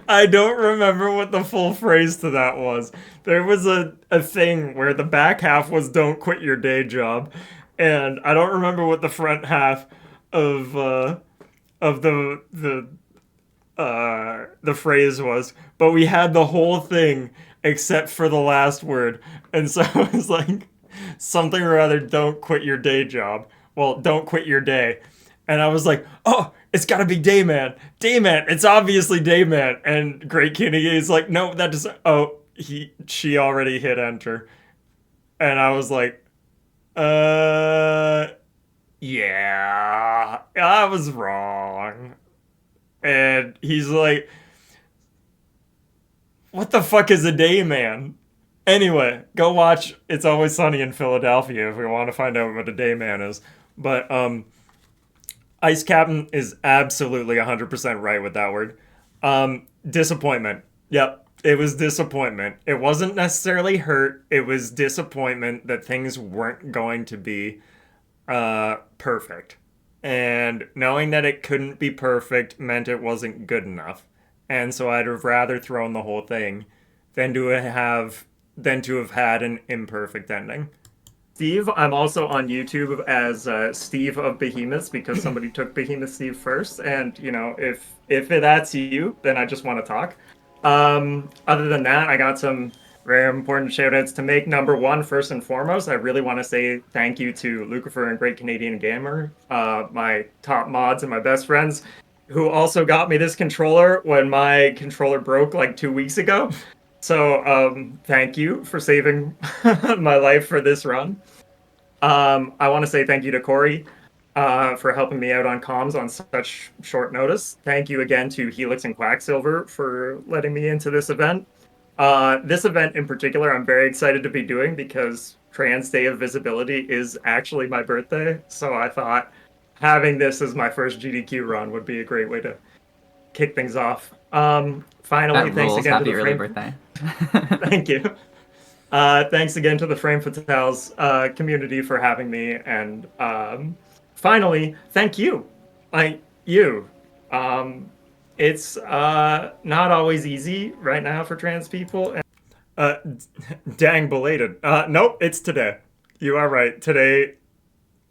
I don't remember what the full phrase to that was. There was a thing where the back half was "Don't quit your day job," and I don't remember what the front half of the phrase was. But we had the whole thing except for the last word, and so it was like something or other. Don't quit your day job. Well, don't quit your day. And I was like, oh, it's got to be Dayman. Dayman. It's obviously Dayman. And Great Kenny is like, no, that doesn't. Oh, she already hit enter. And I was like, yeah, I was wrong. And he's like, what the fuck is a Dayman? Anyway, go watch It's Always Sunny in Philadelphia if we want to find out what a Dayman is. But, Ice Captain is absolutely 100% right with that word. Disappointment. Yep, it was disappointment. It wasn't necessarily hurt. It was disappointment that things weren't going to be perfect. And knowing that it couldn't be perfect meant it wasn't good enough. And so I'd have rather thrown the whole thing than to have had an imperfect ending. Steve, I'm also on YouTube as Steve of Behemoths because somebody took Behemoth Steve first, and if that's you, then I just want to talk. Other than that, I got some very important shoutouts to make. Number one, first and foremost, I really want to say thank you to Lucifer and Great Canadian Gamer, my top mods and my best friends, who also got me this controller when my controller broke like 2 weeks ago. So thank you for saving my life for this run. I want to say thank you to Corey for helping me out on comms on such short notice. Thank you again to Helix and Quacksilver for letting me into this event. This event in particular, I'm very excited to be doing because Trans Day of Visibility is actually my birthday. So I thought having this as my first GDQ run would be a great way to kick things off. Finally, thanks again Happy to the early Frame. birthday. Thank you. Thanks again to the Frame Fatales community for having me. And finally, thank you, You. It's not always easy right now for trans people. Uh, dang belated. Nope, it's today. You are right. Today,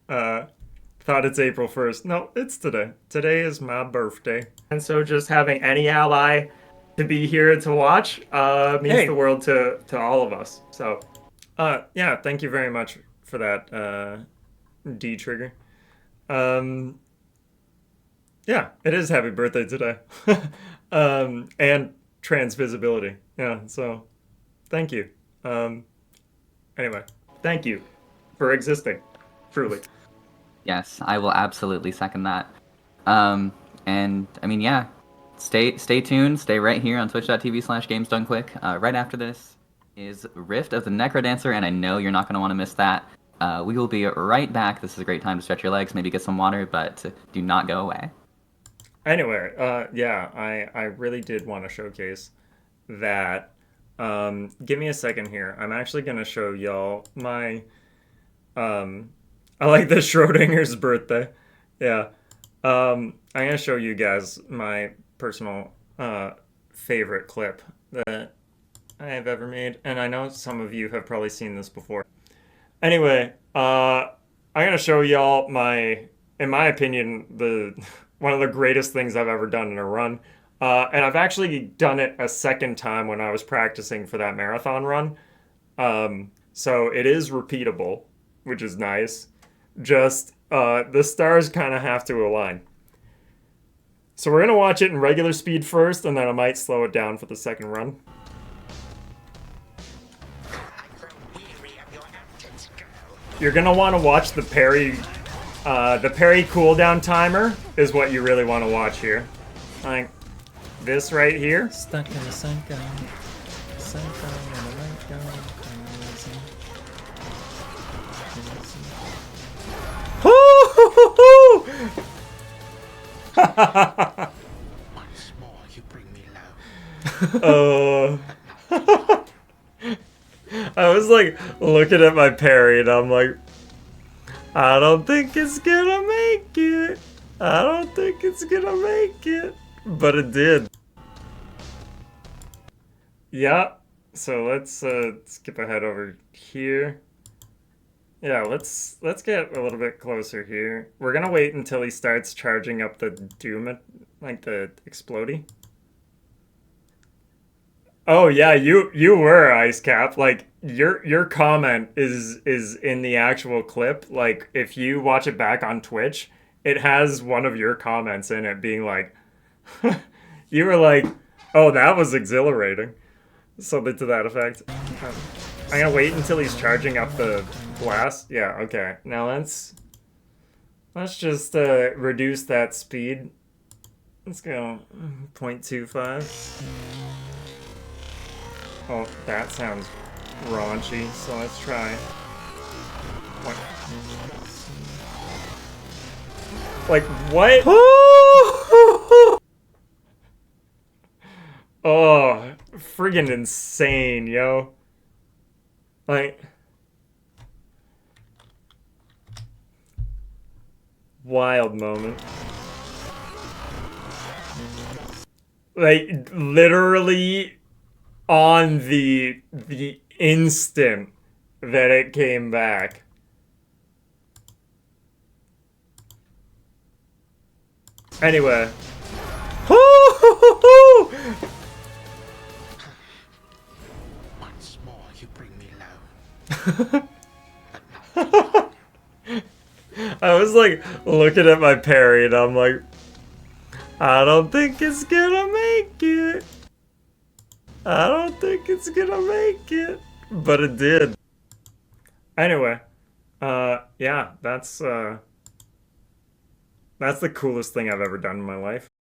uh, thought it's April 1st. No, it's today. Today is my birthday. And so just having any ally to be here to watch means the world to all of us. So, yeah, thank you very much for that, D trigger. Um, yeah, it is happy birthday today. And trans visibility. Yeah, so thank you. Anyway, thank you for existing. Truly. Yes, I will absolutely second that. And I mean, yeah, stay tuned. Stay right here on twitch.tv/gamesdonequick. Right after this is Rift of the Necrodancer, and I know you're not going to want to miss that. We will be right back. This is a great time to stretch your legs, maybe get some water, but do not go away. Anyway, yeah, I really did want to showcase that. Give me a second here. I'm actually gonna show y'all my. I like the Schrodinger's birthday. Yeah. I'm gonna show you guys my personal favorite clip that I have ever made, and I know some of you have probably seen this before. Anyway, I'm gonna show y'all in my opinion, the one of the greatest things I've ever done in a run. And I've actually done it a second time when I was practicing for that marathon run. So it is repeatable, which is nice. Just the stars kind of have to align. So we're gonna watch it in regular speed first, and then I might slow it down for the second run. You're gonna want to watch the parry cooldown timer is what you really want to watch here. Like this right here. Stuck in the sunken. Once more, you bring me low. I was like looking at my parry and I'm like, I don't think it's gonna make it. I don't think it's gonna make it. But it did. Yeah. So let's skip ahead over here. Yeah, let's get a little bit closer here. We're gonna wait until he starts charging up the doom, like the explodey. Oh yeah, you were Ice Cap. Like your comment is in the actual clip. Like if you watch it back on Twitch, it has one of your comments in it being like, you were like, oh, that was exhilarating. Something to that effect. I'm gonna wait until he's charging up the blast. Yeah, okay. Now let's just reduce that speed. Let's go 0.25. Oh, that sounds raunchy, so let's try. What? Like, what? Oh, friggin' insane, yo. Like, wild moment. Like, literally on the instant that it came back. Anyway. Once more, you bring me low. I was like looking at my parry and I'm like, I don't think it's gonna make it. I don't think it's gonna make it. But it did. Anyway, yeah, that's the coolest thing I've ever done in my life.